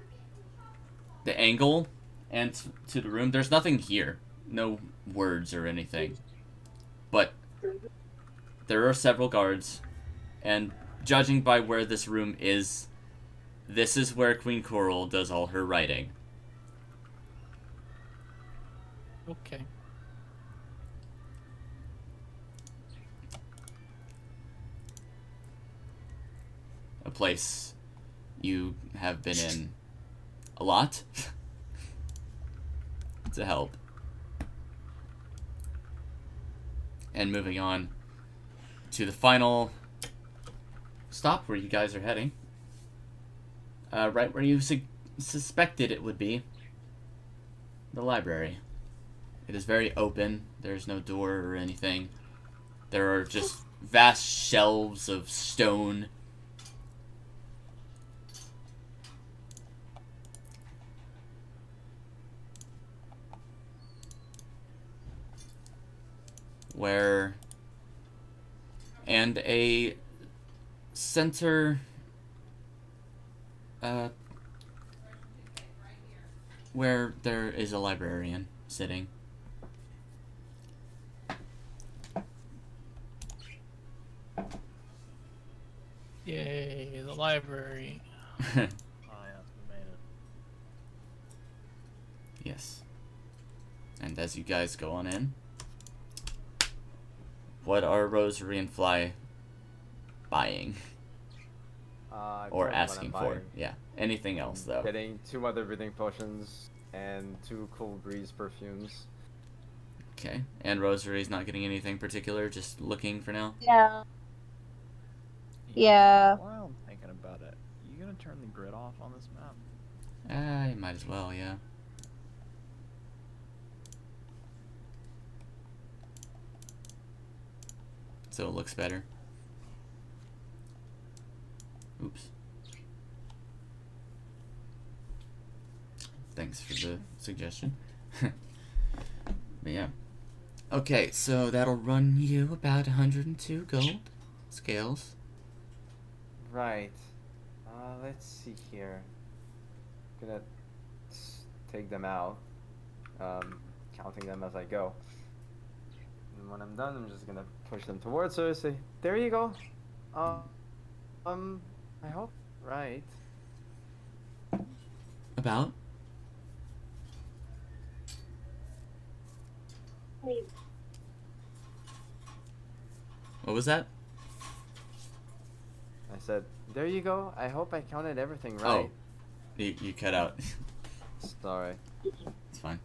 Speaker 1: the angle and to the room. There's nothing here, no words or anything, but there are several guards, and judging by where this room is, this is where Queen Coral does all her writing.
Speaker 5: Okay.
Speaker 1: A place you have been in a lot to help. And moving on to the final stop where you guys are heading. Right where you suspected it would be. The library. It is very open. There's no door or anything. There are just vast shelves of stone. And a center where there is a librarian sitting.
Speaker 5: Yay, the library.
Speaker 6: Oh, yeah, we made it.
Speaker 1: Yes. And as you guys go on in, what are Rosary and Fly buying? Or asking for? Yeah. Anything else, though?
Speaker 2: Getting 2 mother breathing potions and 2 cool breeze perfumes.
Speaker 1: Okay. And Rosary's not getting anything particular, just looking for now?
Speaker 4: Yeah. Yeah.
Speaker 6: While I'm thinking about it, you gonna turn the grid off on this map?
Speaker 1: You might as well, yeah. So it looks better. Oops. Thanks for the suggestion. But yeah. Okay, so that'll run you about 102 gold scales.
Speaker 2: Right. Let's see here. Gonna take them out. Counting them as I go. And when I'm done, I'm just gonna push them towards her. Say, there you go. I hope right.
Speaker 1: About? What was that?
Speaker 2: I said, there you go. I hope I counted everything right.
Speaker 1: Oh, you cut out.
Speaker 2: Sorry.
Speaker 1: It's fine.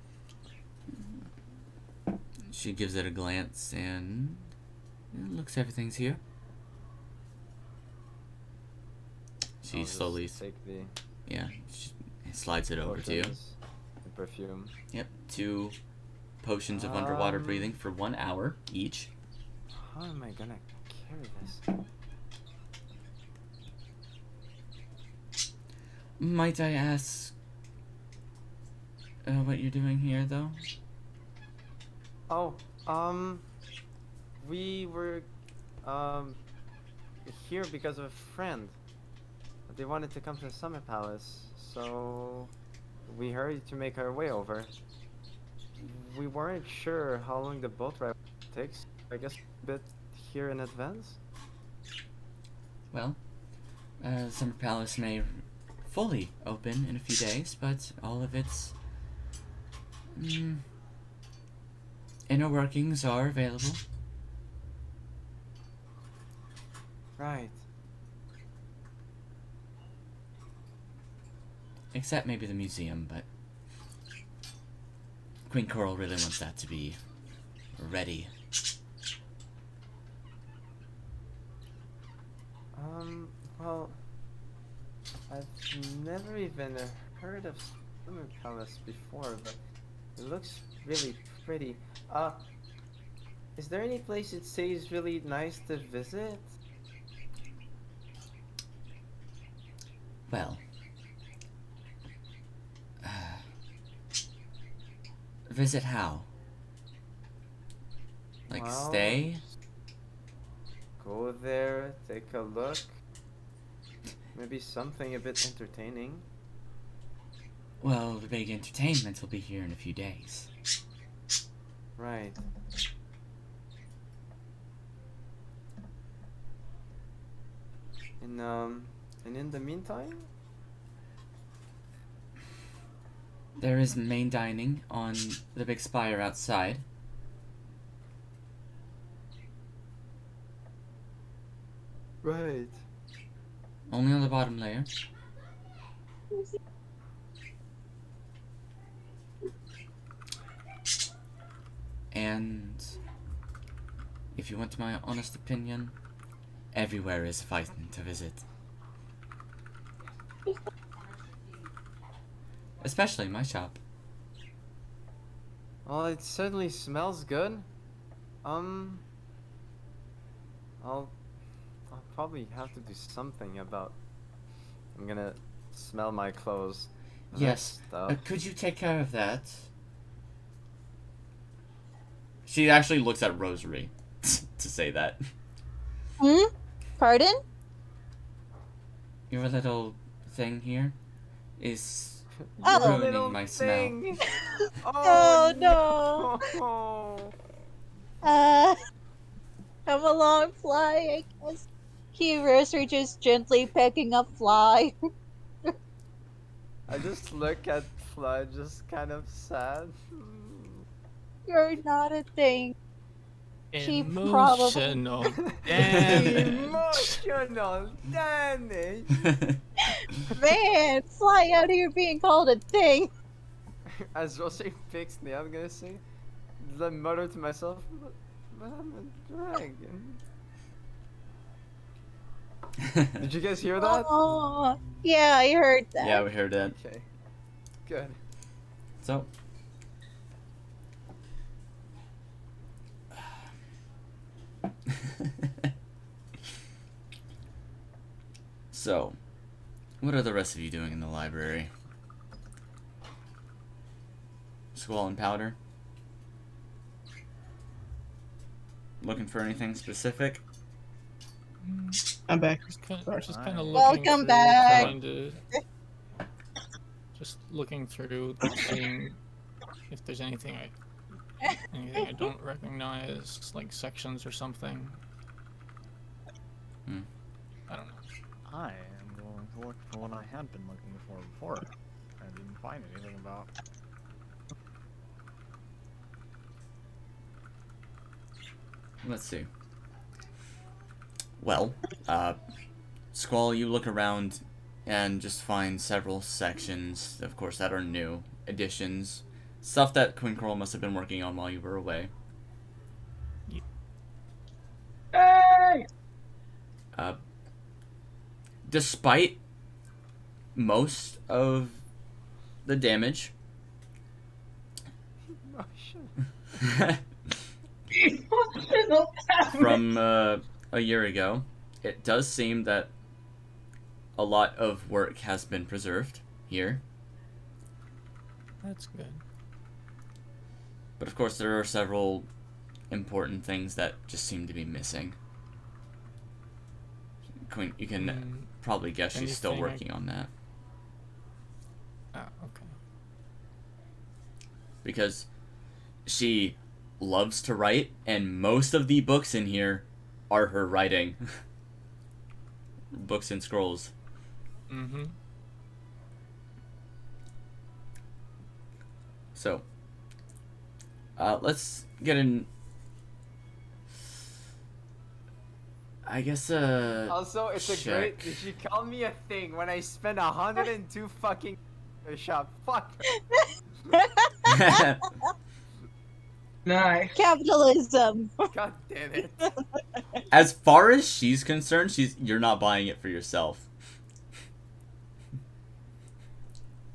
Speaker 1: She gives it a glance and it looks everything's here. She
Speaker 2: I'll just
Speaker 1: slowly,
Speaker 2: take the
Speaker 1: yeah, she slides it over to you.
Speaker 2: potions and perfume.
Speaker 1: Yep, 2 potions of underwater breathing for 1 hour each.
Speaker 2: How am I gonna carry this?
Speaker 1: Might I ask what you're doing here, though?
Speaker 2: Oh, we were here because of a friend. They wanted to come to the Summer Palace, so we hurried to make our way over. We weren't sure how long the boat ride takes. I guess a bit here in advance.
Speaker 1: Well, Summer Palace may fully open in a few days, but all of its inner workings are available.
Speaker 2: Right.
Speaker 1: Except maybe the museum, but Queen Coral really wants that to be ready.
Speaker 2: Well, I've never even heard of Summer Palace before, but it looks really pretty. Is there any place it says really nice to visit?
Speaker 1: Well, visit how? Like
Speaker 2: Well,
Speaker 1: stay?
Speaker 2: Go there, take a look. Maybe something a bit entertaining.
Speaker 1: Well, the big entertainment will be here in a few days.
Speaker 2: Right. And in the meantime?
Speaker 1: There is main dining on the big spire outside.
Speaker 2: Right.
Speaker 1: Only on the bottom layer. And if you want my honest opinion, everywhere is fighting to visit. Especially my shop.
Speaker 2: Well, it certainly smells good. I'll probably have to do something about. I'm gonna smell my clothes. That
Speaker 1: Yes.
Speaker 2: stuff.
Speaker 1: Could you take care of that? She actually looks at Rosary to say that.
Speaker 4: Pardon?
Speaker 1: Your little thing here is
Speaker 4: Oh.
Speaker 1: ruining
Speaker 2: Little
Speaker 1: my smell.
Speaker 2: thing.
Speaker 4: Oh,
Speaker 2: no.
Speaker 4: I'm a long fly, I guess. Heroes are just gently pecking up fly.
Speaker 2: I just look at Fly, just kind of sad.
Speaker 4: You're not a thing. She
Speaker 5: Emotional damage.
Speaker 2: Emotional damage.
Speaker 4: Man, fly out here being called a thing.
Speaker 2: As Rosie picks me, I'm gonna say, I mutter to myself, but I'm a dragon. Did you guys hear that?
Speaker 4: Oh, yeah, I heard that.
Speaker 1: Yeah, we heard that.
Speaker 2: Okay. Good.
Speaker 1: So. So, what are the rest of you doing in the library? Squall and Powder? Looking for anything specific?
Speaker 3: I'm back.
Speaker 5: Just kind
Speaker 3: Sorry.
Speaker 5: of looking
Speaker 4: Welcome
Speaker 5: through,
Speaker 4: back.
Speaker 5: trying to just looking through, seeing if there's anything I don't recognize, like sections or something.
Speaker 1: Hmm.
Speaker 5: I don't know.
Speaker 6: I am going to look for what I had been looking for before. I didn't find anything about.
Speaker 1: Let's see. Well, Squall, you look around and just find several sections, of course, that are new additions. Stuff that Queen Coral must have been working on while you were away.
Speaker 3: Hey!
Speaker 1: Despite most of the damage from a year ago, it does seem that a lot of work has been preserved here.
Speaker 5: That's good.
Speaker 1: But of course, there are several important things that just seem to be missing. Queen, you can probably guess she's still
Speaker 5: anything
Speaker 1: working on that.
Speaker 5: Ah, okay.
Speaker 1: Because she loves to write, and most of the books in here are her writing. Books and scrolls.
Speaker 5: Mm-hmm.
Speaker 1: So, let's get in. I guess,
Speaker 2: Also, it's a
Speaker 1: check.
Speaker 2: great. She called me a thing when I spent 102 fucking a shop. Fuck.
Speaker 3: Nice.
Speaker 4: Capitalism.
Speaker 2: God damn it.
Speaker 1: As far as she's concerned, you're not buying it for yourself.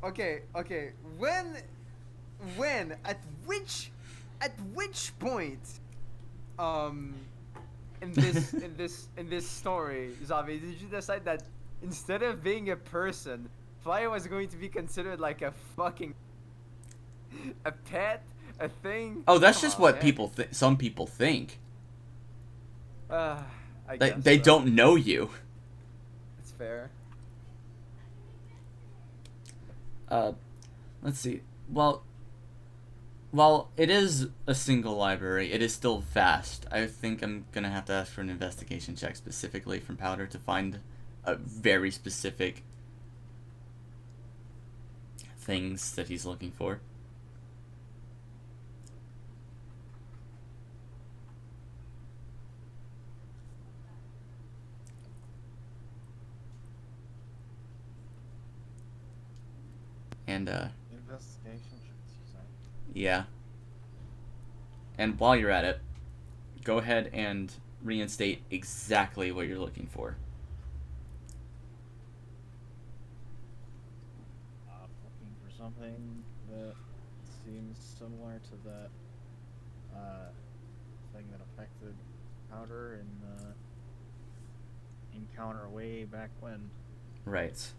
Speaker 2: Okay. When? At which point? In this story, Zavi, did you decide that instead of being a person, Fly was going to be considered like a fucking a pet, a thing?
Speaker 1: Oh, that's
Speaker 2: Come
Speaker 1: just
Speaker 2: on,
Speaker 1: what
Speaker 2: man.
Speaker 1: some people think.
Speaker 2: I
Speaker 1: They
Speaker 2: guess
Speaker 1: they
Speaker 2: so.
Speaker 1: don't know you.
Speaker 2: It's fair.
Speaker 1: Let's see. Well, while it is a single library, it is still vast. I think I'm gonna have to ask for an investigation check specifically from Powder to find a very specific things that he's looking for. And
Speaker 6: Investigation, should you say?
Speaker 1: yeah. And while you're at it, go ahead and reinstate exactly what you're looking for.
Speaker 6: Looking for something that seems similar to that thing that affected Powder in the encounter way back when.
Speaker 1: Right.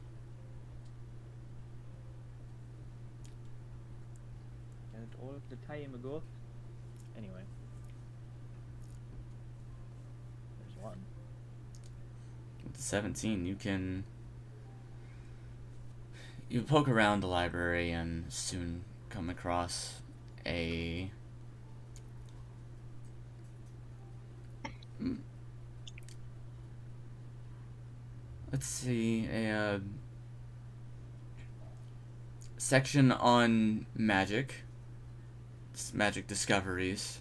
Speaker 6: And all of the time ago. Anyway. There's one.
Speaker 1: With the 17, you poke around the library and soon come across a let's see, a section on magic. Magic discoveries.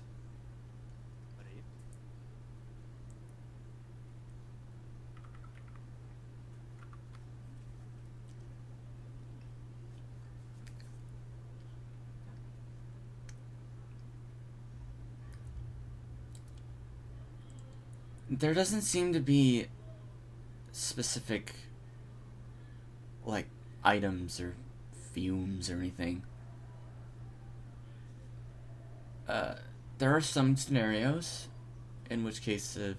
Speaker 1: There doesn't seem to be specific, like, items or fumes or anything. There are some scenarios in which case of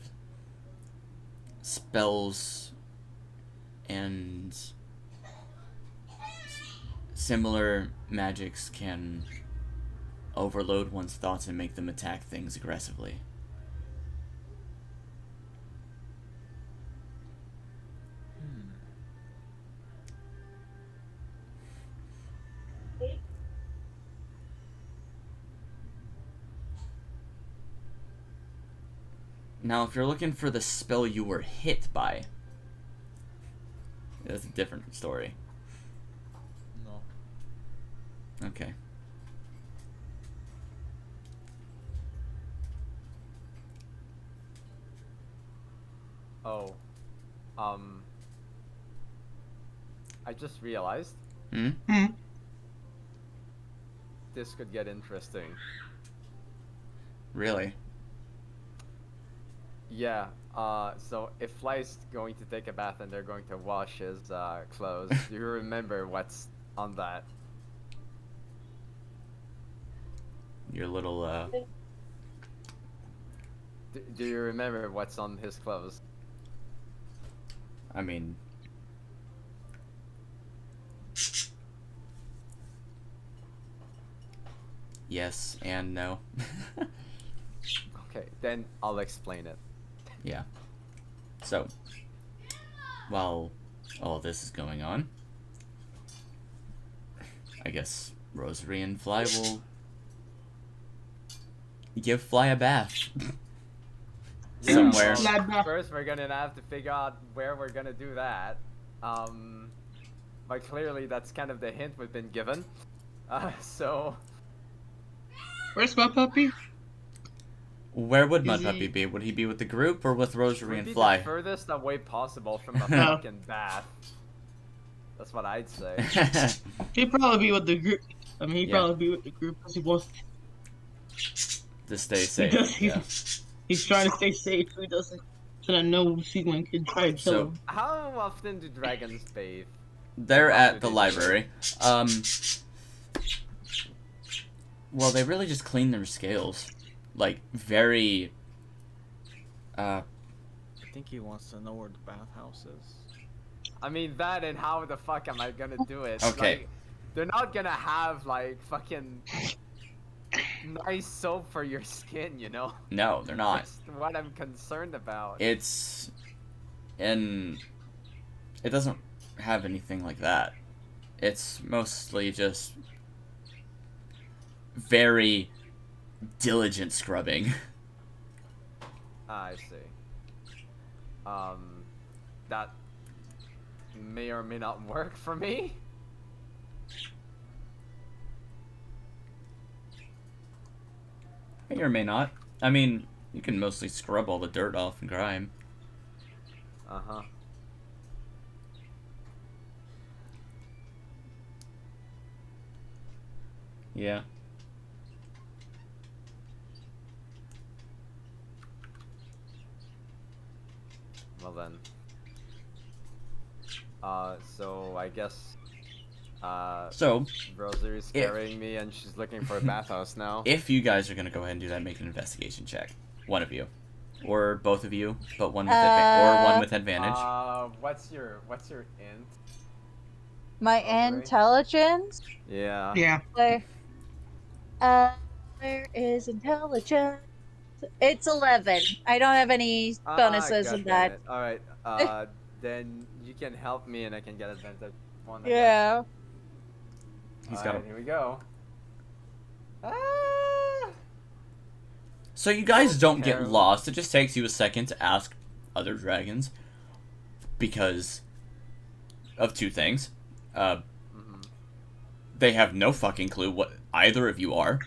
Speaker 1: spells and similar magics can overload one's thoughts and make them attack things aggressively. Now, if you're looking for the spell you were hit by, that's a different story.
Speaker 6: No.
Speaker 1: Okay.
Speaker 2: Oh. I just realized
Speaker 1: Hmm?
Speaker 2: this could get interesting.
Speaker 1: Really?
Speaker 2: Yeah, so if Fly's going to take a bath and they're going to wash his clothes, do you remember what's on that?
Speaker 1: Your little,
Speaker 2: Do you remember what's on his clothes?
Speaker 1: I mean... Yes and no.
Speaker 2: Okay, then I'll explain it.
Speaker 1: Yeah. So, while all this is going on, I guess Rosary and Fly will give Fly a bath. Somewhere.
Speaker 2: Well, first, we're gonna have to figure out where we're gonna do that. But clearly that's kind of the hint we've been given. So...
Speaker 3: Where's my puppy?
Speaker 1: Where would Mud
Speaker 3: Is
Speaker 1: Puppy
Speaker 3: he-
Speaker 1: be? Would he be with the group or with Rosary
Speaker 2: would
Speaker 1: and
Speaker 2: be
Speaker 1: Fly?
Speaker 2: the furthest away possible from a fucking bath. That's what I'd say.
Speaker 3: He'd probably be with the group. I mean, he'd
Speaker 1: Yeah.
Speaker 3: probably be with the group because he wants.
Speaker 1: To stay
Speaker 3: He
Speaker 1: safe.
Speaker 3: does,
Speaker 1: Yeah.
Speaker 3: He's trying to stay safe so he doesn't. So that no Seaman can try to kill
Speaker 1: So-
Speaker 3: him.
Speaker 2: How often do dragons bathe?
Speaker 1: They're
Speaker 2: How
Speaker 1: at
Speaker 2: do
Speaker 1: the
Speaker 2: they
Speaker 1: library. Well, they really just clean their scales. Like, very...
Speaker 6: I think he wants to know where the bathhouse is.
Speaker 2: I mean, that and how the fuck am I gonna do it?
Speaker 1: Okay.
Speaker 2: Like, they're not gonna have, like, fucking nice soap for your skin, you know?
Speaker 1: No, they're not.
Speaker 2: That's what I'm concerned about.
Speaker 1: It's... And... It doesn't have anything like that. It's mostly just... very diligent scrubbing.
Speaker 2: I see. That may or may not work for me.
Speaker 1: May or may not. I mean, you can mostly scrub all the dirt off and grime.
Speaker 2: Uh-huh.
Speaker 1: Yeah.
Speaker 2: Well then. So I guess
Speaker 1: So,
Speaker 2: Rosary's
Speaker 1: if-
Speaker 2: carrying me and she's looking for a bathhouse now.
Speaker 1: if you guys are gonna go ahead and do that, make an investigation check. One of you. Or both of you, but one with or one with advantage.
Speaker 2: What's your int?
Speaker 4: My
Speaker 2: Okay.
Speaker 4: intelligence?
Speaker 2: Yeah.
Speaker 3: Yeah.
Speaker 4: Where is intelligence? It's 11. I don't have any bonuses in that.
Speaker 2: All right. Then you can help me and I can get advantage one. I guess.
Speaker 4: Yeah.
Speaker 1: He's
Speaker 2: All
Speaker 1: got
Speaker 2: right,
Speaker 1: a...
Speaker 2: here we go.
Speaker 1: So you guys don't get
Speaker 2: Terrible.
Speaker 1: lost. It just takes you a second to ask other dragons. Because of two things.
Speaker 2: Mhm.
Speaker 1: They have no fucking clue what either of you are.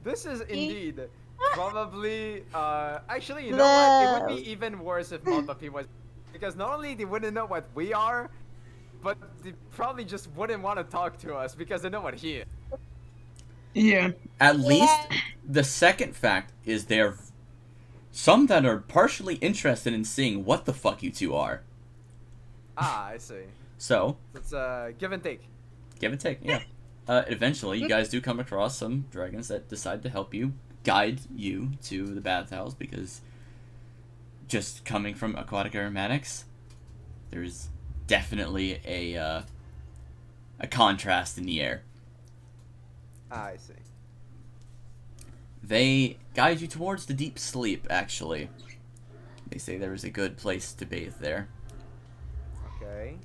Speaker 2: This is indeed probably actually, you know what, it would be even worse if Malpapi was, because not only they wouldn't know what we are, but they probably just wouldn't want to talk to us because they know what he is.
Speaker 3: Yeah.
Speaker 1: At least the second fact is they're some that are partially interested in seeing what the fuck you two are.
Speaker 2: Ah, I see.
Speaker 1: So,
Speaker 2: It's give and take.
Speaker 1: give and take, yeah. Eventually, you guys do come across some dragons that decide to help you, guide you to the bathhouse, because just coming from aquatic aromatics, there's definitely a contrast in the air.
Speaker 2: Ah, I see.
Speaker 1: They guide you towards the deep sleep, actually. They say there is a good place to bathe there.
Speaker 2: Okay.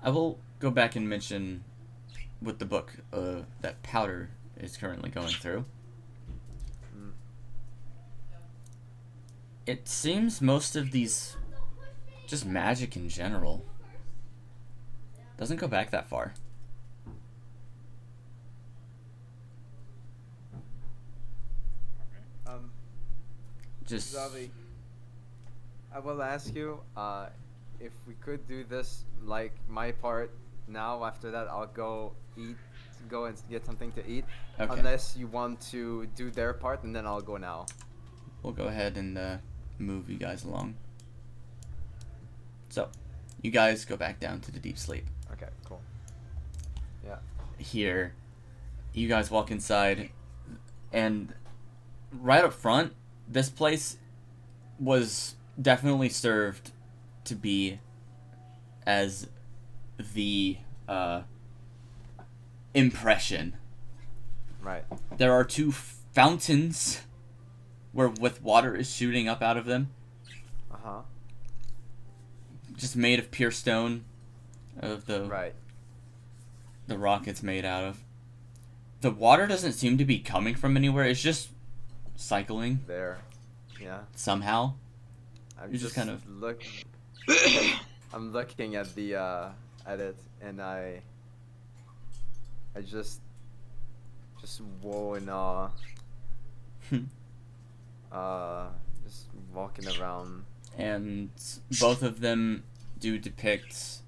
Speaker 1: I will go back and mention with the book that Powder is currently going through.
Speaker 2: Mm.
Speaker 1: It seems most of these, just magic in general, doesn't go back that far. Just
Speaker 2: Zavi, I will ask you, if we could do this like my part now. After that, I'll go and get something to eat.
Speaker 1: Okay.
Speaker 2: Unless you want to do their part, and then I'll go now.
Speaker 1: we'll go ahead and move you guys along. So, you guys go back down to the deep sleep.
Speaker 2: Okay, cool. Yeah.
Speaker 1: Here, you guys walk inside, and right up front, this place was definitely served to be as the impression.
Speaker 2: Right.
Speaker 1: There are two fountains with water is shooting up out of them,
Speaker 2: Uh-huh.
Speaker 1: just made of pure stone, of the
Speaker 2: Right.
Speaker 1: the rock it's made out of. The water doesn't seem to be coming from anywhere. It's just cycling
Speaker 2: There. Yeah.
Speaker 1: somehow.
Speaker 2: I'm
Speaker 1: You just kind of-
Speaker 2: I'm looking at the at it, and I just whoa in awe. Just walking around.
Speaker 1: And both of them do depict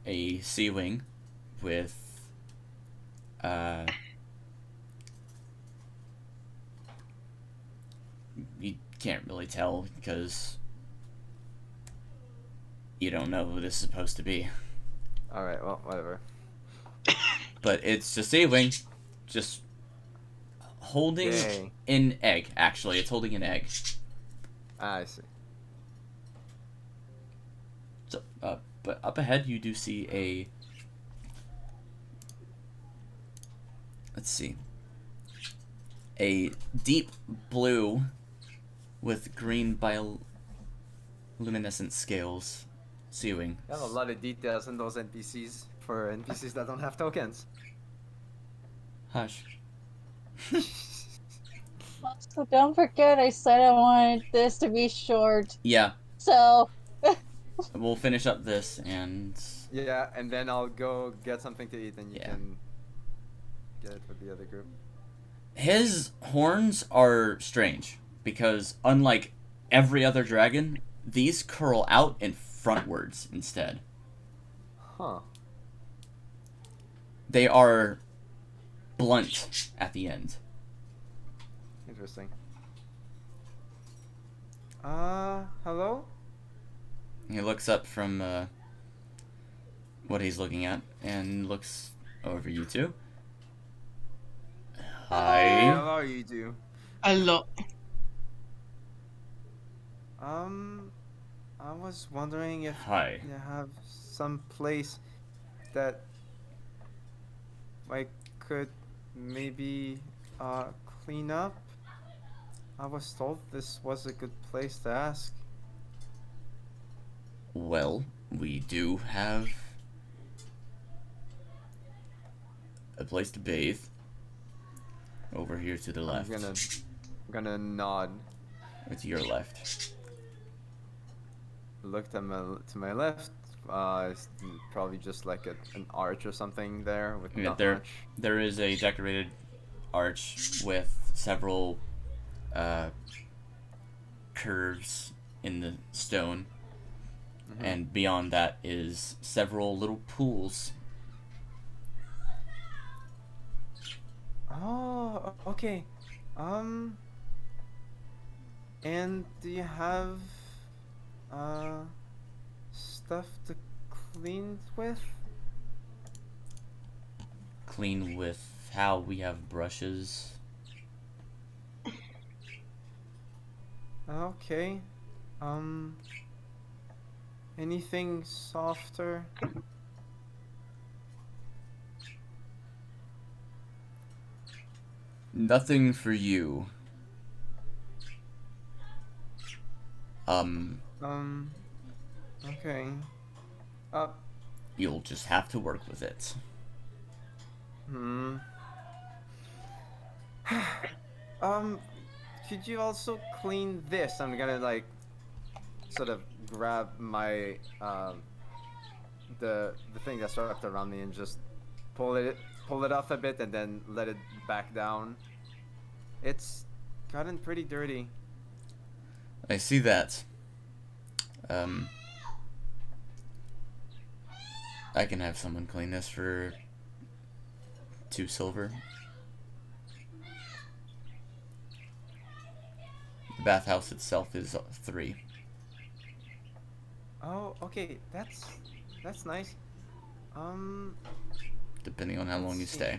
Speaker 1: a sea wing with you can't really tell because you don't know who this is supposed to be.
Speaker 2: All right. Well, whatever.
Speaker 1: But it's just a wing, just holding
Speaker 2: Dang.
Speaker 1: an egg. Actually, it's holding an egg.
Speaker 2: Ah, I see.
Speaker 1: So, but up ahead you do see a. Let's see. A deep blue with green bioluminescent scales sea wing.
Speaker 2: You have a lot of details in those NPCs for NPCs that don't have tokens.
Speaker 1: Hush.
Speaker 4: So don't forget, I said I wanted this to be short.
Speaker 1: Yeah,
Speaker 4: So,
Speaker 1: we'll finish up this and.
Speaker 2: Yeah, and then I'll go get something to eat, and you
Speaker 1: Yeah.
Speaker 2: can get it for the other group.
Speaker 1: His horns are strange because, unlike every other dragon, these curl out and frontwards instead.
Speaker 2: Huh.
Speaker 1: They are blunt at the end.
Speaker 2: Interesting. Hello?
Speaker 1: He looks up from what he's looking at and looks over you two. Hi.
Speaker 2: Hello, you two.
Speaker 3: Hello.
Speaker 2: I was wondering if
Speaker 1: Hi.
Speaker 2: you have some place that I could maybe clean up. I was told this was a good place to ask.
Speaker 1: Well, we do have a place to bathe over here to the left.
Speaker 2: I'm gonna nod.
Speaker 1: Or to your left.
Speaker 2: Look to my left. It's probably just like an arch or something there with
Speaker 1: Yeah,
Speaker 2: not
Speaker 1: there-
Speaker 2: much.
Speaker 1: There is a decorated arch with several curves in the stone and beyond that is several little pools.
Speaker 8: Oh, okay. And do you have stuff to clean with?
Speaker 1: Clean with how? We have brushes.
Speaker 8: Okay. Anything softer?
Speaker 1: Nothing for you.
Speaker 8: Okay.
Speaker 1: You'll just have to work with it.
Speaker 8: Could you also clean this? I'm gonna like sort of grab my the thing that's wrapped around me and just pull it off a bit and then let it back down. It's gotten pretty dirty.
Speaker 1: I see that. I can have someone clean this for 2 silver. The bathhouse itself is 3.
Speaker 8: Oh, okay. That's nice.
Speaker 1: Depending on how long you
Speaker 8: see.
Speaker 1: stay.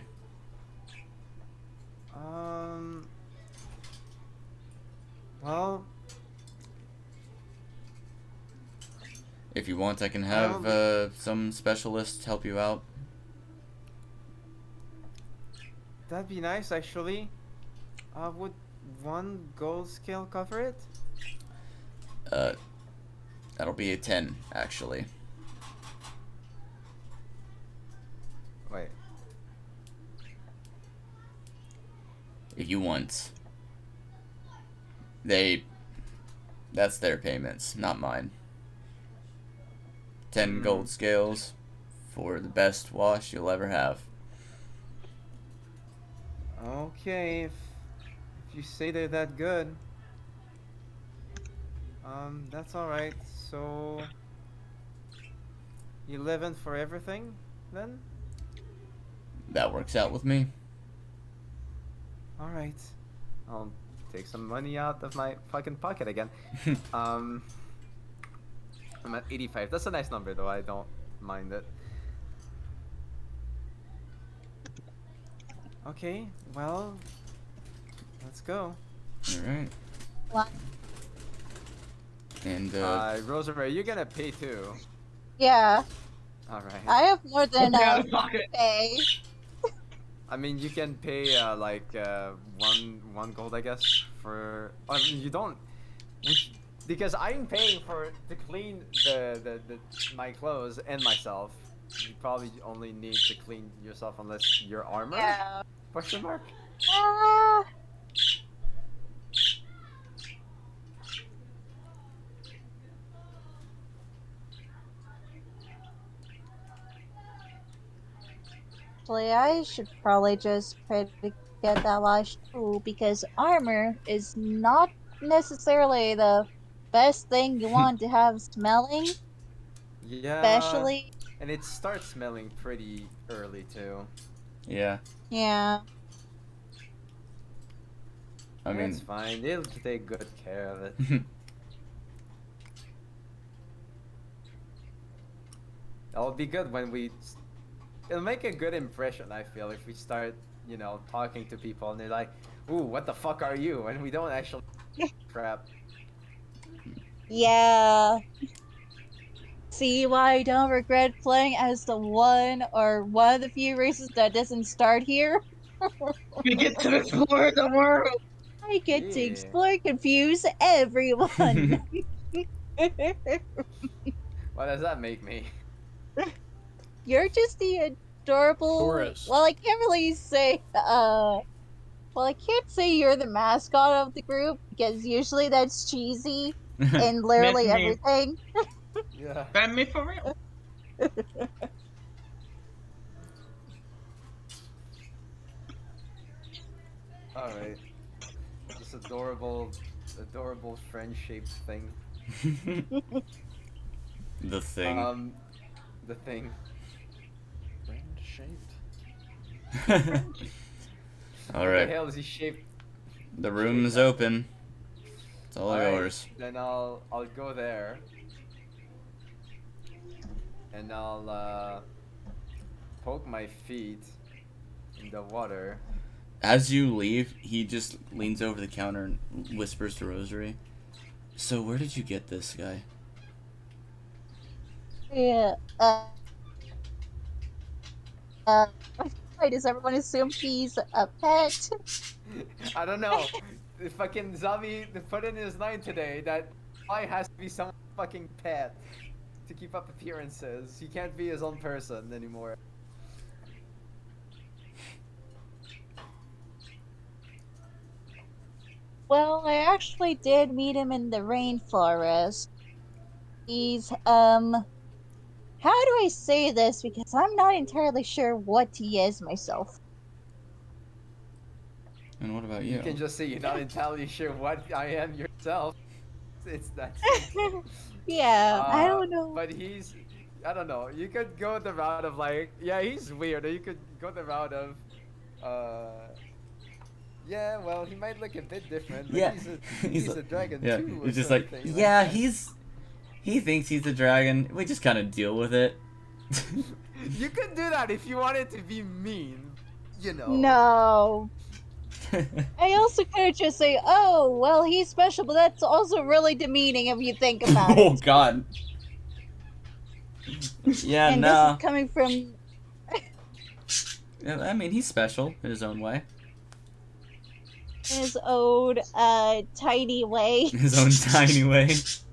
Speaker 8: Well,
Speaker 1: If you want, I can have some specialists help you out.
Speaker 8: that'd be nice actually. Would 1 gold scale cover it?
Speaker 1: That'll be a 10, actually.
Speaker 8: Wait.
Speaker 1: If you want. That's their payments, not mine. 10 gold scales for the best wash you'll ever have.
Speaker 8: Okay, if you say they're that good. That's alright. So 11 for everything then?
Speaker 1: That works out with me.
Speaker 8: Alright. I'll take some money out of my fucking pocket again. I'm at 85. That's a nice number though, I don't mind it. Okay, well, let's go.
Speaker 1: Alright.
Speaker 4: What?
Speaker 1: And,
Speaker 8: Rosemary, you're gonna pay too.
Speaker 4: Yeah,
Speaker 8: Alright.
Speaker 4: I have more than
Speaker 3: Out
Speaker 4: enough
Speaker 3: of pocket.
Speaker 4: to pay.
Speaker 8: I mean, you can pay like one gold, I guess, for. I mean, you don't, because I'm paying to clean the my clothes and myself. You probably only need to clean yourself unless your armor.
Speaker 4: Yeah.
Speaker 8: Question mark.
Speaker 4: Ah. Actually, I should probably just pray to get that last tool because armor is not necessarily the best thing you want to have smelling,
Speaker 8: Yeah.
Speaker 4: especially.
Speaker 8: And it starts smelling pretty early too.
Speaker 1: yeah.
Speaker 4: Yeah.
Speaker 1: I mean,
Speaker 8: It's fine. They'll take good care of it. It'll be good when it'll make a good impression, I feel, if we start, talking to people and they're like, ooh, what the fuck are you? And we don't actually crap.
Speaker 4: Yeah. See why I don't regret playing as the one of the few races that doesn't start here?
Speaker 3: We get to explore the world.
Speaker 4: I get to
Speaker 8: Yeah.
Speaker 4: explore and confuse everyone.
Speaker 8: What does that make me?
Speaker 4: You're just the adorable.
Speaker 5: Tourist.
Speaker 4: Well, I can't really say. Well, I can't say you're the mascot of the group because usually that's cheesy in literally
Speaker 3: That's me.
Speaker 4: everything.
Speaker 8: Yeah.
Speaker 3: That me for real.
Speaker 8: Alright. This adorable friend-shaped thing.
Speaker 1: The thing.
Speaker 8: The thing.
Speaker 6: Brain shaped.
Speaker 1: All
Speaker 8: What the
Speaker 1: right.
Speaker 8: hell is he shaped?
Speaker 1: The room is open. It's all
Speaker 8: Alright,
Speaker 1: yours.
Speaker 8: then I'll go there. And I'll poke my feet in the water.
Speaker 1: As you leave, he just leans over the counter and whispers to Rosary. So where did you get this guy?
Speaker 4: Yeah. Why does everyone assume he's a pet?
Speaker 8: I don't know. The fucking zombie put in his line today that I has to be someone's fucking pet to keep up appearances. He can't be his own person anymore.
Speaker 4: Well, I actually did meet him in the rainforest. He's, how do I say this? Because I'm not entirely sure what he is myself.
Speaker 1: And what about
Speaker 8: You
Speaker 1: you?
Speaker 8: can just say you're not entirely sure what I am yourself. It's that simple.
Speaker 4: Yeah, I don't know.
Speaker 8: But he's, I don't know. You could go the route of like, yeah, he's weird. Or you could go the route of, yeah, well, he might look a bit different, but
Speaker 1: Yeah,
Speaker 8: he's a dragon
Speaker 1: yeah.
Speaker 8: too. Or
Speaker 1: He's just like,
Speaker 8: something
Speaker 1: yeah,
Speaker 8: that.
Speaker 1: he thinks he's a dragon. We just kind of deal with it.
Speaker 8: You could do that if you wanted to be mean, you know.
Speaker 4: No. I also could just say, oh, well, he's special, but that's also really demeaning if you think about
Speaker 1: Oh
Speaker 4: it.
Speaker 1: God. Yeah,
Speaker 4: And
Speaker 1: nah.
Speaker 4: this is coming from
Speaker 1: Yeah, I mean, he's special in his own way.
Speaker 4: his own, tiny way.
Speaker 1: His own tiny way.
Speaker 8: He's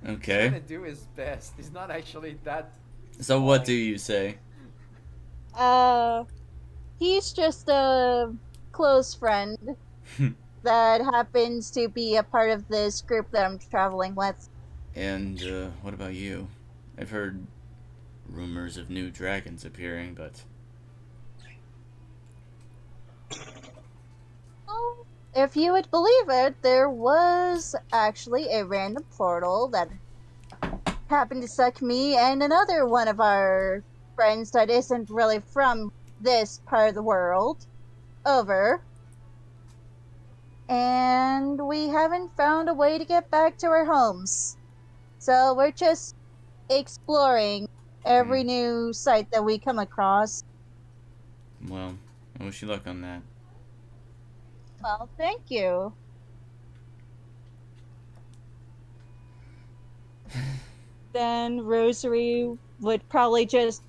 Speaker 1: Okay.
Speaker 8: trying to do his best. He's not actually that.
Speaker 1: So what do you say?
Speaker 4: He's just a close friend that happens to be a part of this group that I'm traveling with.
Speaker 1: And what about you? I've heard rumors of new dragons appearing, but
Speaker 4: Well, if you would believe it, there was actually a random portal that happened to suck me and another one of our friends that isn't really from this part of the world over. And we haven't found a way to get back to our homes. So we're just exploring every new site that we come across.
Speaker 1: well, I wish you luck on that.
Speaker 4: Well, thank you. Then Rosary would probably just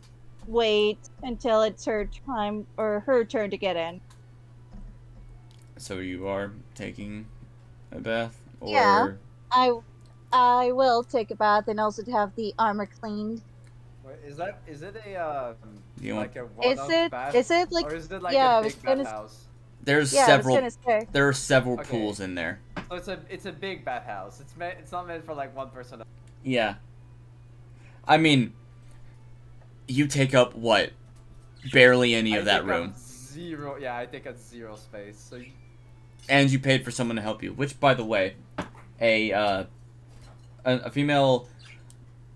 Speaker 4: wait until it's her time or her turn to get in.
Speaker 1: So you are taking a bath, or
Speaker 4: Yeah. I will take a bath and also to have the armor cleaned.
Speaker 8: Wait, is it a
Speaker 1: You want-
Speaker 8: like a one-off bath?
Speaker 4: Is it like
Speaker 8: or is it like
Speaker 4: yeah, I
Speaker 8: a
Speaker 4: was
Speaker 8: big
Speaker 4: gonna
Speaker 8: bathhouse?
Speaker 1: there's
Speaker 4: yeah,
Speaker 1: several.
Speaker 4: I was gonna say.
Speaker 1: There are several
Speaker 8: Okay.
Speaker 1: pools in there.
Speaker 8: So it's a big bathhouse. It's not meant for like one person.
Speaker 1: Yeah. I mean, you take up what? Barely any of that
Speaker 8: take up
Speaker 1: room.
Speaker 8: Zero. Yeah, I take up zero space. So
Speaker 1: And you paid for someone to help you. Which, by the way, a female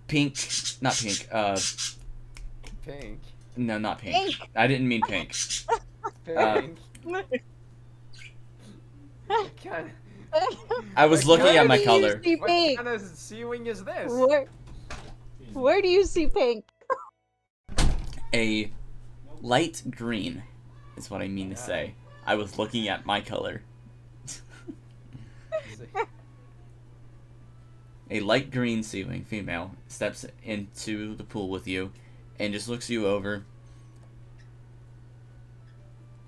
Speaker 1: pink, not pink.
Speaker 8: pink.
Speaker 1: No, not pink.
Speaker 4: Pink.
Speaker 1: I didn't mean pink.
Speaker 8: Pink. Kind
Speaker 1: I was
Speaker 8: Where
Speaker 1: looking at my
Speaker 4: do you
Speaker 1: color.
Speaker 4: see
Speaker 8: what
Speaker 4: pink?
Speaker 8: kind of sewing is this?
Speaker 4: Where do you see pink?
Speaker 1: A light green is what I mean to say. I was looking at my color. A light green ceiling female steps into the pool with you and just looks you over.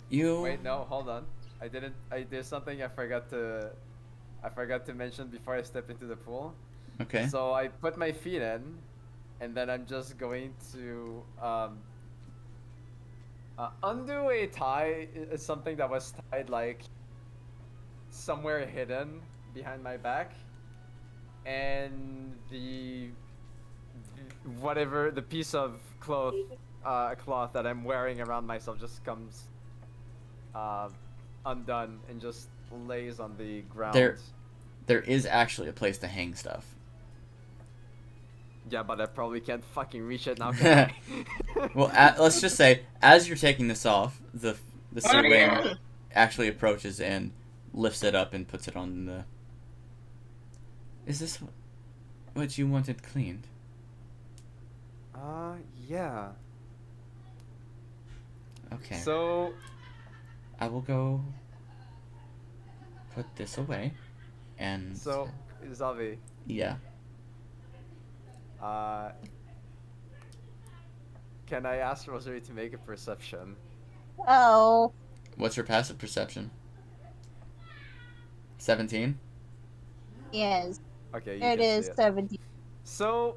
Speaker 1: You
Speaker 8: Wait, no, hold on. There's something I forgot to mention before I step into the pool.
Speaker 1: okay?
Speaker 8: So I put my feet in, and then I'm just going to undo a tie is something that was tied like somewhere hidden behind my back, and the piece of cloth that I'm wearing around myself just comes undone and just lays on the ground.
Speaker 1: There is actually a place to hang stuff.
Speaker 8: Yeah, but I probably can't fucking reach it now, can I?
Speaker 1: Well, let's just say, as you're taking this off, the sea
Speaker 3: Oh,
Speaker 1: wing
Speaker 3: yeah.
Speaker 1: actually approaches and lifts it up and puts it on the... Is this what you wanted cleaned?
Speaker 8: Yeah.
Speaker 1: Okay.
Speaker 8: So,
Speaker 1: I will go put this away, and...
Speaker 8: Zavi,
Speaker 1: Yeah.
Speaker 8: uh, can I ask Rosary to make a perception?
Speaker 4: Oh,
Speaker 1: What's your passive perception? 17?
Speaker 4: yes.
Speaker 8: Okay, you
Speaker 4: It
Speaker 8: can see
Speaker 4: is
Speaker 8: it.
Speaker 4: 70.
Speaker 8: So,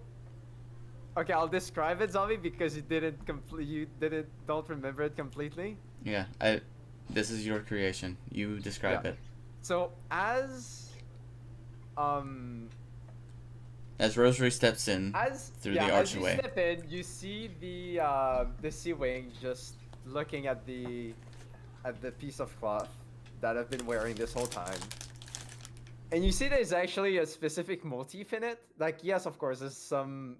Speaker 8: okay, I'll describe it, Zavi, because don't remember it completely.
Speaker 1: Yeah, this is your creation. You describe
Speaker 8: Yeah.
Speaker 1: it.
Speaker 8: So, as
Speaker 1: Rosary steps in through the
Speaker 8: as you
Speaker 1: archway.
Speaker 8: step in, you see the sea wing just looking at the piece of cloth that I've been wearing this whole time. And you see there's actually a specific motif in it. Like, yes, of course, there's some,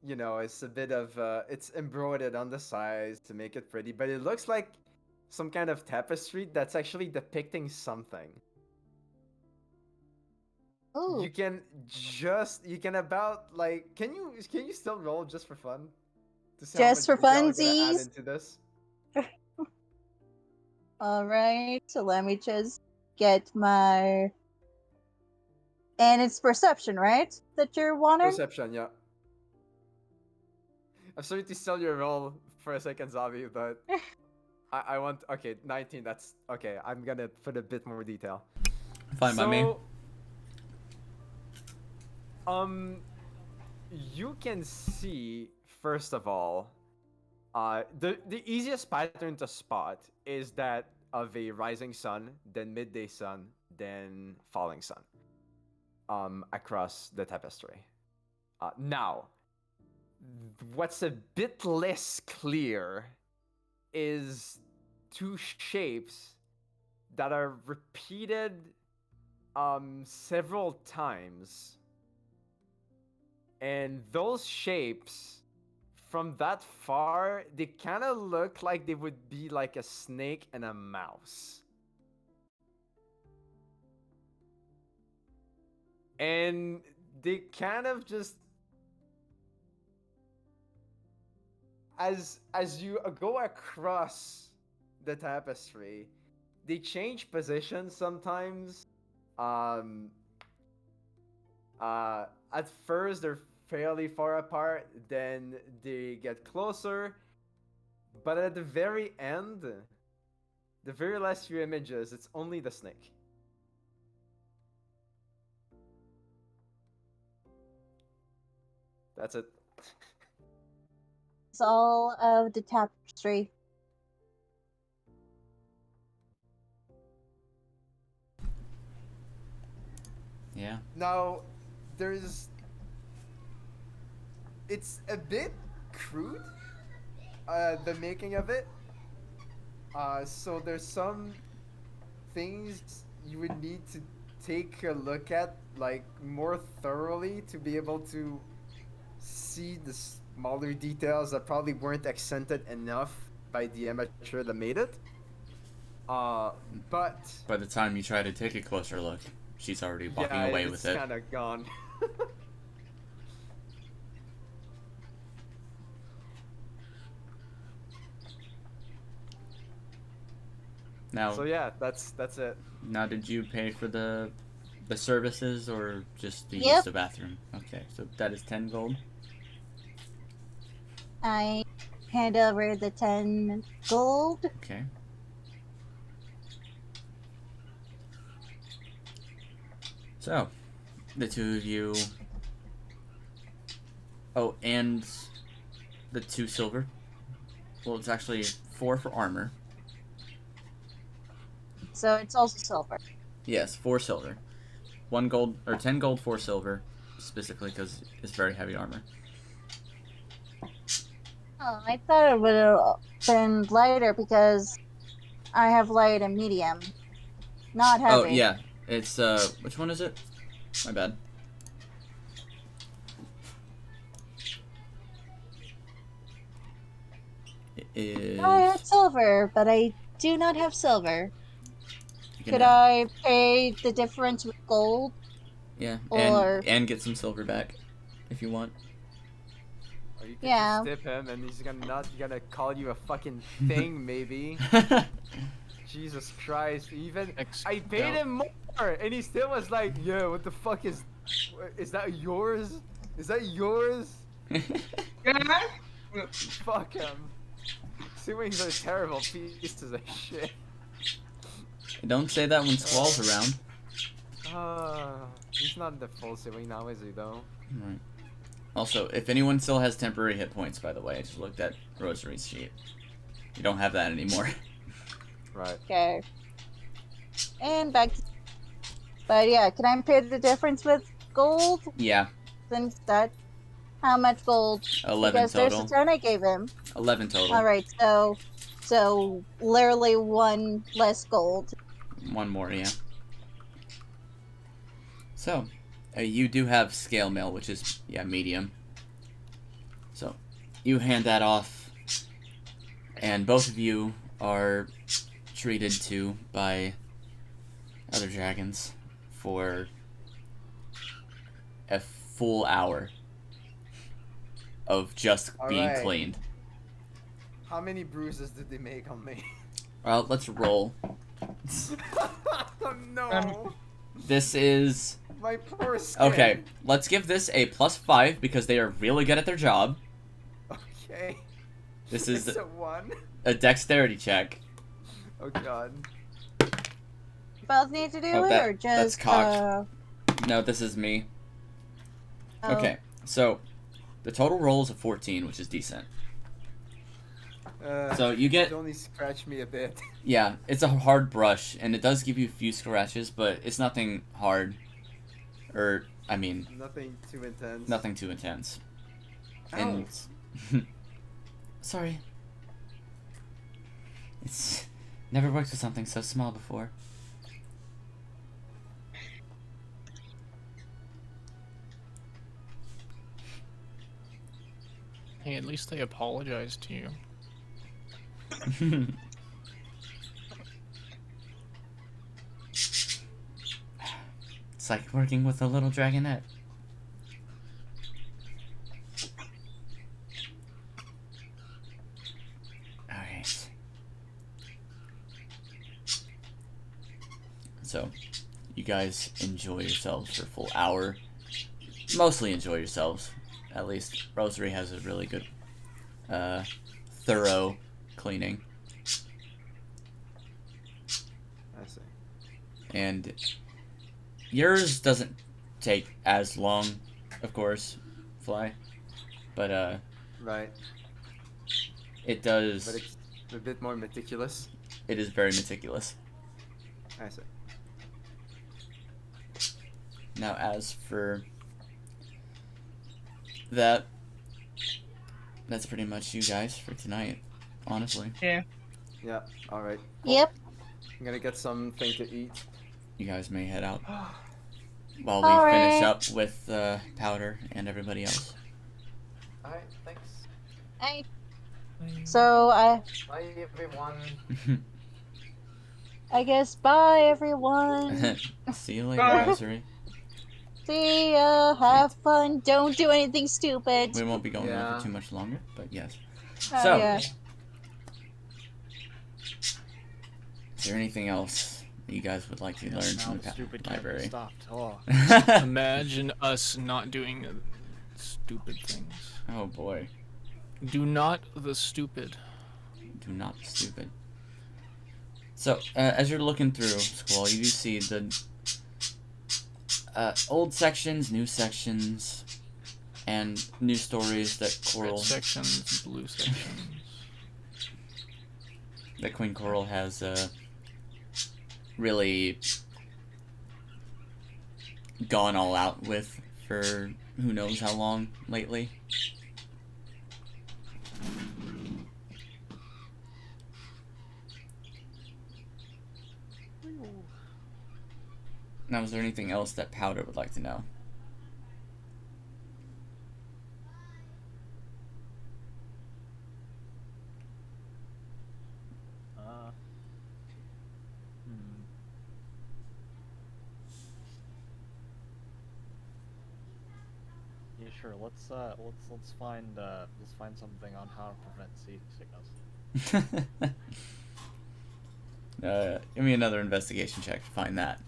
Speaker 8: it's a bit of, it's embroidered on the sides to make it pretty, but it looks like some kind of tapestry that's actually depicting something.
Speaker 4: Ooh.
Speaker 8: You can still roll just for fun? To see
Speaker 4: Just
Speaker 8: how
Speaker 4: for
Speaker 8: much detail I'm gonna add
Speaker 4: funsies?
Speaker 8: into this?
Speaker 4: Alright, so let me just get my... And it's perception, right? That you're wanting?
Speaker 8: Perception, yeah. I'm sorry to sell your roll for a second, Zavi, but I want... Okay, 19, that's... Okay, I'm gonna put a bit more detail.
Speaker 1: Fine by me.
Speaker 8: You can see, first of all, the easiest pattern to spot is that of a rising sun, then midday sun, then falling sun, across the tapestry. Now, what's a bit less clear is two shapes that are repeated several times. And those shapes, from that far, they kind of look like they would be like a snake and a mouse. And they kind of just... As you go across the tapestry, they change position sometimes. At first they're fairly far apart, then they get closer, but at the very end, the very last few images, it's only the snake. That's it.
Speaker 4: It's all of the tapestry.
Speaker 1: Yeah.
Speaker 8: Now, it's a bit crude, the making of it. So there's some things you would need to take a look at, like, more thoroughly to be able to see the smaller details that probably weren't accented enough by the amateur that made it. But
Speaker 1: by the time you try to take a closer look, she's already walking away with it.
Speaker 8: it's kind of gone.
Speaker 1: Now,
Speaker 8: So yeah, that's it.
Speaker 1: now, did you pay for the services or just the use
Speaker 4: Yep.
Speaker 1: of the bathroom? Okay, so that is 10 gold.
Speaker 4: I hand over the 10 gold.
Speaker 1: Okay. So, the two of you... Oh, and the 2 silver. Well, it's actually 4 for armor.
Speaker 4: So it's also silver.
Speaker 1: Yes, 4 silver. 1 gold, or 10 gold, 4 silver, specifically because it's very heavy armor.
Speaker 4: Oh, I thought it would have been lighter because I have light and medium. Not heavy.
Speaker 1: Oh, yeah. It's, which one is it? My bad.
Speaker 4: I had
Speaker 1: is
Speaker 4: silver, but I do not have silver.
Speaker 1: you can
Speaker 4: Could
Speaker 1: have,
Speaker 4: I pay the difference with gold?
Speaker 1: yeah,
Speaker 4: Or
Speaker 1: and get some silver back if you want.
Speaker 8: Or you could
Speaker 4: yeah,
Speaker 8: just tip him and he's gonna not gonna call you a fucking thing, maybe. Jesus Christ, even
Speaker 5: Ex-
Speaker 8: I paid him more and he still was like, yeah, what the fuck is that yours? Is that yours?
Speaker 3: Yeah.
Speaker 8: Fuck him. Seawings are terrible pieces of shit.
Speaker 1: Don't say that when Squall's around.
Speaker 8: He's not the full Seawing now, is he though?
Speaker 1: Right. Also, if anyone still has temporary hit points, by the way, I just looked at Rosary's sheet. You don't have that anymore.
Speaker 8: Right.
Speaker 4: okay. And back to, but yeah, can I pay the difference with gold?
Speaker 1: Yeah,
Speaker 4: Since that, how much gold?
Speaker 1: 11
Speaker 4: Because there's
Speaker 1: total.
Speaker 4: the 10 I gave him.
Speaker 1: 11 total.
Speaker 4: Alright, so literally one less gold.
Speaker 1: One more, yeah. So, you do have scale mail, which is, yeah, medium. So, you hand that off, and both of you are treated to by other dragons for a full hour of just being
Speaker 8: Alright.
Speaker 1: cleaned.
Speaker 8: How many bruises did they make on me?
Speaker 1: Well, let's roll.
Speaker 8: Oh no!
Speaker 1: This is...
Speaker 8: My poor skin.
Speaker 1: Okay, let's give this a +5 because they are really good at their job.
Speaker 8: Okay.
Speaker 1: This is
Speaker 8: It's a 1.
Speaker 1: a dexterity check.
Speaker 8: Oh god.
Speaker 4: Both need to do
Speaker 1: Oh,
Speaker 4: it,
Speaker 1: that-
Speaker 4: or
Speaker 1: that's
Speaker 4: just
Speaker 1: cocked. No, this is me.
Speaker 4: oh,
Speaker 1: Okay, so the total roll is a 14, which is decent. So you get,
Speaker 8: It only scratched me a bit.
Speaker 1: yeah, it's a hard brush, and it does give you a few scratches, but it's nothing hard. Or, I mean,
Speaker 8: Nothing too intense.
Speaker 1: nothing too intense.
Speaker 8: Ow.
Speaker 1: And sorry. It's never worked with something so small before.
Speaker 5: Hey, at least they apologized to you.
Speaker 1: It's like working with a little dragonette. Alright. So, you guys enjoy yourselves for a full hour. Mostly enjoy yourselves. At least Rosary has a really good, thorough cleaning.
Speaker 8: I see.
Speaker 1: And yours doesn't take as long, of course, Fly. But,
Speaker 8: Right.
Speaker 1: it does...
Speaker 8: But it's a bit more meticulous.
Speaker 1: It is very meticulous.
Speaker 8: I see.
Speaker 1: Now, as for that, that's pretty much you guys for tonight, honestly.
Speaker 3: Yeah.
Speaker 8: Yeah, alright.
Speaker 4: yep.
Speaker 8: I'm gonna get something to eat.
Speaker 1: You guys may head out while we
Speaker 4: Alright.
Speaker 1: finish up with Powder and everybody else.
Speaker 8: Alright, thanks.
Speaker 4: I, so
Speaker 8: Bye everyone.
Speaker 4: I guess bye everyone.
Speaker 1: See you later,
Speaker 3: Bye.
Speaker 1: Rosary.
Speaker 4: See ya. Have fun. Don't do anything stupid.
Speaker 1: We won't be going on
Speaker 8: Yeah.
Speaker 1: for too much longer, but yes.
Speaker 4: Oh,
Speaker 1: So,
Speaker 4: yeah.
Speaker 1: is there anything else that you guys would like to learn
Speaker 6: Now
Speaker 1: from
Speaker 6: the
Speaker 1: the
Speaker 6: stupid can't be
Speaker 1: library?
Speaker 6: stopped. Oh.
Speaker 5: Imagine us not doing stupid things.
Speaker 1: Oh boy.
Speaker 5: Do not the stupid.
Speaker 1: Do not be stupid. So, as you're looking through Squall, you do see the old sections, new sections, and new stories that
Speaker 5: Red
Speaker 1: Coral,
Speaker 5: sections, blue sections.
Speaker 1: that Queen Coral has really gone all out with for who knows how long lately. Now, is there anything else that Powder would like to know?
Speaker 6: Yeah, sure. Let's find something on how to prevent seasickness.
Speaker 1: Give me another investigation check to find that.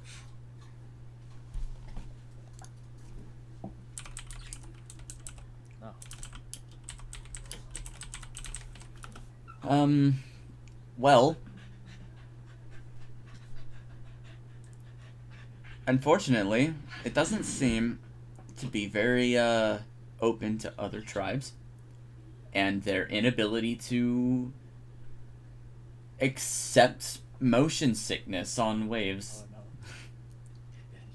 Speaker 6: Oh.
Speaker 1: Well, unfortunately, it doesn't seem to be very open to other tribes and their inability to accept motion sickness on waves.
Speaker 6: Oh no.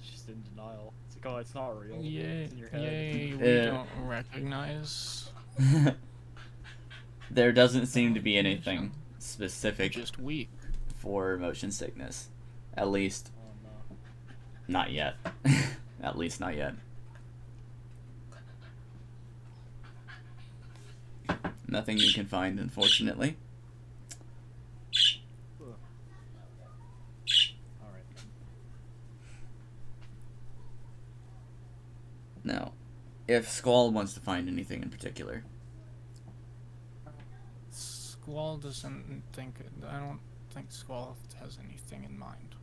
Speaker 6: It's just in denial. It's like, oh, it's not real.
Speaker 5: Yay,
Speaker 6: It's in your head.
Speaker 5: yay, we don't recognize.
Speaker 1: There doesn't seem to be anything specific
Speaker 5: Just weak.
Speaker 1: for motion sickness. At least,
Speaker 6: Oh no.
Speaker 1: not yet. At least not yet. Nothing you can find, unfortunately.
Speaker 6: Alright then.
Speaker 1: Now, if Squall wants to find anything in particular.
Speaker 5: Squall doesn't think. I don't think Squall has anything in mind.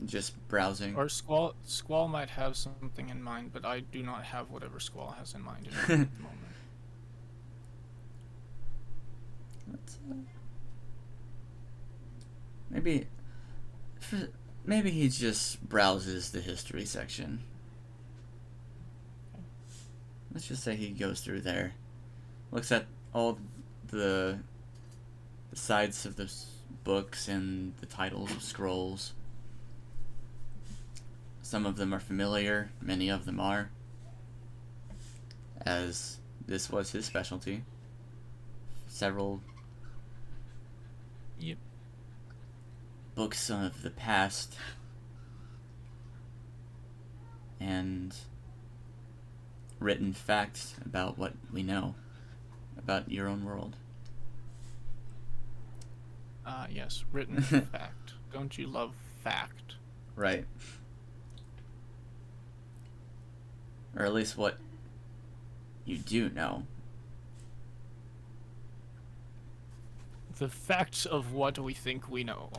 Speaker 1: Just browsing.
Speaker 5: Or Squall might have something in mind, but I do not have whatever Squall has in mind at the moment.
Speaker 1: Let's, maybe he just browses the history section. Let's just say he goes through there, looks at all the sides of the books and the titles of scrolls. Some of them are familiar, many of them are, as this was his specialty. Several
Speaker 5: Yep.
Speaker 1: books of the past and written facts about what we know about your own world.
Speaker 5: Yes, written fact. Don't you love fact?
Speaker 1: Right. Or at least what you do know.
Speaker 5: The facts of what we think we know.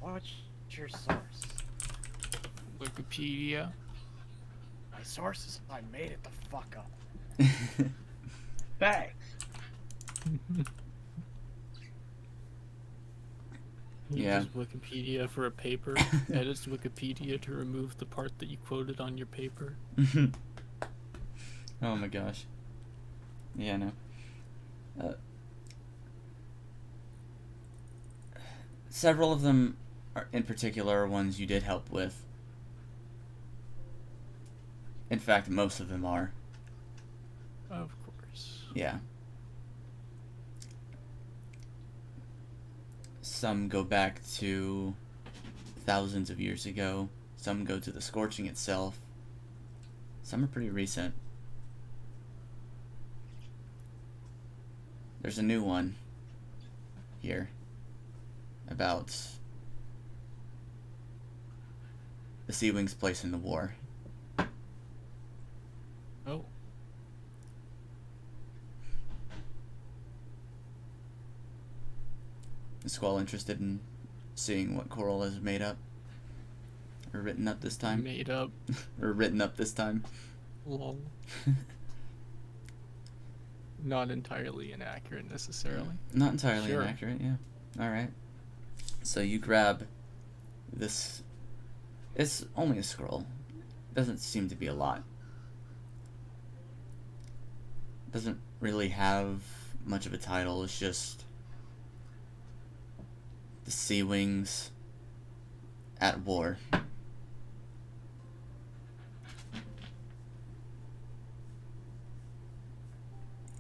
Speaker 6: What's your source?
Speaker 5: Wikipedia.
Speaker 6: My sources, I made it the fuck up.
Speaker 3: Facts.
Speaker 1: Yeah.
Speaker 5: Uses Wikipedia for a paper. Edits Wikipedia to remove the part that you quoted on your paper.
Speaker 1: Oh my gosh. Yeah, no. Several of them, are, in particular, are ones you did help with. In fact, most of them are.
Speaker 5: Of course.
Speaker 1: Yeah. Some go back to thousands of years ago. Some go to the scorching itself. Some are pretty recent. There's a new one here about the Sea Wing's place in the war.
Speaker 5: Oh.
Speaker 1: Is Squall interested in seeing what Coral has made up? Or written up this time?
Speaker 5: Made up.
Speaker 1: Or written up this time?
Speaker 5: Lol. Not entirely inaccurate necessarily.
Speaker 1: Not entirely
Speaker 5: Sure.
Speaker 1: inaccurate, yeah. Alright. So you grab this. It's only a scroll. Doesn't seem to be a lot. Doesn't really have much of a title. It's just the Sea Wings at war.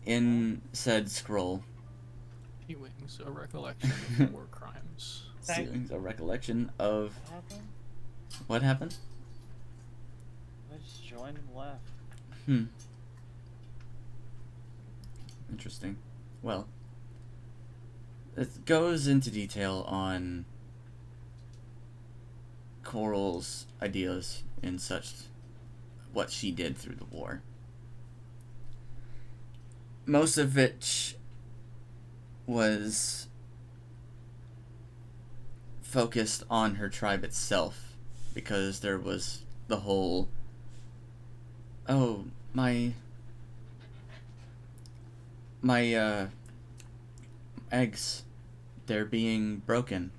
Speaker 1: In said scroll,
Speaker 5: Sea Wings, a recollection of war crimes.
Speaker 1: Sea Wings, a recollection of
Speaker 6: What happened?
Speaker 1: what happened?
Speaker 6: I just joined and left.
Speaker 1: Interesting. Well, it goes into detail on Coral's ideas in such what she did through the war. Most of it was focused on her tribe itself, because there was the whole, oh, my eggs, they're being broken.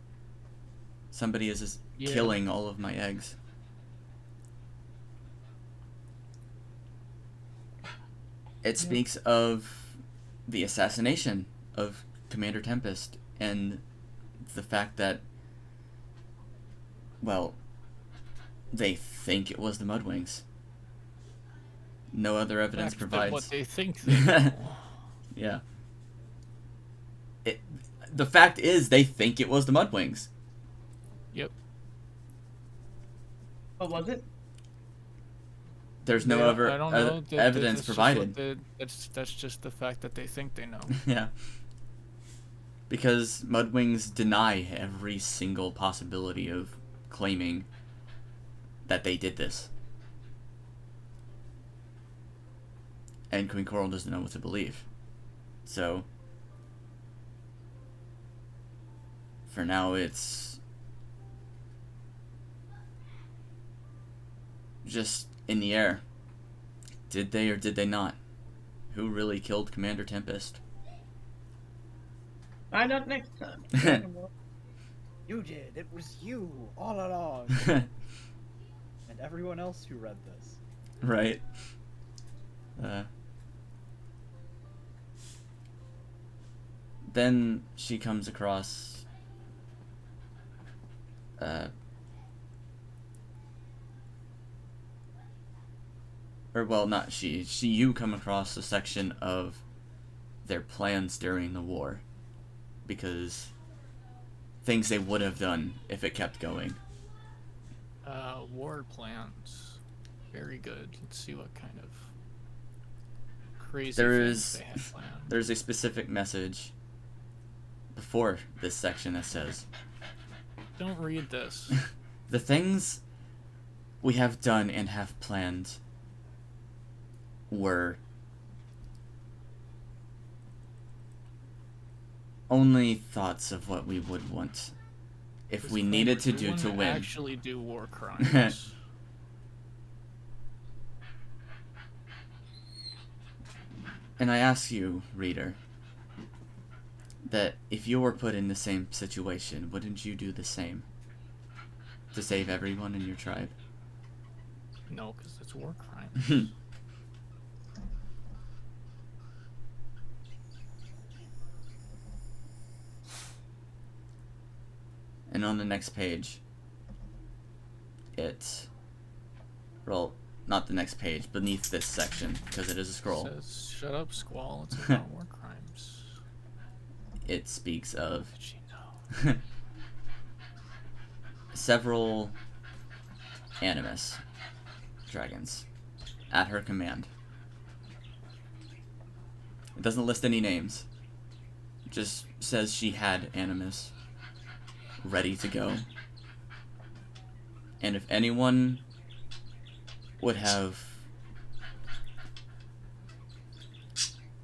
Speaker 1: Somebody is killing all of my eggs. It speaks of the assassination of Commander Tempest and the fact that, well, they think it was the Mudwings. No other evidence provides
Speaker 5: what they think they know.
Speaker 1: Yeah. The fact is, they think it was the Mudwings.
Speaker 5: Yep.
Speaker 3: What was it?
Speaker 1: There's no evidence provided.
Speaker 5: That's just the fact that they think they know.
Speaker 1: Yeah. Because Mudwings deny every single possibility of claiming that they did this. And Queen Coral doesn't know what to believe. So, for now, it's just in the air. Did they or did they not? Who really killed Commander Tempest?
Speaker 3: Find out next time.
Speaker 6: You did. It was you all along. And everyone else who read this.
Speaker 1: Right. Then she comes across or well, not she. You come across a section of their plans during the war, because things they would have done if it kept going.
Speaker 5: War plans. Very good. Let's see what kind of crazy things they had planned.
Speaker 1: There's a specific message before this section that says,
Speaker 5: don't read this.
Speaker 1: The things we have done and have planned were only thoughts of what we would want if we needed to do to win.
Speaker 5: Actually do war crimes.
Speaker 1: And I ask you, reader, that if you were put in the same situation, wouldn't you do the same to save everyone in your tribe?
Speaker 5: No, because it's war crimes.
Speaker 1: And on the next page, well, not the next page, beneath this section, because it is a scroll.
Speaker 5: It says, shut up, Squall, it's about war crimes.
Speaker 1: It speaks of
Speaker 5: Did she know?
Speaker 1: several animus dragons at her command. It doesn't list any names. It just says she had animus ready to go. And if anyone would have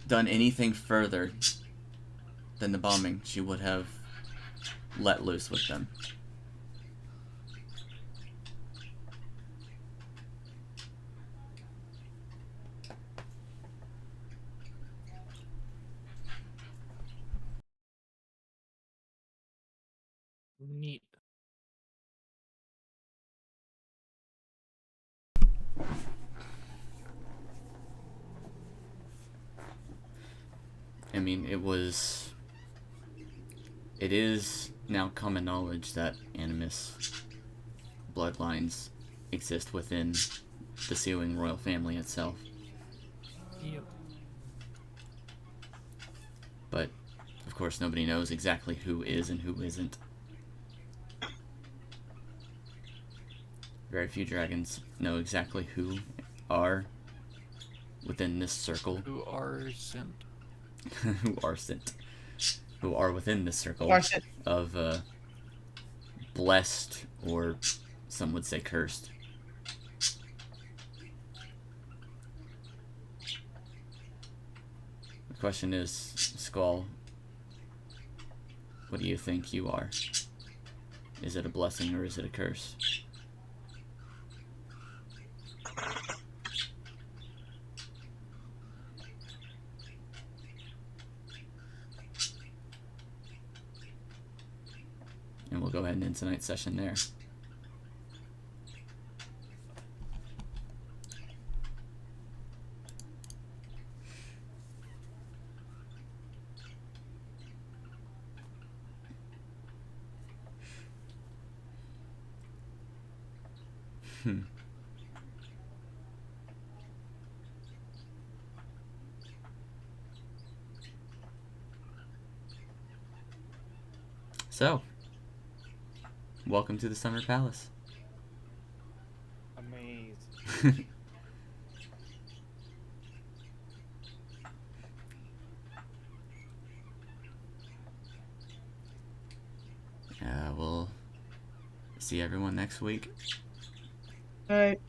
Speaker 1: done anything further than the bombing, she would have let loose with them.
Speaker 5: Neat.
Speaker 1: I mean, it is now common knowledge that animus bloodlines exist within the Sealing royal family itself.
Speaker 5: Yep.
Speaker 1: But, of course, nobody knows exactly who is and who isn't. Very few dragons know exactly who are within this circle.
Speaker 5: Who are sent.
Speaker 1: Who are within this circle of blessed, or some would say cursed. Question is, Skull, what do you think you are? Is it a blessing or is it a curse? And we'll go ahead and end tonight's session there. So, welcome to the Summer Palace.
Speaker 6: Amazing.
Speaker 1: We'll see everyone next week.
Speaker 3: Alright.